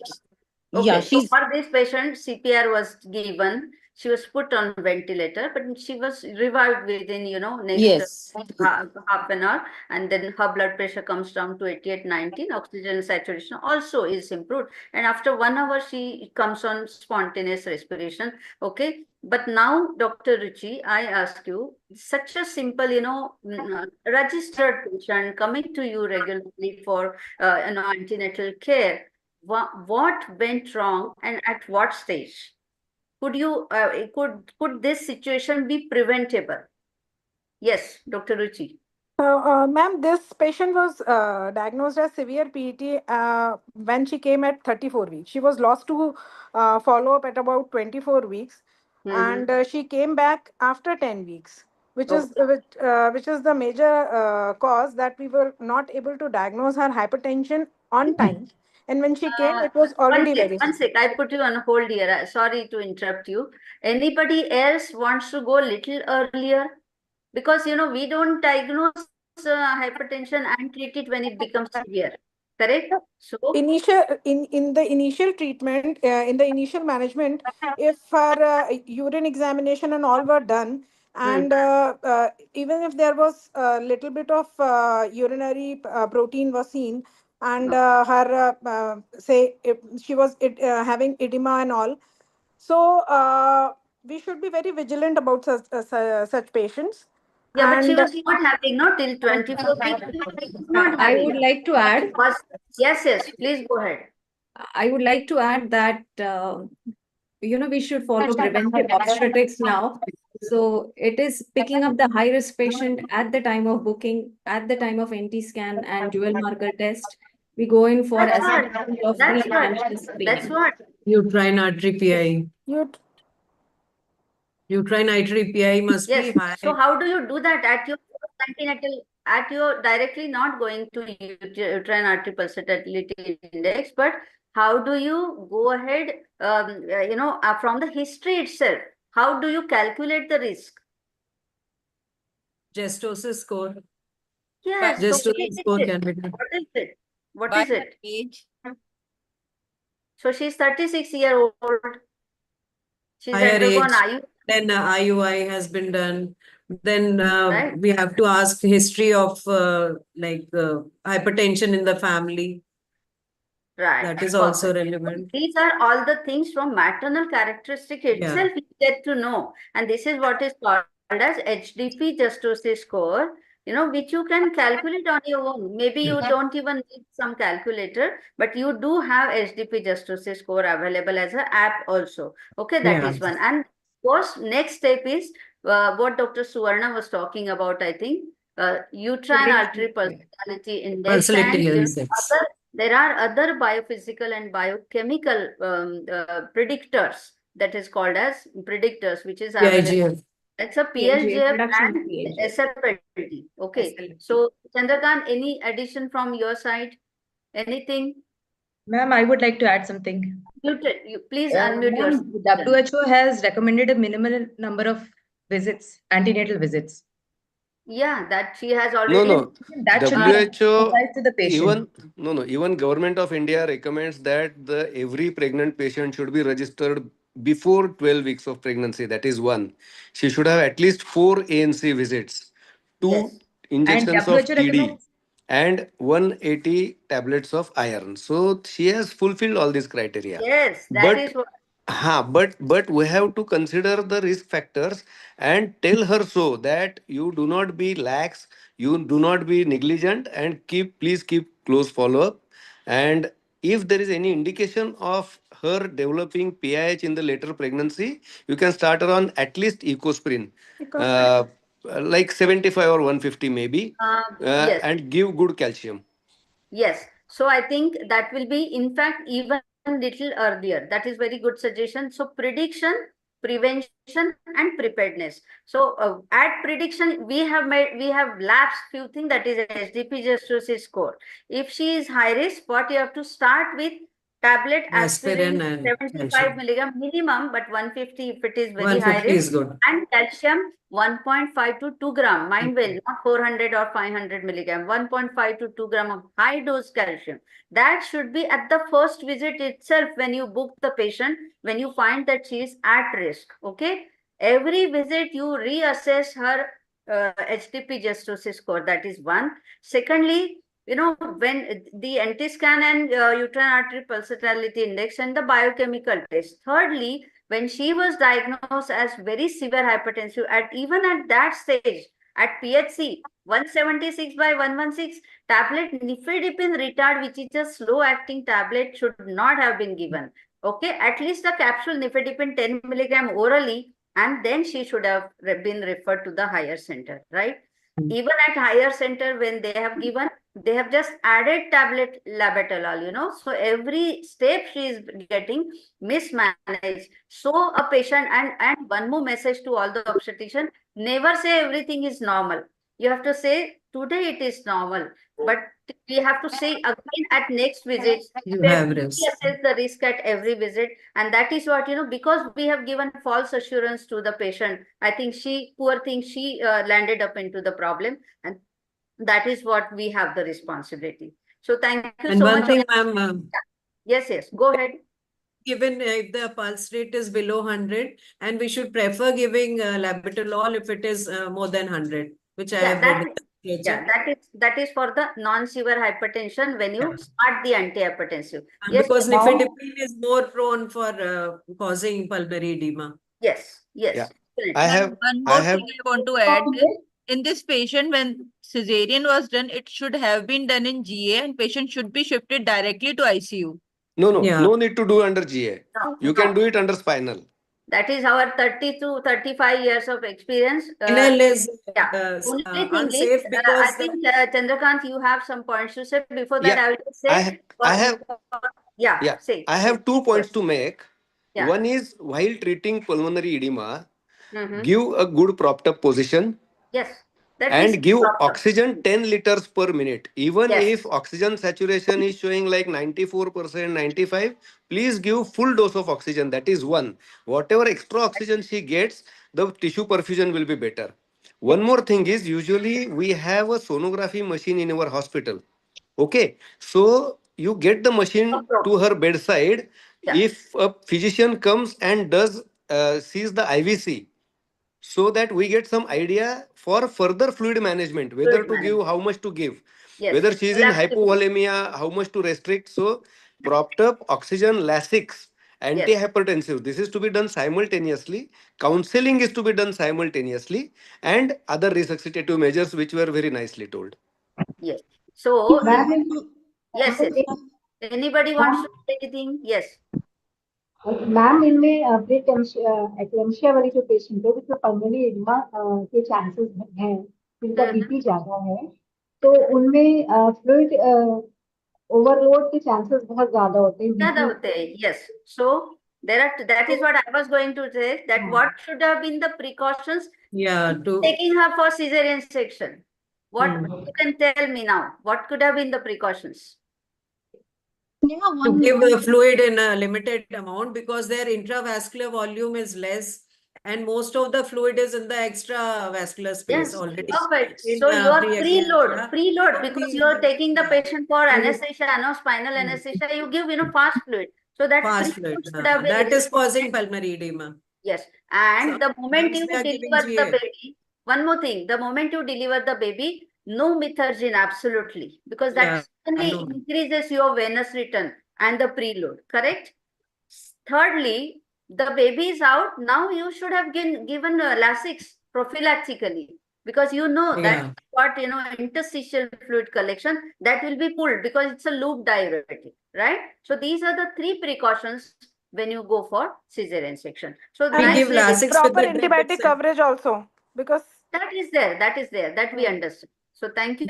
[SPEAKER 2] okay. So for this patient, CPR was given. She was put on ventilator, but she was revived within, next half an hour. And then her blood pressure comes down to 88, 19. Oxygen saturation also is improved. And after 1 hour, she comes on spontaneous respiration. Okay. But now, Dr. Ruchi, I ask you, such a simple, registered patient coming to you regularly for, antenatal care. What went wrong and at what stage? Could this situation be preventable? Yes, Dr. Ruchi.
[SPEAKER 19] Ma'am, this patient was diagnosed as severe PET when she came at 34 weeks. She was lost to follow-up at about 24 weeks, and she came back after 10 weeks, which is the major cause that we were not able to diagnose her hypertension on time. And when she came, it was already very.
[SPEAKER 2] One sec. I put you on hold here. Sorry to interrupt you. Anybody else wants to go a little earlier? Because, we don't diagnose hypertension and treat it when it becomes severe. Correct? So
[SPEAKER 19] In the initial treatment, in the initial management, if her urine examination and all were done, and even if there was a little bit of urinary protein was seen, and her say if she was having edema and all, so we should be very vigilant about such patients.
[SPEAKER 2] yeah, but she
[SPEAKER 19] And
[SPEAKER 2] was not having, no, till 24 weeks. She was not
[SPEAKER 15] I
[SPEAKER 2] having.
[SPEAKER 15] would like to add.
[SPEAKER 2] Yes, please go ahead.
[SPEAKER 15] I would like to add that, we should follow preventive obstetrics now. So it is picking up the high risk patient at the time of booking, at the time of NT scan and dual marker test.
[SPEAKER 20] we go in for
[SPEAKER 2] That's
[SPEAKER 20] assessment
[SPEAKER 2] what.
[SPEAKER 20] of
[SPEAKER 2] That's what.
[SPEAKER 20] pre-menstrual
[SPEAKER 2] That's
[SPEAKER 20] screening.
[SPEAKER 2] what.
[SPEAKER 21] Uterine artery PI. Uterine artery PI must
[SPEAKER 2] Yes.
[SPEAKER 21] be high.
[SPEAKER 2] So how do you do that at your antenatal? At your directly not going to uterine artery pulsatility index, but how do you go ahead? From the history itself, how do you calculate the risk?
[SPEAKER 21] Gestosis score.
[SPEAKER 2] Yes. So
[SPEAKER 21] Gestosis score can be done.
[SPEAKER 2] what is it? What
[SPEAKER 18] By
[SPEAKER 2] is it?
[SPEAKER 18] age.
[SPEAKER 2] So she's 36-year-old. She's
[SPEAKER 21] Higher age.
[SPEAKER 2] undergone IU.
[SPEAKER 21] Then IUI has been done. Then
[SPEAKER 2] Right.
[SPEAKER 21] we have to ask history of hypertension in the family.
[SPEAKER 2] Right.
[SPEAKER 21] That is also
[SPEAKER 2] Perfect.
[SPEAKER 21] relevant.
[SPEAKER 2] These are all the things from maternal characteristic itself you get to know. And this is what is called as HDP gestosis score, which you can calculate on your own. Maybe you don't even need some calculator, but you do have HDP gestosis score available as an app also. Okay, that is one. And of course, next step is what Dr. Suvarna was talking about, I think, uterine artery pulsatility index.
[SPEAKER 21] Pulsatility
[SPEAKER 2] And
[SPEAKER 21] index.
[SPEAKER 2] there are other biophysical and biochemical predictors that is called as predictors, which is available.
[SPEAKER 21] PIGF.
[SPEAKER 2] It's a
[SPEAKER 20] PIGF,
[SPEAKER 2] PLGF
[SPEAKER 20] reduction of
[SPEAKER 2] and
[SPEAKER 20] PIGF.
[SPEAKER 2] SFLT. Okay. So, Chandrakant, any addition from your side? Anything?
[SPEAKER 22] Ma'am, I would like to add something.
[SPEAKER 2] Please unmute yourself.
[SPEAKER 22] WHO has recommended a minimal number of visits, antenatal visits.
[SPEAKER 2] Yeah, that she has already.
[SPEAKER 17] No.
[SPEAKER 22] That should be
[SPEAKER 17] WHO
[SPEAKER 22] emphasized to the patient.
[SPEAKER 17] even Government of India recommends that every pregnant patient should be registered before 12 weeks of pregnancy. That is one. She should have at least 4 ANC visits, 2 injections
[SPEAKER 22] And
[SPEAKER 17] of
[SPEAKER 22] WHO
[SPEAKER 17] TD,
[SPEAKER 22] recommends
[SPEAKER 17] and 180 tablets of iron. So she has fulfilled all these criteria.
[SPEAKER 2] Yes, that
[SPEAKER 17] But
[SPEAKER 2] is what.
[SPEAKER 17] but we have to consider the risk factors and tell her so that you do not be lax, you do not be negligent, and please keep close follow up. And if there is any indication of her developing PIH in the later pregnancy, you can start her on at least ecosprin, uh, like 75 or 150 maybe,
[SPEAKER 2] Yes.
[SPEAKER 17] and give good calcium.
[SPEAKER 2] Yes. So I think that will be, in fact, even little earlier. That is very good suggestion. So prediction, prevention, and preparedness. So at prediction, we have lapsed few things, that is HDP gestosis score. If she is high risk, what you have to start with tablet aspirin,
[SPEAKER 21] and
[SPEAKER 2] 75
[SPEAKER 21] calcium.
[SPEAKER 2] milligram minimum, but 150 if it is very
[SPEAKER 21] 150
[SPEAKER 2] high risk.
[SPEAKER 21] is good.
[SPEAKER 2] And calcium 1.5 to 2 gram. Mind well, not 400 or 500 milligram. 1.5 to 2 gram of high dose calcium. That should be at the first visit itself when you book the patient, when you find that she is at risk. Okay. Every visit you reassess her HTP gestosis score. That is one. Secondly, when the anti-scan and uterine artery pulsatility index and the biochemical test. Thirdly, when she was diagnosed as very severe hypertensive, even at that stage, at PHC, 176 by 116, tablet nifedipine retard, which is a slow-acting tablet, should not have been given. Okay, at least a capsule nifedipine 10 milligram orally, and then she should have been referred to the higher center, right? Even at higher center, when they have given, they have just added tablet labetalol, so every step she is getting mismanaged. So a patient, and one more message to all the obstetrician, never say everything is normal. You have to say today it is normal, but we have to say again at next visit.
[SPEAKER 21] You
[SPEAKER 2] We
[SPEAKER 21] have risk.
[SPEAKER 2] assess the risk at every visit, and that is what, because we have given false assurance to the patient. I think poor thing, she landed up into the problem, and that is what we have the responsibility. So thank you
[SPEAKER 21] And
[SPEAKER 2] so
[SPEAKER 21] one
[SPEAKER 2] much.
[SPEAKER 21] thing, ma'am.
[SPEAKER 2] Yes, go ahead.
[SPEAKER 21] Given if the pulse rate is below 100, and we should prefer giving labetalol if it is more than 100, which I have read.
[SPEAKER 2] That is for the non-severe hypertension when you start the antihypertensive. Yes,
[SPEAKER 21] Because nifedipine is more prone for causing pulmonary edema.
[SPEAKER 2] Yes.
[SPEAKER 17] Yeah.
[SPEAKER 18] One more thing I want to add is, in this patient, when cesarean was done, it should have been done in GA, and patient should be shifted directly to ICU.
[SPEAKER 17] No need to do under GA. You can do it under spinal.
[SPEAKER 2] That is our 30 to 35 years of experience.
[SPEAKER 21] Final is
[SPEAKER 2] Only thing
[SPEAKER 21] unsafe
[SPEAKER 2] is,
[SPEAKER 21] because
[SPEAKER 2] I think Chandrakant, you have some points to say. Before that,
[SPEAKER 17] Yeah,
[SPEAKER 2] I will just
[SPEAKER 17] I
[SPEAKER 2] say,
[SPEAKER 17] have
[SPEAKER 2] yeah, say.
[SPEAKER 17] I have 2 points to make.
[SPEAKER 2] Yeah.
[SPEAKER 17] One is while treating pulmonary edema,
[SPEAKER 2] Mhm.
[SPEAKER 17] give a good propped up position
[SPEAKER 2] Yes, that is
[SPEAKER 17] and give
[SPEAKER 2] proper.
[SPEAKER 17] oxygen 10 liters per minute. Even
[SPEAKER 2] Yes.
[SPEAKER 17] if oxygen saturation is showing like 94%, 95, please give full dose of oxygen. That is one. Whatever extra oxygen she gets, the tissue perfusion will be better. One more thing is usually we have a sonography machine in our hospital. Okay, so you get the machine to her bedside.
[SPEAKER 2] Yeah.
[SPEAKER 17] If a physician comes and does sees the IVC, so that we get some idea for further fluid management, whether
[SPEAKER 2] Fluid
[SPEAKER 17] to give,
[SPEAKER 2] management.
[SPEAKER 17] how much to give,
[SPEAKER 2] Yes.
[SPEAKER 17] whether she is in
[SPEAKER 2] Relaxation.
[SPEAKER 17] hypovolemia, how much to restrict. So propped up oxygen, Lasix, antihypertensive, this is to be done simultaneously. Counseling is to be done simultaneously, and other resuscitative measures which were very nicely told.
[SPEAKER 2] Yes. So,
[SPEAKER 3] Ma'am,
[SPEAKER 2] yes, yes. Anybody wants to say anything? Yes.
[SPEAKER 3] Ma'am इनमें break eclampsia वाले जो patient है जिसमें pulmonary oedema के chances हैं, जिनका BP ज्यादा है, तो उनमें फ्लूइड ओवरलोड के चांसेस बहुत ज्यादा होते हैं BP.
[SPEAKER 2] Yes. So that is what I was going to say, that what should have been the precautions taking her for cesarean section. What you can tell me now? What could have been the precautions?
[SPEAKER 21] To give fluid in a limited amount because their intravascular volume is less and most of the fluid is in the extravascular space already.
[SPEAKER 2] Perfect.
[SPEAKER 21] In,
[SPEAKER 2] So your
[SPEAKER 21] pre-eclampsia.
[SPEAKER 2] preload, because you are taking the patient for anesthesia, no spinal anesthesia, you give fast fluid. So that
[SPEAKER 21] Fast
[SPEAKER 2] preload
[SPEAKER 21] fluid.
[SPEAKER 2] should have been
[SPEAKER 21] That is causing pulmonary edema.
[SPEAKER 2] Yes. And
[SPEAKER 21] So,
[SPEAKER 2] the moment you
[SPEAKER 21] we are giving
[SPEAKER 2] deliver the
[SPEAKER 21] GA.
[SPEAKER 2] baby, one more thing, the moment you deliver the baby, no methergine, absolutely, because that certainly increases your venous return and the preload, correct? Thirdly, the baby is out. Now you should have given Lasix prophylactically, because you know that what, interstitial fluid collection that will be pulled because it's a loop diuretic, right? So these are the three precautions when you go for cesarean section. So
[SPEAKER 21] we give Lasix
[SPEAKER 19] proper antibiotic coverage also, because
[SPEAKER 2] that is there, that we understand. So thank you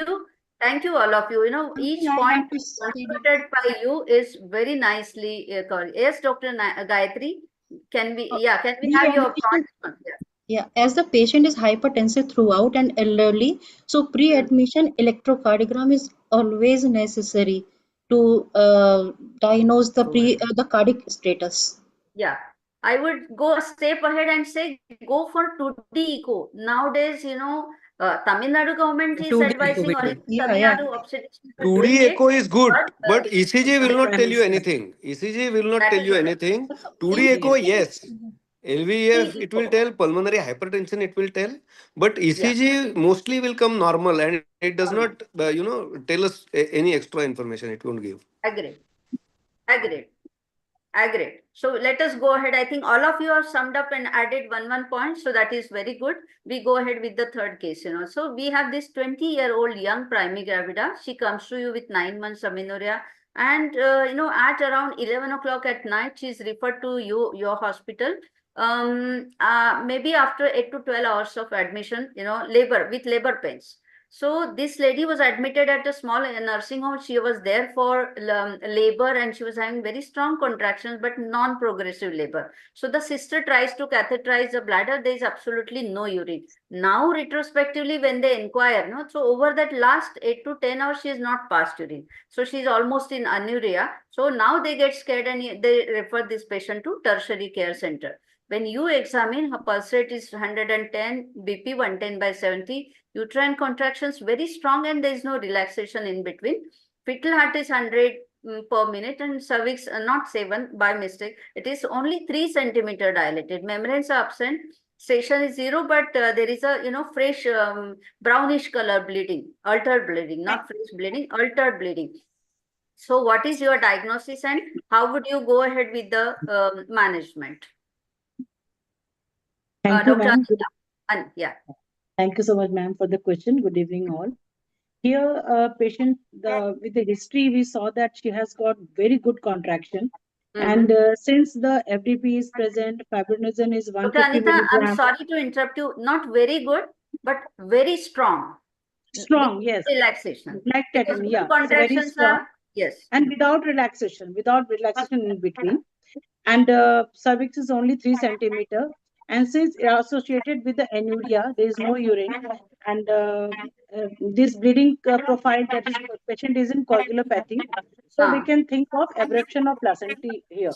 [SPEAKER 2] all of you. Each point contributed by you is very nicely covered. Yes, Dr. Gayatri, can we have your thoughts on here?
[SPEAKER 20] Yeah, as the patient is hypertensive throughout and elderly, so pre-admission electrocardiogram is always necessary to diagnose the cardiac status.
[SPEAKER 2] Yeah, I would go a step ahead and say go for 2D echo. Nowadays, Tamil Nadu government is
[SPEAKER 17] 2D
[SPEAKER 2] advising, or
[SPEAKER 17] echo.
[SPEAKER 2] Tamil Nadu obstetricians are
[SPEAKER 17] 2D
[SPEAKER 2] doing it.
[SPEAKER 17] echo is good, but
[SPEAKER 2] But
[SPEAKER 17] ECG will not tell you anything. ECG will not tell you anything. 2D echo, yes. LVEF, it will tell. Pulmonary hypertension, it will tell. But ECG mostly will come normal and it does not, tell us any extra information. It won't give.
[SPEAKER 2] Agreed. So let us go ahead. I think all of you have summed up and added one point. So that is very good. We go ahead with the third case. So we have this 20-year-old young primary gravida. She comes to you with 9 months amenorrhea. And, at around 11 o'clock at night, she is referred to your hospital. Maybe after 8 to 12 hours of admission, with labor pains. So this lady was admitted at a small nursing home. She was there for labor and she was having very strong contractions, but non-progressive labor. So the sister tries to catheterize the bladder. There is absolutely no urine. Now, retrospectively, when they inquire, so over that last 8 to 10 hours, she is not passed urine. So she is almost in anuria. So now they get scared and they refer this patient to tertiary care center. When you examine, her pulse rate is 110, BP 110/70, uterine contractions very strong and there is no relaxation in between. Fetal heart is 100 per minute and cervix not 7 by mistake. It is only 3 centimeter dilated. Membranes are absent. Station is 0, but there is a fresh brownish color bleeding, altered bleeding, not fresh bleeding, altered bleeding. So what is your diagnosis and how would you go ahead with the management?
[SPEAKER 23] Thank you,
[SPEAKER 2] Dr.
[SPEAKER 23] ma'am.
[SPEAKER 2] Yeah.
[SPEAKER 23] Thank you so much, ma'am, for the question. Good evening, all. Here, patient with the history, we saw that she has got very good contraction. And since the FDP is present, fibrinogen is
[SPEAKER 2] Dr.
[SPEAKER 23] 150
[SPEAKER 2] Anita, I'm
[SPEAKER 23] milligram.
[SPEAKER 2] sorry to interrupt you. Not very good, but very strong.
[SPEAKER 23] Strong, yes.
[SPEAKER 2] Relaxation.
[SPEAKER 23] Like
[SPEAKER 2] Because
[SPEAKER 23] yeah, it's very
[SPEAKER 2] contractions
[SPEAKER 23] strong.
[SPEAKER 2] are, yes.
[SPEAKER 23] And without relaxation in between. And cervix is only 3 centimeter. And since associated with the anuria, there is no urine. And this bleeding profile, that is, patient is in coagulopathy. So we can think of abruption of placenta here.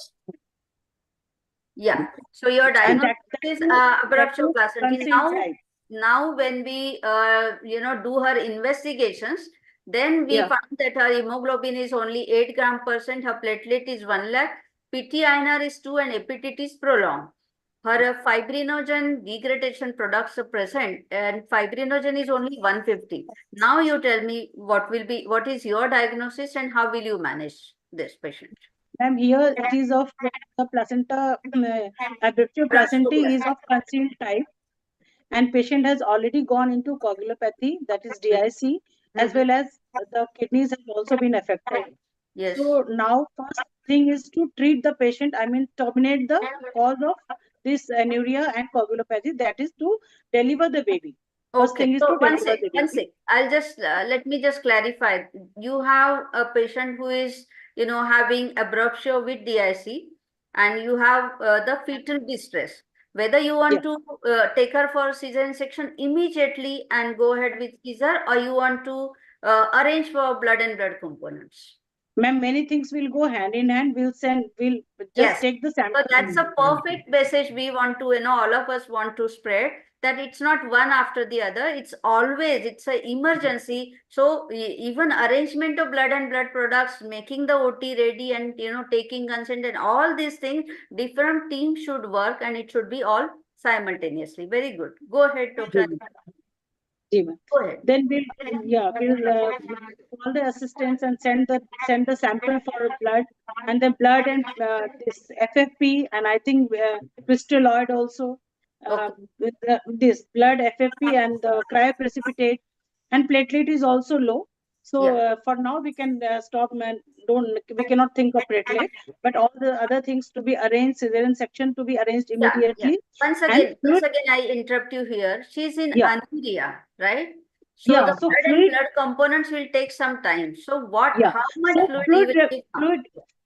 [SPEAKER 2] Yeah. So your diagnosis is abruptio placentae. Now when we do her investigations, then we found that her hemoglobin is only 8 gram%, her platelet is 1 lakh, PT-INR is 2, and APTT is prolonged. Her fibrinogen degradation products are present, and fibrinogen is only 150. Now you tell me what is your diagnosis and how will you manage this patient?
[SPEAKER 23] Ma'am, here it is of the placenta, abruptio placentae is of concealed type, and patient has already gone into coagulopathy, that is DIC, as well as the kidneys have also been affected.
[SPEAKER 2] Yes.
[SPEAKER 23] So now first thing is to treat the patient, I mean terminate the cause of this anuria and coagulopathy, that is to deliver the baby. First thing is to deliver the baby.
[SPEAKER 2] One sec. I'll just let me just clarify. You have a patient who is, having abruptio with DIC, and you have the fetal distress. Whether you want to take her for cesarean section immediately and go ahead with Caesar, or you want to arrange for blood and blood components.
[SPEAKER 23] Ma'am, many things will go hand in hand. We'll just take the sample.
[SPEAKER 2] So that's a perfect message we want to, all of us want to spread, that it's not one after the other. It's an emergency. So even arrangement of blood and blood products, making the OT ready, and, taking consent and all these things, different teams should work, and it should be all simultaneously. Very good. Go ahead, Dr. Go ahead.
[SPEAKER 23] Then we'll call the assistants and send the sample for blood, and the blood and this FFP, and I think crystalloid also, with this blood, FFP, and the cryoprecipitate, and platelet is also low. So for now we can stop, man. We cannot think of platelet, but all the other things to be arranged, cesarean section to be arranged immediately.
[SPEAKER 2] Once again, I interrupt you here. She's in anuria, right? So the blood and blood components will take some time. So how much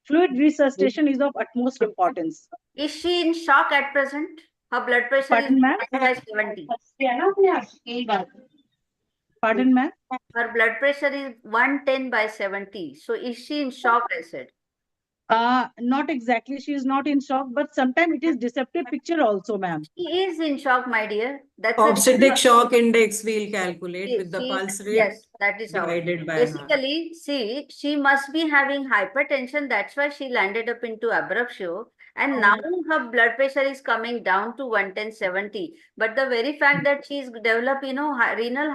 [SPEAKER 23] fluid resuscitation is of utmost importance.
[SPEAKER 2] Is she in shock at present? Her blood pressure is 110/70.
[SPEAKER 23] Pardon, ma'am?
[SPEAKER 2] Her blood pressure is 110/70. So is she in shock, I said?
[SPEAKER 23] Not exactly. She is not in shock, but sometimes it is deceptive picture also, ma'am.
[SPEAKER 2] She is in shock, my dear. That's
[SPEAKER 21] obstetric shock index we'll calculate with the pulse rate.
[SPEAKER 2] Yes, that is how. Basically, see, she must be having hypertension. That's why she landed up into abruptio. And now her blood pressure is coming down to 110/70. But the very fact that she's developed, renal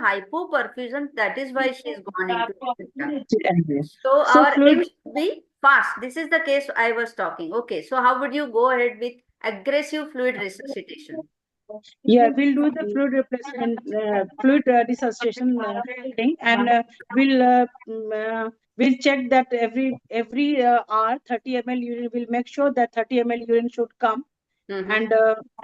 [SPEAKER 2] hypoperfusion, that is why she's gone into. So our aim should be fast. This is the case I was talking. Okay, so how would you go ahead with aggressive fluid resuscitation?
[SPEAKER 23] Yeah, we'll do the fluid replacement, fluid resuscitation thing, and we'll check that every hour 30 ml urine. We'll make sure that 30 ml urine should come, and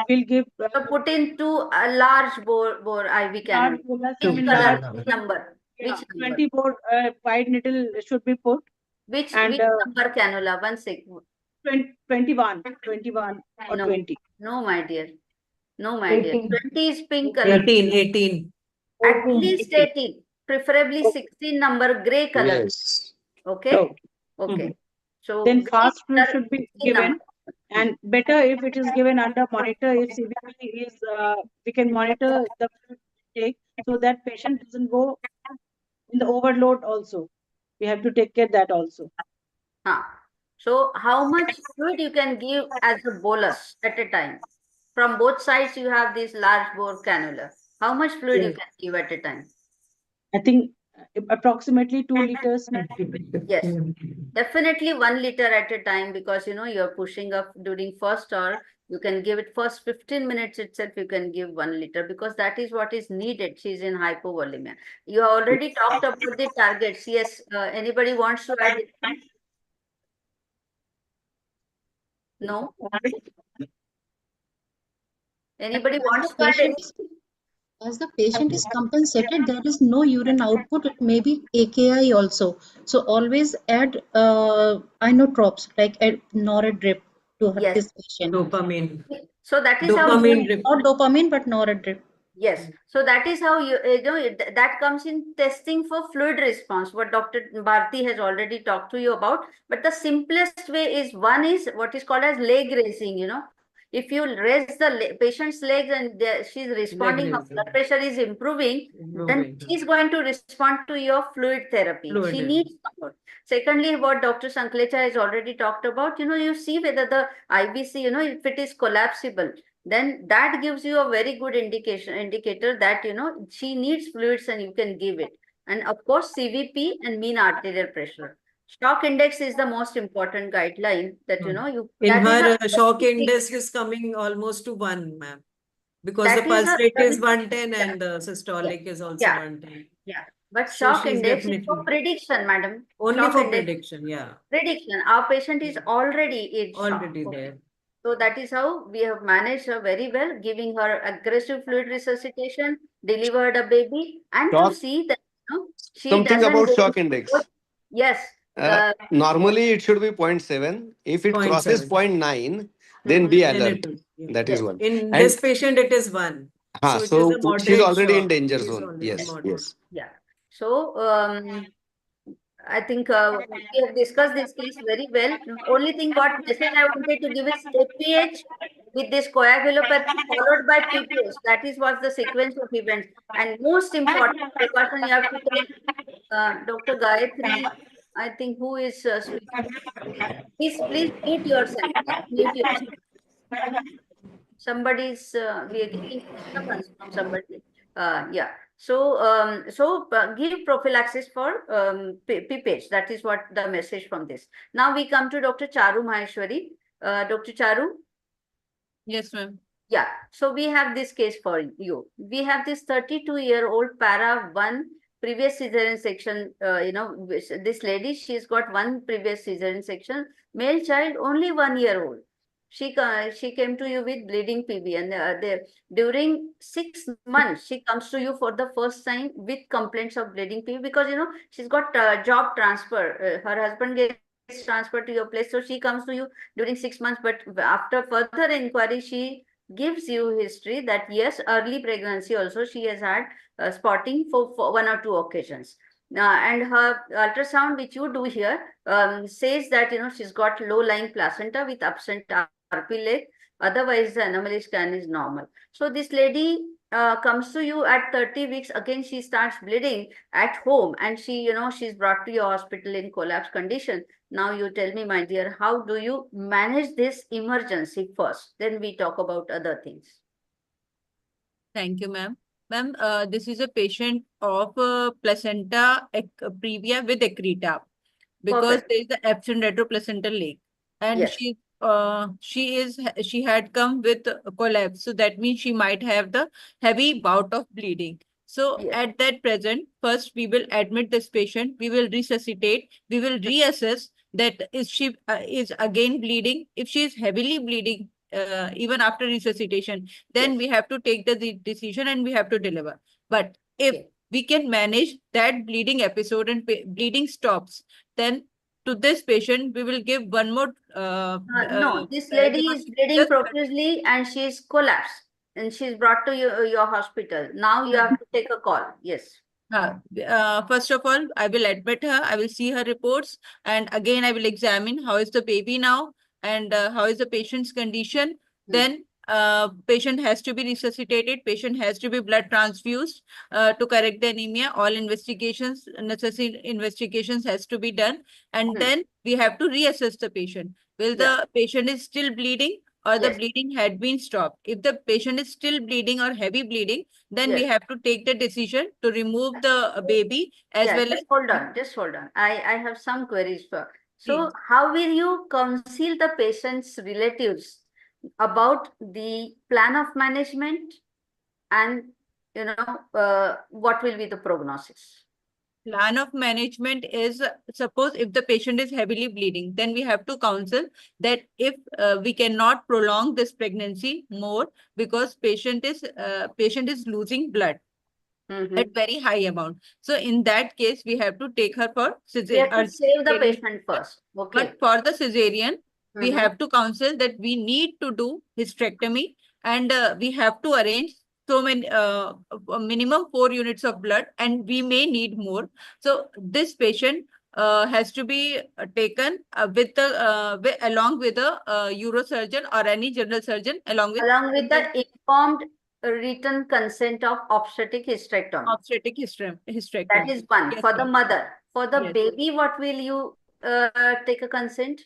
[SPEAKER 23] we'll give.
[SPEAKER 2] So put into a large bore IV cannula. Which color? Which number? Which
[SPEAKER 23] 20 bore wide needle should be put.
[SPEAKER 2] Which number cannula?
[SPEAKER 23] 21 or 20.
[SPEAKER 2] No, my dear. No, my dear. 20 is pink color.
[SPEAKER 21] 18.
[SPEAKER 2] At least 18. Preferably 16 number gray color.
[SPEAKER 23] Yes.
[SPEAKER 2] Okay? Okay. So
[SPEAKER 23] then fast fluid should be given. And better if it is given under monitor. If CVP is, we can monitor the fluid take, so that patient doesn't go in the overload also. We have to take care that also.
[SPEAKER 2] So how much fluid you can give as a bolus at a time? From both sides, you have this large bore cannula. How much fluid you can give at a time?
[SPEAKER 23] I think approximately 2 liters.
[SPEAKER 2] Yes, definitely 1 liter at a time, because you're pushing up during first hour. You can give it first 15 minutes itself. You can give 1 liter, because that is what is needed. She's in hypovolemia. You already talked about the targets. Yes, anybody wants to add it? No? Anybody
[SPEAKER 20] As
[SPEAKER 2] wants
[SPEAKER 20] the
[SPEAKER 2] to add
[SPEAKER 20] patient
[SPEAKER 2] anything?
[SPEAKER 20] is as the patient is compensated, there is no urine output. It may be AKI also. So always add inotropes like Noradrip to
[SPEAKER 2] Yes.
[SPEAKER 20] this patient.
[SPEAKER 21] Dopamine.
[SPEAKER 2] So that is how
[SPEAKER 21] Dopamine
[SPEAKER 2] you
[SPEAKER 21] drip.
[SPEAKER 20] Not dopamine, but Noradrip.
[SPEAKER 2] Yes, so that is how you know that comes in testing for fluid response, what Dr. Bharti has already talked to you about. But the simplest way is one is what is called as leg raising. If you raise the patient's legs and she's responding, her blood pressure is improving, then she's going to respond to your fluid therapy. She needs support. Secondly, what Dr. Sanklecha has already talked about, you see whether the IBC, if it is collapsible, then that gives you a very good indicator that she needs fluids and you can give it. And of course CVP and mean arterial pressure. Shock index is the most important guideline that
[SPEAKER 21] In
[SPEAKER 2] that is
[SPEAKER 21] her
[SPEAKER 2] a
[SPEAKER 21] shock index is coming almost to 1, ma'am. Because the
[SPEAKER 2] that is
[SPEAKER 21] pulse
[SPEAKER 2] a
[SPEAKER 21] rate is 110
[SPEAKER 2] yeah,
[SPEAKER 21] and the systolic is also
[SPEAKER 2] yeah,
[SPEAKER 21] 110.
[SPEAKER 2] yeah. But
[SPEAKER 21] So
[SPEAKER 2] shock
[SPEAKER 21] she's
[SPEAKER 2] index is for
[SPEAKER 21] definitely
[SPEAKER 2] prediction, madam.
[SPEAKER 21] only
[SPEAKER 2] Shock
[SPEAKER 21] for
[SPEAKER 2] index
[SPEAKER 21] prediction, yeah.
[SPEAKER 2] prediction. Our patient is already in shock.
[SPEAKER 21] Already there.
[SPEAKER 2] So that is how we have managed her very well, giving her aggressive fluid resuscitation, delivered a baby, and to
[SPEAKER 17] Shock,
[SPEAKER 2] see that she
[SPEAKER 17] something
[SPEAKER 2] doesn't
[SPEAKER 17] about
[SPEAKER 2] go.
[SPEAKER 17] shock index.
[SPEAKER 2] Yes.
[SPEAKER 17] Normally it should be 0.7. If it crosses
[SPEAKER 21] 0.7.
[SPEAKER 17] 0.9, then be
[SPEAKER 21] Then
[SPEAKER 17] alert.
[SPEAKER 21] it is, yeah.
[SPEAKER 17] That is
[SPEAKER 2] Yes.
[SPEAKER 17] one.
[SPEAKER 21] In
[SPEAKER 17] And
[SPEAKER 21] this patient, it is 1. So it is
[SPEAKER 17] so
[SPEAKER 21] a
[SPEAKER 17] she's
[SPEAKER 21] moderate
[SPEAKER 17] already in
[SPEAKER 21] shock.
[SPEAKER 17] danger
[SPEAKER 21] She's
[SPEAKER 17] zone.
[SPEAKER 21] already
[SPEAKER 17] Yes,
[SPEAKER 21] moderate.
[SPEAKER 17] yes.
[SPEAKER 2] Yeah. So I think we have discussed this case very well. Only thing what message I wanted to give is FPH with this coagulopathy followed by PPH. That is what's the sequence of events. And most important precaution you have to take, Dr. Gayatri, I think who is speaking. Please mute yourself. Please mute yourself. Somebody's we are getting disturbance from somebody. Yeah. So give prophylaxis for PPH. That is what the message from this. Now we come to Dr. Charu Maheshwari. Dr. Charu.
[SPEAKER 18] Yes, ma'am.
[SPEAKER 2] Yeah. So we have this case for you. We have this 32-year-old para 1 previous cesarean section. This lady, she's got one previous cesarean section. Male child, only 1 year old. She came to you with bleeding PB, and during 6 months she comes to you for the first time with complaints of bleeding PB, because she's got job transfer. Her husband gets transferred to your place, so she comes to you during 6 months. But after further inquiry, she gives you history that yes, early pregnancy also she has had spotting for one or two occasions. And her ultrasound, which you do here, says that she's got low-lying placenta with absent RP leg. Otherwise, the anomaly scan is normal. So this lady comes to you at 30 weeks. Again, she starts bleeding at home, and she's brought to your hospital in collapse condition. Now you tell me, my dear, how do you manage this emergency first? Then we talk about other things.
[SPEAKER 18] Thank you, ma'am. Ma'am, this is a patient of placenta previa with accreta, because
[SPEAKER 2] Perfect.
[SPEAKER 18] there is the absent retroplacental leg, and
[SPEAKER 2] Yes.
[SPEAKER 18] she had come with collapse, so that means she might have the heavy bout of bleeding. So
[SPEAKER 2] Yes.
[SPEAKER 18] at that present, first we will admit this patient, we will resuscitate, we will reassess that is she is again bleeding. If she is heavily bleeding, even after resuscitation, then we have to take the decision and we have to deliver. But if we can manage that bleeding episode and bleeding stops, then to this patient we will give one more
[SPEAKER 2] no, this lady is bleeding profusely and she's collapsed and she's brought to your hospital. Now you have to take a call. Yes.
[SPEAKER 18] First of all, I will admit her, I will see her reports, and again I will examine how is the baby now and how is the patient's condition. Then patient has to be resuscitated, patient has to be blood transfused to correct the anemia. All investigations, necessary investigations has to be done, and then we have to reassess the patient. Will the patient is still bleeding, or the bleeding had been stopped? If the patient is still bleeding or heavy bleeding, then we have to take the decision to remove the baby as well as.
[SPEAKER 2] Just hold on. I have some queries for. So how will you counsel the patient's relatives about the plan of management and what will be the prognosis?
[SPEAKER 18] Plan of management is, suppose if the patient is heavily bleeding, then we have to counsel that if we cannot prolong this pregnancy more because patient is losing blood at very high amount. So in that case, we have to take her for
[SPEAKER 2] We have to save the
[SPEAKER 18] cesarean.
[SPEAKER 2] patient first. Okay.
[SPEAKER 18] But for the cesarean, we have to counsel that we need to do hysterectomy, and we have to arrange so many minimum 4 units of blood, and we may need more. So this patient has to be taken with the along with a neurosurgeon or any general surgeon along with
[SPEAKER 2] the informed written consent of obstetric hysterectomy.
[SPEAKER 18] Obstetric hysterectomy.
[SPEAKER 2] That is one.
[SPEAKER 18] Yes,
[SPEAKER 2] For the
[SPEAKER 18] ma'am.
[SPEAKER 2] mother. For the
[SPEAKER 18] Yes.
[SPEAKER 2] baby, what will you take a consent?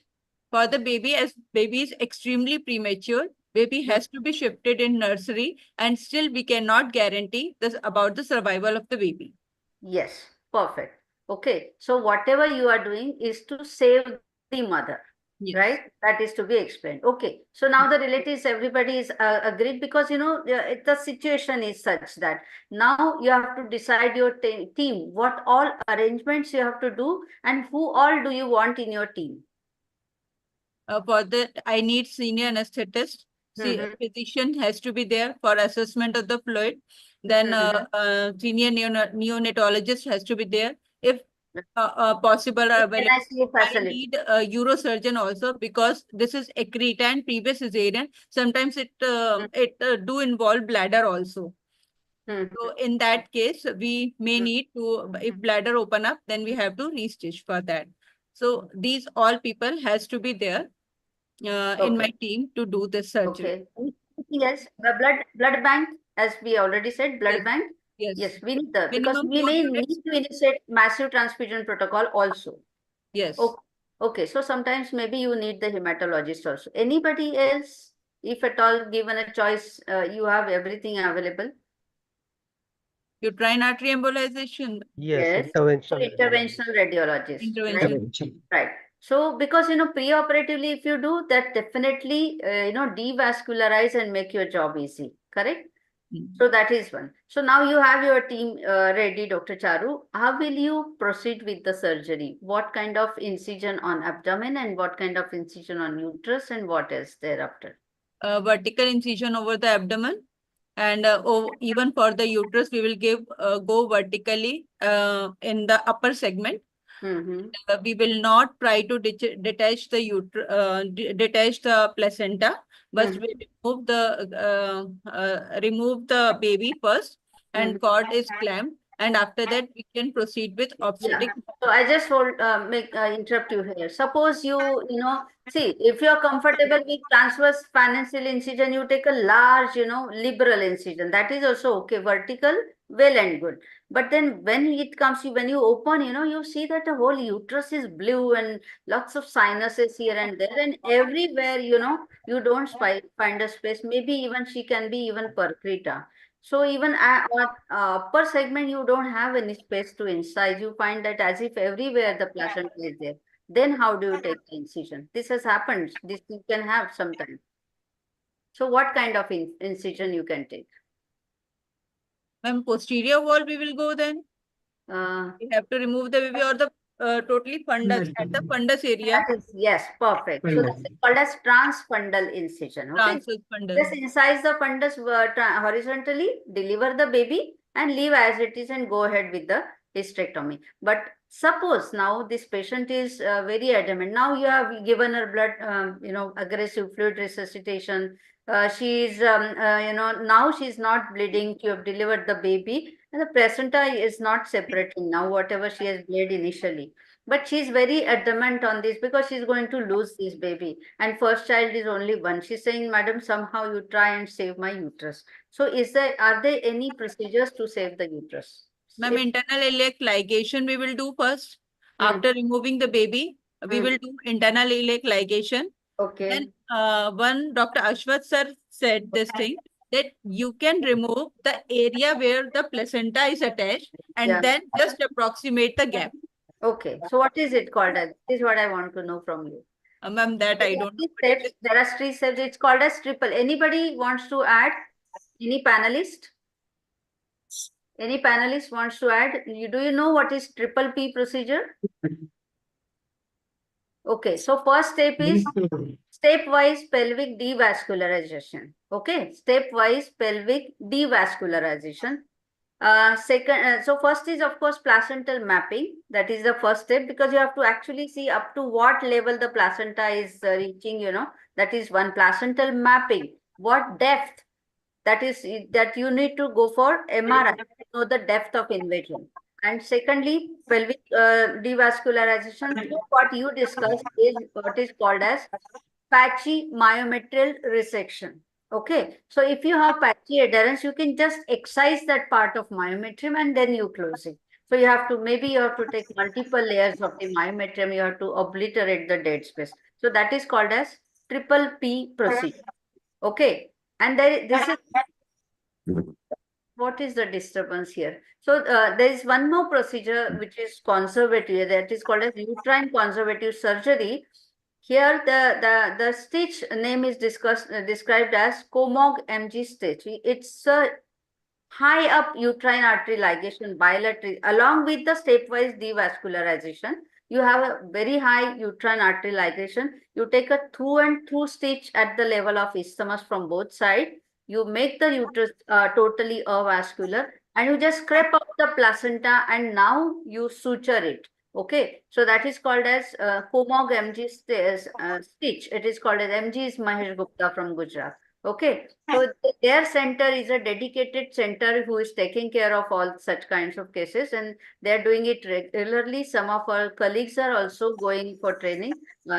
[SPEAKER 18] For the baby, as baby is extremely premature, baby has to be shifted in nursery, and still we cannot guarantee this about the survival of the baby.
[SPEAKER 2] Yes, perfect. Okay, so whatever you are doing is to save the mother, right? That is to be explained. Okay, so now the relatives, everybody is agreed, because you know the situation is such that now you have to decide your team, what all arrangements you have to do, and who all do you want in your team.
[SPEAKER 18] For that, I need senior anesthetist. Physician has to be there for assessment of the fluid. Then senior neonatologist has to be there. If possible or available, I need a neurosurgeon also, because this is acute and previous cesarean. Sometimes it do involve bladder also. So in that case, we may need to, if bladder open up, then we have to restitch for that. So these all people has to be there in my team to do this surgery.
[SPEAKER 2] Okay. Yes, the blood bank, as we already said, blood bank.
[SPEAKER 18] Yes.
[SPEAKER 2] We need the, because
[SPEAKER 18] Minimum
[SPEAKER 2] we
[SPEAKER 18] 4
[SPEAKER 2] may
[SPEAKER 18] units.
[SPEAKER 2] need to initiate massive transfusion protocol also.
[SPEAKER 18] Yes.
[SPEAKER 2] Okay. So sometimes maybe you need the hematologist also. Anybody else, if at all given a choice, you have everything available.
[SPEAKER 18] Uterine artery embolization.
[SPEAKER 2] Yes. So interventional radiologist. Right. So because you know preoperatively, if you do that, definitely devascularize and make your job easy. Correct. So that is one. So now you have your team ready, Dr. Charu. How will you proceed with the surgery? What kind of incision on abdomen and what kind of incision on uterus, and what else thereafter?
[SPEAKER 18] Vertical incision over the abdomen, and even for the uterus, we will give go vertically in the upper segment. We will not try to detach the detach the placenta, but we remove the baby first, and cord is clamped, and after that we can proceed with obstetric.
[SPEAKER 2] So I just interrupt you here. Suppose see, if you are comfortable with transverse phalangeal incision, you take a large, liberal incision. That is also okay. Vertical, well and good. But then when it comes, when you open, you see that the whole uterus is blue and lots of sinuses here and there, and everywhere, you don't find a space. Maybe even she can be even percreta. So even at upper segment, you don't have any space to incise. You find that as if everywhere the placenta is there. Then how do you take the incision? This has happened. This you can have sometimes. So what kind of incision you can take?
[SPEAKER 18] Ma'am, posterior wall we will go then. We have to remove the baby or the totally fundus at the fundus area.
[SPEAKER 2] That is, yes, perfect. So this is called as transfundal incision. Okay.
[SPEAKER 18] Transfundal.
[SPEAKER 2] Just incise the fundus horizontally, deliver the baby, and leave as it is, and go ahead with the hysterectomy. But suppose now this patient is very adamant. Now you have given her blood, aggressive fluid resuscitation. She is, now she is not bleeding. You have delivered the baby, and the placenta is not separating now, whatever she has bled initially. But she's very adamant on this because she's going to lose this baby. And first child is only one. She's saying, Madam, somehow you try and save my uterus. So are there any procedures to save the uterus?
[SPEAKER 18] Ma'am, internal iliac ligation we will do first. After removing the baby, we will do internal iliac ligation.
[SPEAKER 2] Okay.
[SPEAKER 18] Then one Dr. Ashwath sir said this thing, that you can remove the area where the placenta is attached and then just approximate the gap.
[SPEAKER 2] Okay. So what is it called as? This is what I want to know from you.
[SPEAKER 18] Ma'am, that I don't know.
[SPEAKER 2] There are 3 steps. It's called as triple. Anybody wants to add? Any panelist? Any panelist wants to add? Do you know what is triple P procedure? Okay, so first step is stepwise pelvic devascularization. Okay, stepwise pelvic devascularization. So first is of course placental mapping. That is the first step, because you have to actually see up to what level the placenta is reaching. That is one, placental mapping. What depth? That is that you need to go for MRI to know the depth of invasion. And secondly, pelvic devascularization through what you discussed is what is called as patchy myometrial resection. Okay, so if you have patchy adherence, you can just excise that part of myometrium and then you close it. So you have to, maybe you have to take multiple layers of the myometrium, you have to obliterate the dead space. So that is called as triple P procedure. Okay, and this is, what is the disturbance here? So there is one more procedure which is conservative, that is called as uterine conservative surgery. Here the stitch name is described as Comog MG stitch. It's a high up uterine artery ligation bilateral along with the stepwise devascularization. You have a very high uterine artery ligation. You take a through and through stitch at the level of isthmus from both sides. You make the uterus totally avascular and you just scrape up the placenta and now you suture it. Okay, so that is called as Comog MG stitch. It is called as MG is Mahesh Gupta from Gujarat. Okay, so their center is a dedicated center who is taking care of all such kinds of cases, and they're doing it regularly. Some of our colleagues are also going for training.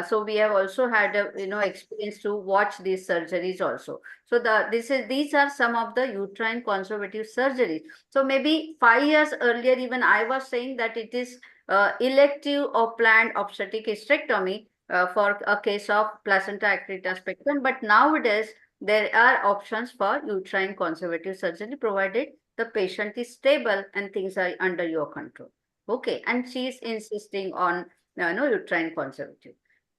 [SPEAKER 2] So we have also had a experience to watch these surgeries also. So these are some of the uterine conservative surgeries. So maybe 5 years earlier, even I was saying that it is elective or planned obstetric hysterectomy for a case of placenta accreta spectrum, but nowadays there are options for uterine conservative surgery provided the patient is stable and things are under your control. Okay, and she is insisting on uterine conservative.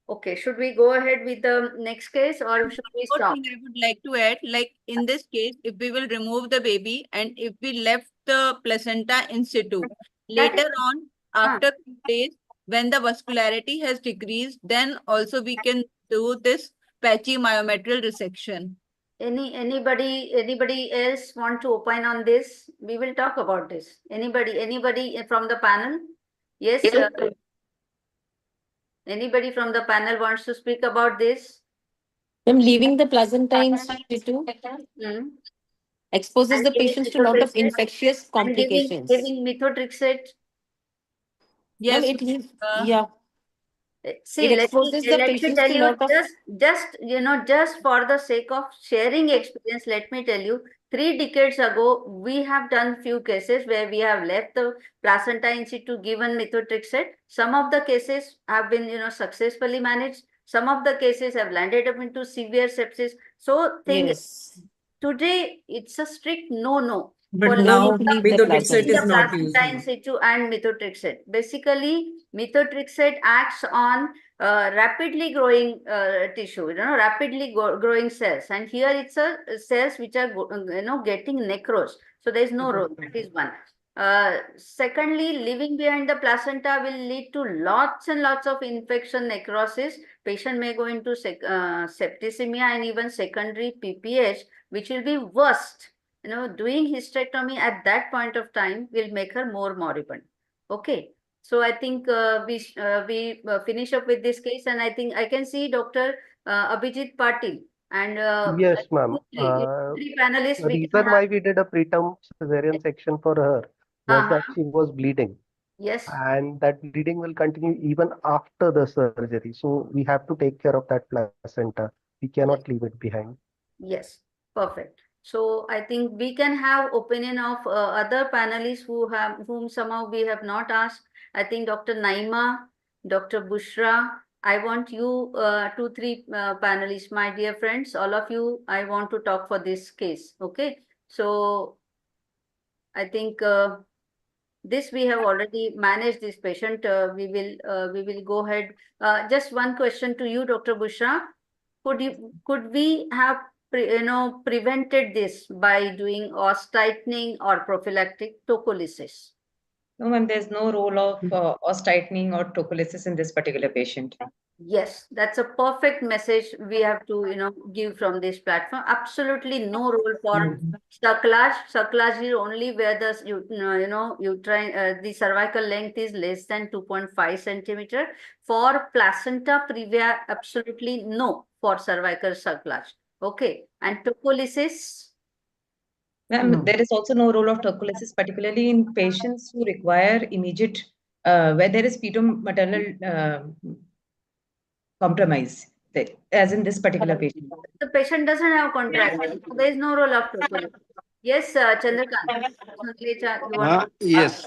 [SPEAKER 2] Okay, should we go ahead with the next case or should we
[SPEAKER 18] One more
[SPEAKER 2] stop?
[SPEAKER 18] thing I would like to add, like in this case, if we will remove the baby and if we left the placenta in situ, later on, after few days, when the vascularity has decreased, then also we can do this patchy myometrial resection.
[SPEAKER 2] Anybody else want to opine on this? We will talk about this. Anybody from the panel? Yes. Anybody from the panel wants to speak about this?
[SPEAKER 16] I'm leaving the placenta in situ exposes
[SPEAKER 2] And
[SPEAKER 16] the
[SPEAKER 2] giving
[SPEAKER 16] patients to a lot of
[SPEAKER 2] methotrexate
[SPEAKER 16] infectious
[SPEAKER 2] and
[SPEAKER 16] complications.
[SPEAKER 2] giving methotrexate.
[SPEAKER 16] Ma'am,
[SPEAKER 18] Yes.
[SPEAKER 16] it leaves, yeah.
[SPEAKER 2] See,
[SPEAKER 16] It exposes the
[SPEAKER 2] let me
[SPEAKER 16] patients
[SPEAKER 2] tell
[SPEAKER 16] to a
[SPEAKER 2] you,
[SPEAKER 16] lot of
[SPEAKER 2] just for the sake of sharing experience, let me tell you, 3 decades ago, we have done few cases where we have left the placenta in situ given methotrexate. Some of the cases have been, successfully managed. Some of the cases have landed up into severe sepsis. So
[SPEAKER 16] yes.
[SPEAKER 2] today it's a strict no.
[SPEAKER 21] But
[SPEAKER 2] For
[SPEAKER 21] now
[SPEAKER 16] leave the
[SPEAKER 21] methotrexate
[SPEAKER 2] leaving
[SPEAKER 21] is
[SPEAKER 2] the
[SPEAKER 16] placenta.
[SPEAKER 21] not used.
[SPEAKER 2] placenta in situ and methotrexate. Basically, methotrexate acts on rapidly growing tissue, rapidly growing cells. And here it's a cells which are, getting necrosed. So there is no role. That is one. Secondly, leaving behind the placenta will lead to lots and lots of infection necrosis. Patient may go into septicemia and even secondary PPH, which will be worst. Doing hysterectomy at that point of time will make her more moribund. Okay. So I think we finish up with this case, and I think I can see Dr. Abhijit Patil and
[SPEAKER 5] Yes, ma'am.
[SPEAKER 2] three panelists
[SPEAKER 5] The
[SPEAKER 2] we can
[SPEAKER 5] reason
[SPEAKER 2] have.
[SPEAKER 5] why we did a preterm cesarean section for her was that she was bleeding,
[SPEAKER 2] Yes.
[SPEAKER 5] and that bleeding will continue even after the surgery. So we have to take care of that placenta. We cannot leave it behind.
[SPEAKER 2] Yes, perfect. So I think we can have opinion of other panelists whom somehow we have not asked. I think Dr. Naima, Dr. Bushra. I want you 2, 3 panelists, my dear friends, all of you. I want to talk for this case. Okay. So I think this we have already managed this patient. We will go ahead. Just one question to you, Dr. Bushra. Could we have prevented this by doing os tightening or prophylactic tocolysis?
[SPEAKER 22] No, ma'am, there's no role of os tightening or tocolysis in this particular patient.
[SPEAKER 2] Yes, that's a perfect message we have to, give from this platform. Absolutely no role for cerclage. Cerclage is only where the, the cervical length is less than 2.5 centimeter. For placenta previa, absolutely no for cervical cerclage. Okay. And tocolysis?
[SPEAKER 22] Ma'am, there is also no role of tocolysis, particularly in patients who require immediate, where there is fetal-maternal compromise, as in this particular patient.
[SPEAKER 2] The patient doesn't have contraction, so there is no role of tocolysis. Yes, Chandrakant. You want
[SPEAKER 17] Yes.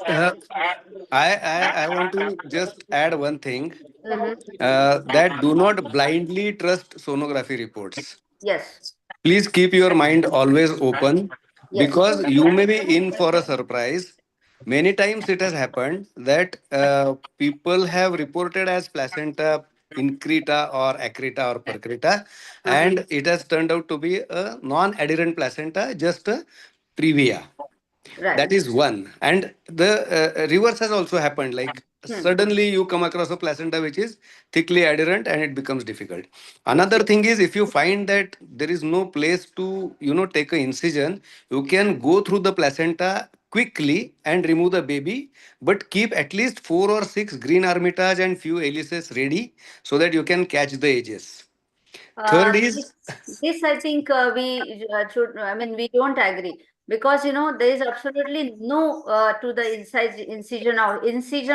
[SPEAKER 17] I want to just add one thing, that do not blindly trust sonography reports.
[SPEAKER 2] Yes.
[SPEAKER 17] Please keep your mind always open,
[SPEAKER 2] Yes.
[SPEAKER 17] because you may be in for a surprise. Many times it has happened that people have reported as placenta increta or accreta or percreta, and it has turned out to be a non-adherent placenta, just a previa.
[SPEAKER 2] Right.
[SPEAKER 17] That is one. And the reverse has also happened. Like suddenly you come across a placenta which is thickly adherent and it becomes difficult. Another thing is, if you find that there is no place to, take an incision, you can go through the placenta quickly and remove the baby, but keep at least 4 or 6 green armitage and few helices ready so that you can catch the edges. Third is,
[SPEAKER 2] this I think we should, we don't agree, because there is absolutely no to the incision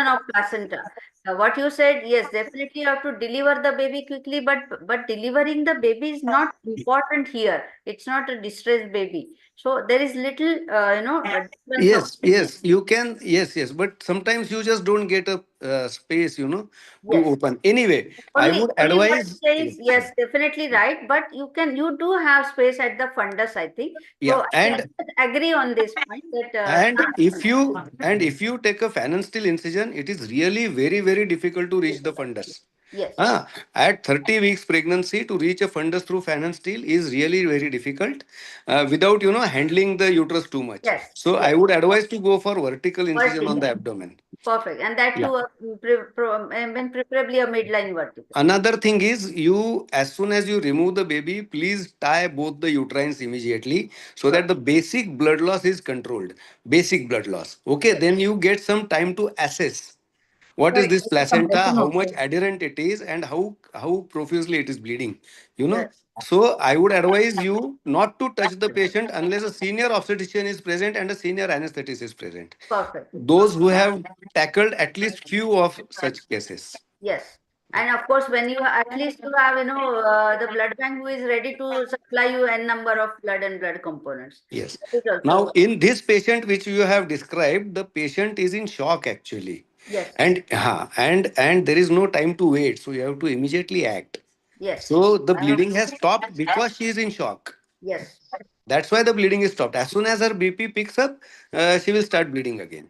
[SPEAKER 2] of placenta. What you said, yes, definitely you have to deliver the baby quickly, but delivering the baby is not important here. It's not a distressed baby, so there is little a difference
[SPEAKER 17] you can, yes, but sometimes you just don't get a space, to
[SPEAKER 2] Yes.
[SPEAKER 17] open. Anyway, I would
[SPEAKER 2] Only what
[SPEAKER 17] advise.
[SPEAKER 2] you say is, yes, definitely right, but you do have space at the fundus, I think. So
[SPEAKER 17] Yeah,
[SPEAKER 2] I agree on this point that
[SPEAKER 17] and if you take a fan and steel incision, it is really very, very difficult to reach the fundus.
[SPEAKER 2] Yes.
[SPEAKER 17] At 30 weeks pregnancy, to reach a fundus through fan and steel is really very difficult, without handling the uterus too much.
[SPEAKER 2] Yes.
[SPEAKER 17] So I would advise to go for vertical incision on
[SPEAKER 2] Vertical.
[SPEAKER 17] the abdomen.
[SPEAKER 2] Perfect, and that too, preferably a midline vertical.
[SPEAKER 17] Another thing is, you, as soon as you remove the baby, please tie both the uterines immediately so that the basic blood loss is controlled. Basic blood loss. Okay, then you get some time to assess what is this placenta, how much adherent it is, and how profusely it is bleeding. So I would advise you not to touch the patient unless a senior obstetrician is present and a senior anesthetist is present.
[SPEAKER 2] Perfect.
[SPEAKER 17] Those who have tackled at least few of such cases.
[SPEAKER 2] Yes. And of course, when you at least you have, the blood bank who is ready to supply you n number of blood and blood components.
[SPEAKER 17] Yes.
[SPEAKER 2] That is also-
[SPEAKER 17] Now, in this patient which you have described, the patient is in shock actually.
[SPEAKER 2] Yes.
[SPEAKER 17] And there is no time to wait. So you have to immediately act.
[SPEAKER 2] Yes.
[SPEAKER 17] So the bleeding has stopped because she is in shock.
[SPEAKER 2] Yes.
[SPEAKER 17] That's why the bleeding is stopped. As soon as her BP picks up, she will start bleeding again.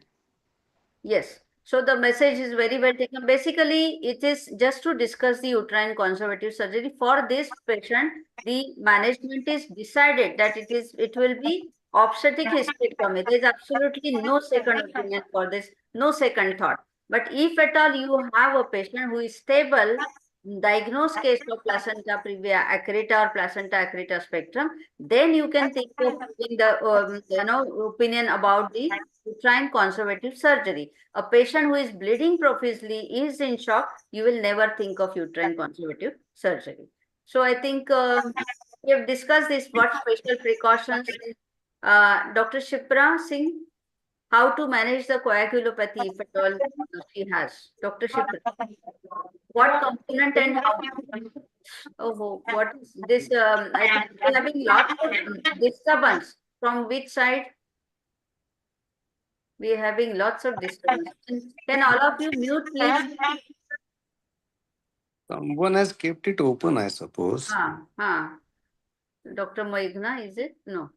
[SPEAKER 2] Yes. So the message is very well taken. Basically, it is just to discuss the uterine conservative surgery. For this patient, the management is decided that it will be obstetric hysterectomy. There is absolutely no second opinion for this, no second thought. But if at all you have a patient who is stable, diagnosed case of placenta previa accreta or placenta accreta spectrum, then you can think of giving the opinion about the uterine conservative surgery. A patient who is bleeding profusely is in shock, you will never think of uterine conservative surgery. So I think we have discussed this, what special precautions. Dr. Shipra Singh, how to manage the coagulopathy if at all she has. Dr. Shipra, what component and how? Oh, what is this? I think we're having lots of disturbance. From which side? We're having lots of disturbance. Can all of you mute, please?
[SPEAKER 17] Someone has kept it open, I suppose.
[SPEAKER 2] Dr. Moigna, is it? No.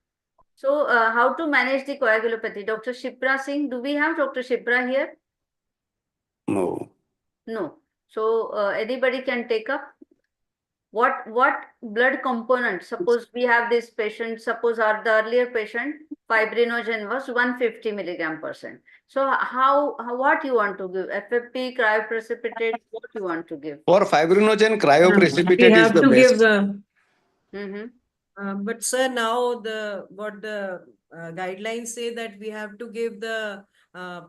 [SPEAKER 2] So, how to manage the coagulopathy? Dr. Shipra Singh, do we have Dr. Shipra here?
[SPEAKER 17] No.
[SPEAKER 2] No. So, anybody can take up. what blood component? Suppose we have this patient, suppose our the earlier patient fibrinogen was 150 milligram%. So what you want to give? FFP, cryoprecipitate, what you want to give?
[SPEAKER 17] For fibrinogen,
[SPEAKER 21] We
[SPEAKER 17] cryoprecipitate is
[SPEAKER 21] have
[SPEAKER 17] the
[SPEAKER 21] to give.
[SPEAKER 17] best.
[SPEAKER 21] But sir, now what the guidelines say that we have to give the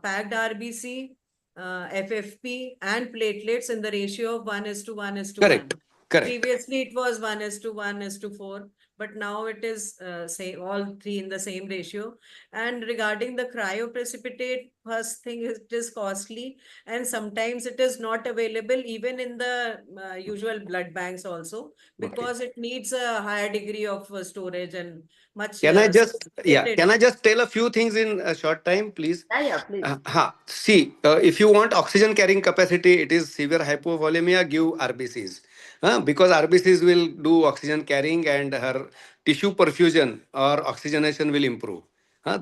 [SPEAKER 21] packed RBC, FFP, and platelets in the ratio of 1:1:1.
[SPEAKER 17] Correct.
[SPEAKER 21] Previously, it was 1:1:4, but now it is say all three in the same ratio. And regarding the cryoprecipitate, first thing is it is costly, and sometimes it is not available even in the usual blood banks also, because it needs a higher degree of storage and much.
[SPEAKER 17] Can I just
[SPEAKER 21] sophisticated.
[SPEAKER 17] can I just tell a few things in a short time, please?
[SPEAKER 2] Yeah, please.
[SPEAKER 17] See, if you want oxygen carrying capacity, it is severe hypovolemia, give RBCs. Because RBCs will do oxygen carrying and her tissue perfusion or oxygenation will improve.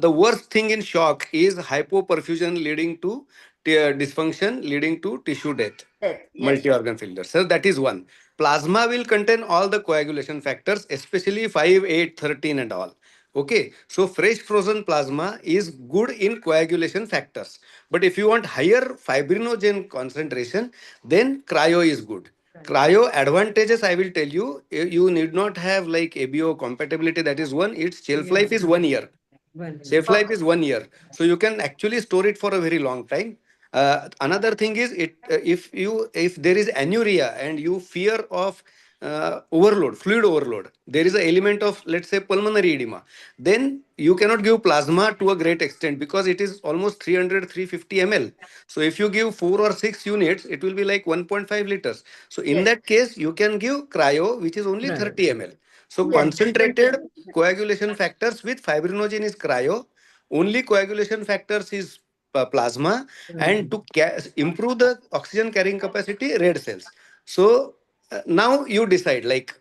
[SPEAKER 17] The worst thing in shock is hypoperfusion leading to dysfunction, leading to tissue death,
[SPEAKER 2] Yes.
[SPEAKER 17] multi-organ failure. So that is one. Plasma will contain all the coagulation factors, especially 5, 8, 13 and all. Okay, so fresh frozen plasma is good in coagulation factors. But if you want higher fibrinogen concentration, then cryo is good. Cryo advantages, I will tell you, you need not have like ABO compatibility. That is one. Its shelf life is 1 year. Shelf life is 1 year. So you can actually store it for a very long time. Another thing is if there is anuria and you fear of overload, fluid overload, there is an element of, let's say, pulmonary edema, then you cannot give plasma to a great extent because it is almost 300-350 ml. So if you give 4 or 6 units, it will be like 1.5 liters. So in that case, you can give cryo, which is only 30 ml. So concentrated coagulation factors with fibrinogen is cryo. Only coagulation factors is plasma, and to improve the oxygen carrying capacity, red cells. So now you decide like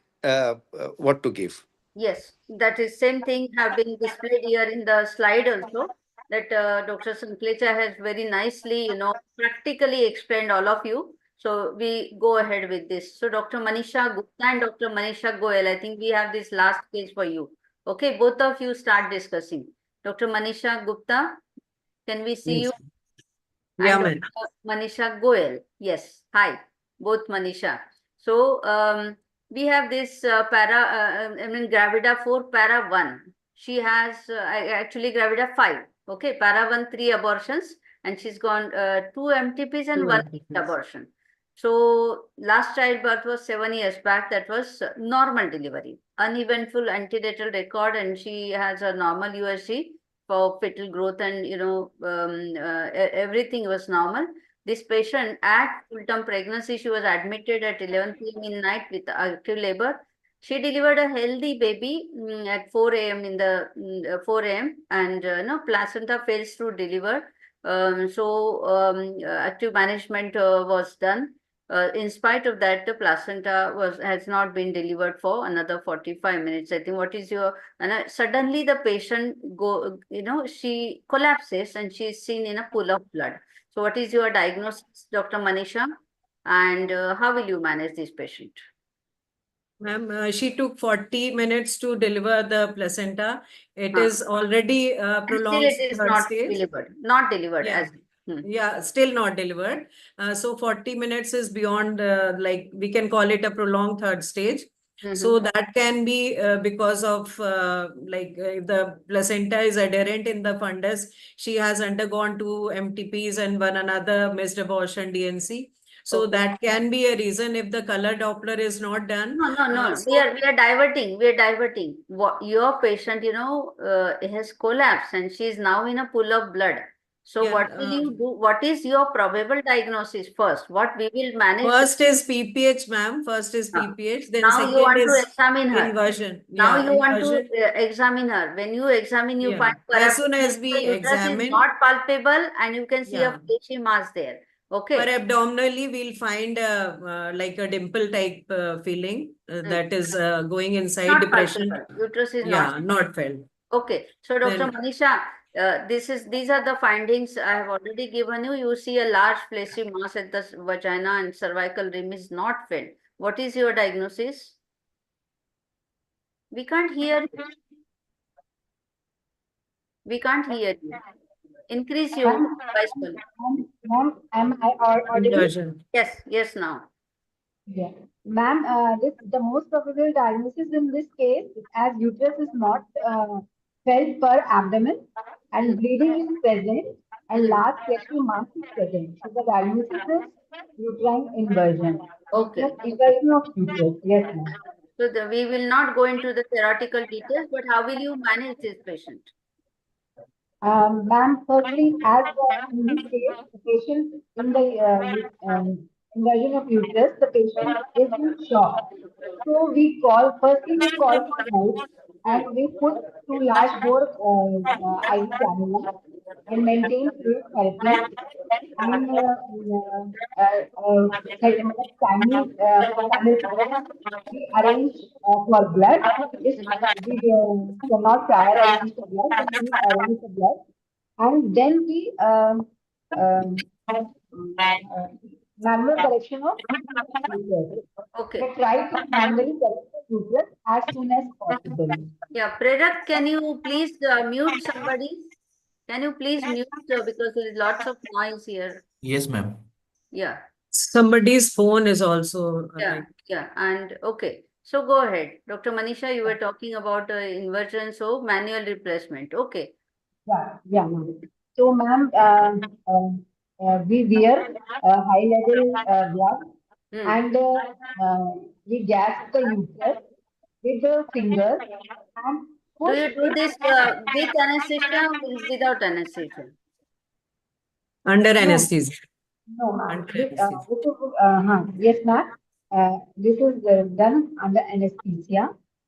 [SPEAKER 17] what to give.
[SPEAKER 2] Yes, that is same thing have been displayed here in the slide also, that Dr. Sanklecha has very nicely, practically explained all of you. So we go ahead with this. So Dr. Manisha Gupta and Dr. Manisha Goel, I think we have this last page for you. Okay, both of you start discussing. Dr. Manisha Gupta, can we see you?
[SPEAKER 21] Yeah,
[SPEAKER 2] And
[SPEAKER 21] ma'am.
[SPEAKER 2] Dr. Manisha Goel. Yes, hi, both Manisha. So we have this Gravida 4 para 1. She has actually Gravida 5. Okay, para 1, 3 abortions, and she's gone 2 MTPs and 1 abortion. So last childbirth was 7 years back. That was normal delivery, uneventful antenatal record, and she has a normal USG for fetal growth, and everything was normal. This patient at full-term pregnancy, she was admitted at 11 p.m. in night with active labor. She delivered a healthy baby at 4 a.m. in the 4 a.m. and placenta fails to deliver. Active management was done. In spite of that, the placenta has not been delivered for another 45 minutes. I think what is your, and suddenly the patient she collapses and she is seen in a pool of blood. So what is your diagnosis, Dr. Manisha? And how will you manage this patient?
[SPEAKER 21] Ma'am, she took 40 minutes to deliver the placenta. It is already prolonged.
[SPEAKER 2] Still it is not delivered. Not delivered.
[SPEAKER 21] Yeah. Yeah, still not delivered. So 40 minutes is beyond, like we can call it a prolonged third stage. So that can be because of if the placenta is adherent in the fundus, she has undergone 2 MTPs and one another missed abortion DNC. So that can be a reason if the color Doppler is not done.
[SPEAKER 2] No. We are diverting. We are diverting. Your patient, has collapsed and she is now in a pool of blood. So what will you do? What is your probable diagnosis first? What we will manage?
[SPEAKER 21] First is PPH, ma'am. First is PPH. Then
[SPEAKER 2] now
[SPEAKER 21] second
[SPEAKER 2] you want
[SPEAKER 21] is
[SPEAKER 2] to examine her.
[SPEAKER 21] Inversion.
[SPEAKER 2] Now
[SPEAKER 21] Yeah,
[SPEAKER 2] you want
[SPEAKER 21] inversion.
[SPEAKER 2] to examine her. When you examine, you find
[SPEAKER 21] As soon as we
[SPEAKER 2] the uterus
[SPEAKER 21] examine,
[SPEAKER 2] is not palpable and you can see a fleshy mass there. Okay.
[SPEAKER 21] For abdominally, we'll find like a dimple type feeling that is going inside
[SPEAKER 2] not
[SPEAKER 21] depression.
[SPEAKER 2] Palpable. Uterus is
[SPEAKER 21] not felt.
[SPEAKER 2] Okay. So Dr.
[SPEAKER 21] Then,
[SPEAKER 2] Manisha, these are the findings I have already given you. You see a large fleshy mass at the vagina and cervical rim is not filled. What is your diagnosis? We can't hear you. We can't hear you. Increase your voice volume.
[SPEAKER 3] Ma'am, am I audible?
[SPEAKER 2] Yes, yes, now.
[SPEAKER 3] Yeah. Ma'am, the most probable diagnosis in this case, as uterus is not felt per abdomen and bleeding is present and large sexual mass is present. So the diagnosis is uterine inversion.
[SPEAKER 2] Okay.
[SPEAKER 3] Inversion of uterus. Yes, ma'am.
[SPEAKER 2] So we will not go into the theoretical details, but how will you manage this patient?
[SPEAKER 3] Ma'am, firstly, as in this case, the patient in the inversion of uterus, the patient is in shock. So firstly we call for help and we put 2 large bore IV cannula and maintain fluid therapy and timing for family connection. We arrange for blood. If we cannot prior arrange the blood, then we arrange the blood. And then we manual correction of uterus.
[SPEAKER 2] Okay.
[SPEAKER 3] We try to manually correct the uterus as soon as possible.
[SPEAKER 2] Yeah, Prerak, can you please mute somebody? Can you please mute because there is lots of noise here.
[SPEAKER 8] Yes, ma'am.
[SPEAKER 2] Yeah.
[SPEAKER 21] Somebody's phone is also
[SPEAKER 2] Yeah, and okay. So go ahead. Dr. Manisha, you were talking about inversion, so manual replacement. Okay.
[SPEAKER 3] Yeah, ma'am. So, ma'am, we wear high level gloves and we gas the uterus with the fingers and
[SPEAKER 2] Do
[SPEAKER 3] push
[SPEAKER 2] you do
[SPEAKER 3] it
[SPEAKER 2] this with anesthesia or without anesthesia?
[SPEAKER 21] under
[SPEAKER 3] No.
[SPEAKER 21] anesthesia.
[SPEAKER 3] No, ma'am.
[SPEAKER 21] Under
[SPEAKER 3] This
[SPEAKER 21] anesthesia.
[SPEAKER 3] yes, ma'am. This is done under anesthesia,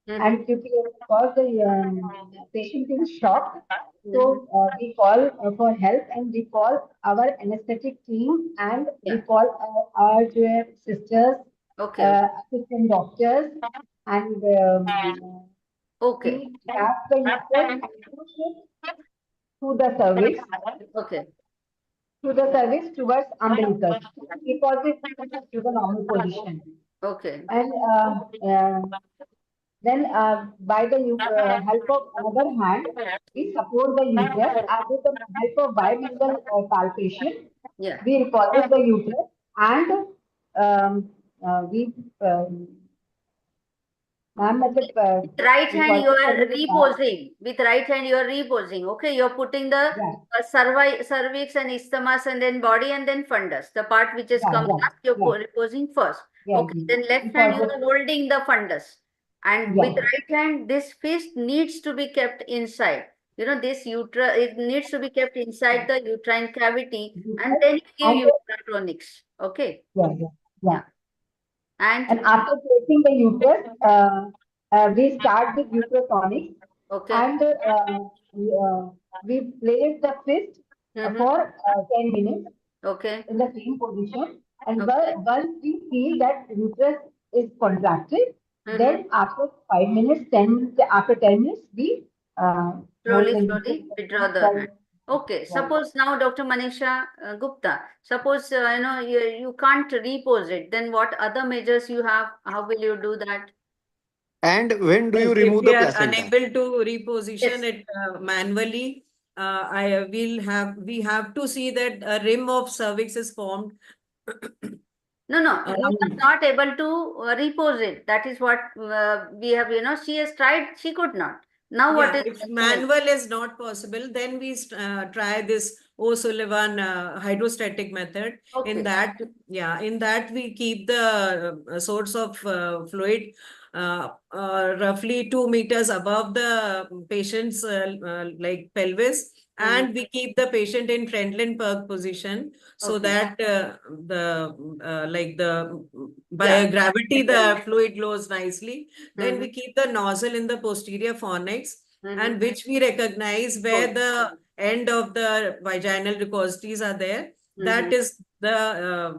[SPEAKER 3] and because the patient is shocked, so we call for help and we call our anesthetic team and we call our sisters, assistant doctors, and we tap the uterus and push it to the cervix.
[SPEAKER 2] Okay.
[SPEAKER 3] To the cervix towards umbilicus. Deposit to the normal position.
[SPEAKER 2] Okay.
[SPEAKER 3] And then by the help of another hand, we support the uterus and with the help of bilingual palpation, we deposit the uterus and we ma'am,
[SPEAKER 2] with right hand you are reposing. With right hand you are reposing. Okay, you are putting the cervix and isthmus and then body and then fundus. The part which is come last, you are reposing first. Okay, then left hand you are holding the fundus. And with right hand, this fist needs to be kept inside. You know, this uterus, it needs to be kept inside the uterine cavity and then you give uterotonics. Okay.
[SPEAKER 3] Yeah.
[SPEAKER 2] And
[SPEAKER 3] after placing the uterus, we start with uterotonics.
[SPEAKER 2] Okay.
[SPEAKER 3] And we place the fist for 10 minutes.
[SPEAKER 2] Okay.
[SPEAKER 3] In the same position. And once we feel that uterus is contracted, then after 5 minutes, 10 minutes, after 10 minutes, we
[SPEAKER 2] slowly withdraw the hand. Okay, suppose now Dr. Manisha Gupta, suppose you can't repose it, then what other measures you have? How will you do that?
[SPEAKER 17] And when do you
[SPEAKER 21] If
[SPEAKER 17] remove
[SPEAKER 21] we
[SPEAKER 17] the
[SPEAKER 21] are
[SPEAKER 17] placenta?
[SPEAKER 21] unable to reposition it manually, we have to see that a rim of cervix is formed.
[SPEAKER 2] No, you are not able to repose it. That is what we have, she has tried, she could not. Now what is
[SPEAKER 21] if manual is not possible, then we try this O'Sullivan hydrostatic method. In that we keep the source of fluid roughly 2 meters above the patient's like pelvis, and we keep the patient in Franklin-Perk position so that by gravity the fluid flows nicely. Then we keep the nozzle in the posterior fornix, and which we recognize where the end of the vaginal recosities are there. That is the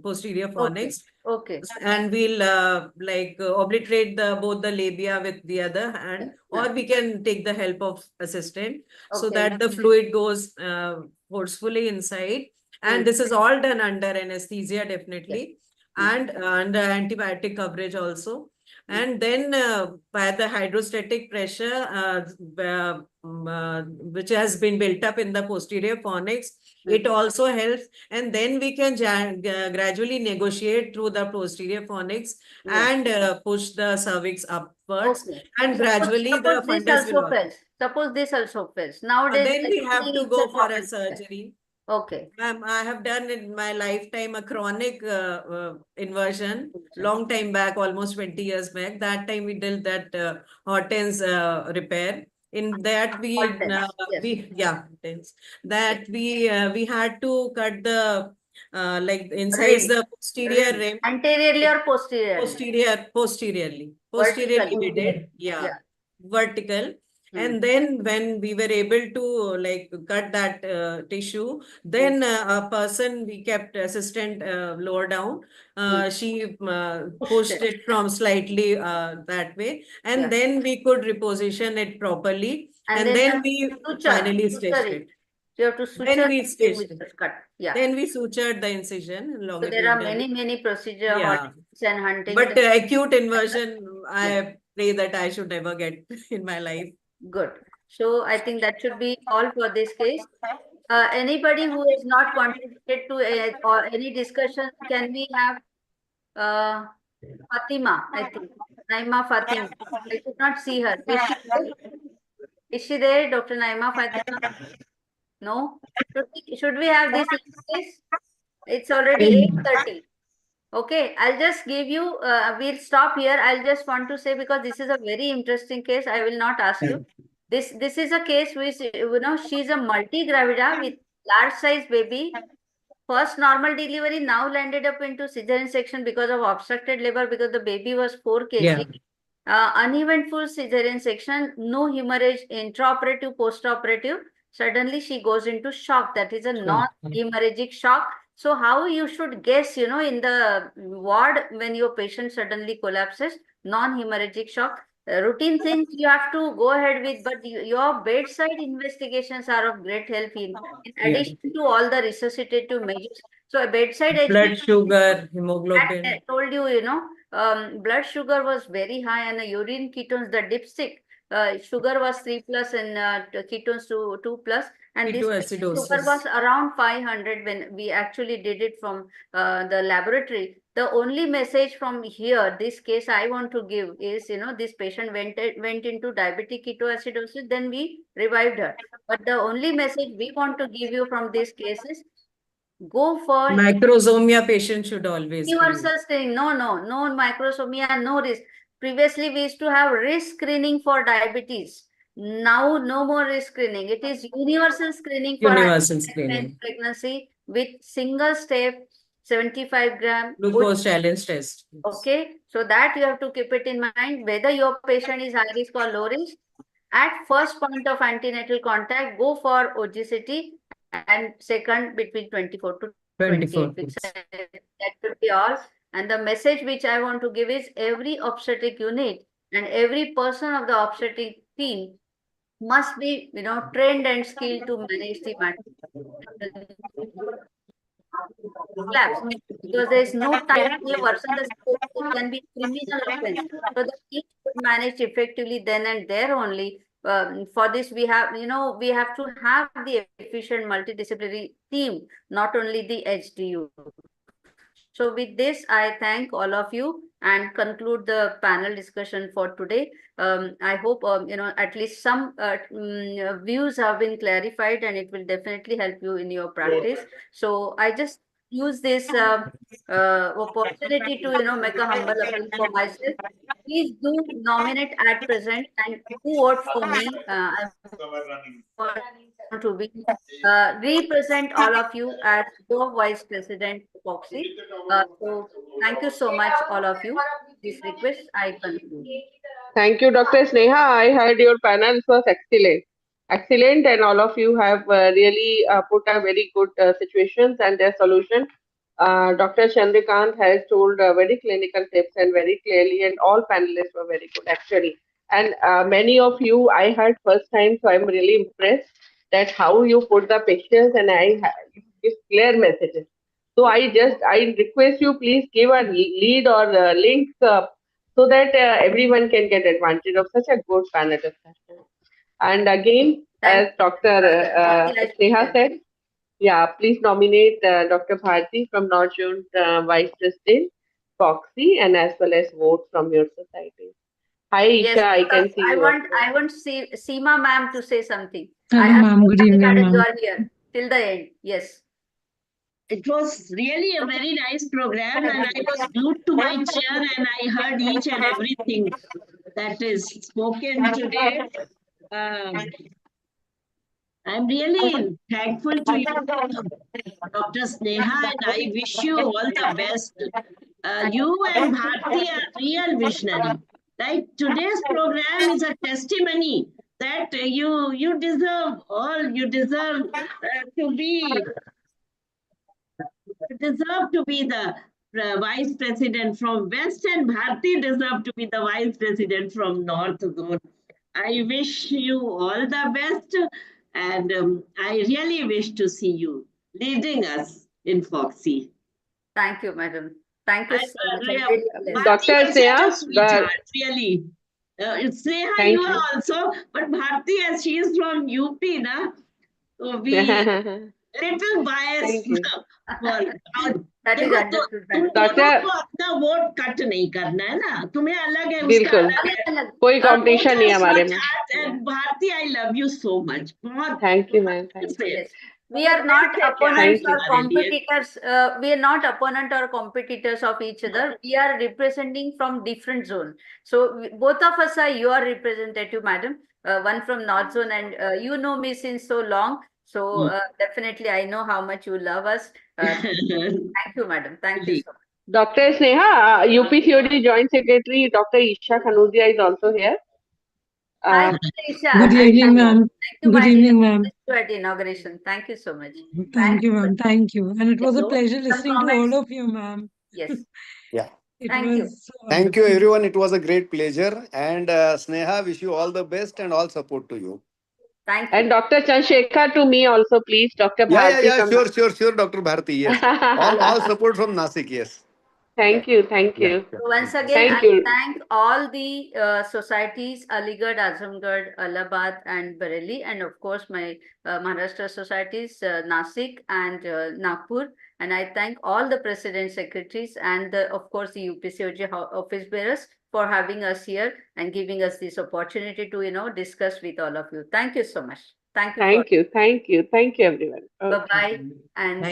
[SPEAKER 21] posterior fornix.
[SPEAKER 2] Okay.
[SPEAKER 21] And we'll obliterate both the labia with the other hand, or we can take the help of assistant so that the fluid goes forcefully inside. And this is all done under anesthesia, definitely, and under antibiotic coverage also. And then by the hydrostatic pressure, which has been built up in the posterior fornix, it also helps. And then we can gradually negotiate through the posterior fornix and push the cervix upwards.
[SPEAKER 2] Okay.
[SPEAKER 21] And gradually the
[SPEAKER 2] Suppose this
[SPEAKER 21] fundus will
[SPEAKER 2] also fails. Suppose this also fails. Nowadays,
[SPEAKER 21] then we have to
[SPEAKER 2] everything
[SPEAKER 21] go
[SPEAKER 2] is
[SPEAKER 21] for a
[SPEAKER 2] common sense.
[SPEAKER 21] surgery.
[SPEAKER 2] Okay.
[SPEAKER 21] I have done in my lifetime a chronic inversion, long time back, almost 20 years back. That time we did that Hortense repair. In that Hortense. That we had to cut the like inside
[SPEAKER 2] Rim.
[SPEAKER 21] the posterior
[SPEAKER 2] Rim.
[SPEAKER 21] rim.
[SPEAKER 2] Anteriorly or posteriorly?
[SPEAKER 21] Posteriorly.
[SPEAKER 2] Vertically.
[SPEAKER 21] We did.
[SPEAKER 2] Yeah.
[SPEAKER 21] Vertical. And then when we were able to like cut that tissue, then a person, we kept assistant lower down. She pushed it from slightly that way. And then we could reposition it properly. And
[SPEAKER 2] then
[SPEAKER 21] then we finally stitched it.
[SPEAKER 2] You have to suture
[SPEAKER 21] Then we
[SPEAKER 2] the
[SPEAKER 21] stitched
[SPEAKER 2] which
[SPEAKER 21] it.
[SPEAKER 2] was cut. Yeah.
[SPEAKER 21] Then we sutured the incision
[SPEAKER 2] So there are
[SPEAKER 21] longitudinally.
[SPEAKER 2] many procedures,
[SPEAKER 21] Yeah.
[SPEAKER 2] and hunting.
[SPEAKER 21] But acute inversion, I pray that I should never get in my life.
[SPEAKER 2] Good. So I think that should be all for this case. Anybody who is not contributed to or any discussion, can we have Fatima, I think. Naima Fatima. I could not see her. Is she there? Is she there, Dr. Naima Fatima? No? Should we have this case? It's already 8:30. Okay, I'll just give you, we'll stop here. I'll just want to say, because this is a very interesting case, I will not ask you. This is a case which, she's a multi-gravida with large size baby. First normal delivery, now landed up into cesarean section because of obstructed labor, because the baby was 4 kg. Uneventful cesarean section, no hemorrhage, intraoperative, postoperative. Suddenly she goes into shock. That is a non-hemorrhagic shock. So how you should guess, in the ward when your patient suddenly collapses, non-hemorrhagic shock. Routine things you have to go ahead with, but your bedside investigations are of great help in addition to all the resuscitative measures. So a bedside
[SPEAKER 21] blood sugar, hemoglobin.
[SPEAKER 2] I told you, blood sugar was very high, and the urine ketones, the dipstick, sugar was 3 plus and ketones 2 plus, and this sugar was around 500 when we actually did it from the laboratory. The only message from here, this case I want to give is, this patient went into diabetic ketoacidosis, then we revived her. But the only message we want to give you from this case is, go for
[SPEAKER 21] microsomia patient should always
[SPEAKER 2] universal screening. No microsomia, no risk. Previously, we used to have risk screening for diabetes. Now, no more risk screening. It is universal screening for pregnancy with single step, 75 gram
[SPEAKER 21] glucose challenge test.
[SPEAKER 2] Okay, so that you have to keep it in mind, whether your patient is high risk or low risk. At first point of antenatal contact, go for OGCT, and second between 24 to 28 weeks. That should be all. And the message which I want to give is, every obstetric unit and every person of the obstetric team must be, trained and skilled to manage the matter. Because there is no time to worsen the situation, it can be criminal offense. So the team should manage effectively then and there only. For this, we have, we have to have the efficient multidisciplinary team, not only the HDU. So with this, I thank all of you and conclude the panel discussion for today. I hope, at least some views have been clarified, and it will definitely help you in your practice. So I just use this opportunity to, make a humble appeal for myself. Please do nominate at present and do vote for me. I want to be represent all of you as your Vice President Foxy. So thank you so much, all of you. This request I conclude.
[SPEAKER 6] Thank you, Dr. Sneha. I heard your panel was excellent. Excellent, and all of you have really put a very good situations and their solution. Dr. Chandrakant has told very clinical tips and very clearly, and all panelists were very good actually. And many of you I heard first time, so I'm really impressed that how you put the pictures, and you give clear messages. So I request you, please give a lead or link so that everyone can get advantage of such a good panel discussion. And again, as Dr. Sneha said, yeah, please nominate Dr. Bharti from North Zone Vice President, Foxy, and as well as vote from your society. Hi,
[SPEAKER 2] Yes,
[SPEAKER 6] Isha, I can see you.
[SPEAKER 2] I want Seema ma'am to say something.
[SPEAKER 8] Hello, ma'am. Good evening,
[SPEAKER 2] Madam, you
[SPEAKER 8] ma'am.
[SPEAKER 2] are here till the end. Yes.
[SPEAKER 9] It was really a very nice program, and I was glued to my chair and I heard each and everything that is spoken today. I'm really thankful to you, Dr. Sneha, and I wish you all the best. You and Bharti are real visionary. Like today's program is a testimony that you deserve all. You deserve to be the vice president from West, and Bharti deserve to be the vice president from North Zone. I wish you all the best, and I really wish to see you leading us in Foxy.
[SPEAKER 2] Thank you, madam. Thank you so much.
[SPEAKER 6] Dr.
[SPEAKER 9] Sneha,
[SPEAKER 6] Sneha,
[SPEAKER 9] really. Sneha,
[SPEAKER 6] Thank
[SPEAKER 9] you
[SPEAKER 6] you.
[SPEAKER 9] are also, but Bharti, as she is from UP, na, so we little biased.
[SPEAKER 2] That is understood,
[SPEAKER 9] तुम
[SPEAKER 2] madam.
[SPEAKER 9] दोनों को अपना vote cut नहीं करना है ना, तुम्हें अलग है, उसका
[SPEAKER 6] बिल्कुल
[SPEAKER 9] अलग है,
[SPEAKER 6] कोई कंपटीशन नहीं है हमारे में.
[SPEAKER 9] Bharti, I love you so much.
[SPEAKER 6] Thank you, man. Thank you.
[SPEAKER 2] Yes. We are not opponents
[SPEAKER 6] Thank you.
[SPEAKER 2] or competitors. We are not opponent or competitors of each other. We are representing from different zone. So both of us are your representative, madam. One from North Zone, and you know me since so long. So definitely, I know how much you love us. Thank you, madam. Thank you so much.
[SPEAKER 6] Dr. Sneha, UPCOD Joint Secretary Dr. Isha Khanuzia is also here.
[SPEAKER 2] Hi, Isha.
[SPEAKER 8] Good evening, ma'am.
[SPEAKER 2] Thank you,
[SPEAKER 8] Good evening, ma'am.
[SPEAKER 2] at inauguration. Thank you so much.
[SPEAKER 8] Thank you, ma'am. Thank you. And it was a
[SPEAKER 2] So,
[SPEAKER 8] pleasure
[SPEAKER 2] some
[SPEAKER 8] listening to
[SPEAKER 2] comments?
[SPEAKER 8] all of you, ma'am.
[SPEAKER 2] Yes.
[SPEAKER 17] Yeah.
[SPEAKER 8] It
[SPEAKER 2] Thank you.
[SPEAKER 8] was so
[SPEAKER 17] Thank you,
[SPEAKER 8] wonderful.
[SPEAKER 17] everyone. It was a great pleasure. And Sneha, wish you all the best and all support to you.
[SPEAKER 2] Thank you.
[SPEAKER 6] And Dr. Chandrasekhar to me also, please. Dr. Bharti from
[SPEAKER 17] Sure, Dr. Bharti. Yes. all support from Nasik. Yes.
[SPEAKER 6] Thank you. Thank
[SPEAKER 17] Yeah,
[SPEAKER 6] you.
[SPEAKER 17] yeah.
[SPEAKER 2] So once again,
[SPEAKER 6] Thank
[SPEAKER 2] I
[SPEAKER 6] you.
[SPEAKER 2] thank all the societies, Aligarh, Azamgarh, Allahabad, and Bareilly, and of course my Maharashtra societies, Nasik and Nagpur. And I thank all the president secretaries and of course the UPCOG office bearers for having us here and giving us this opportunity to discuss with all of you. Thank you so much. Thank you.
[SPEAKER 6] Thank you. Thank you. Thank you, everyone. Okay.
[SPEAKER 2] Bye bye and.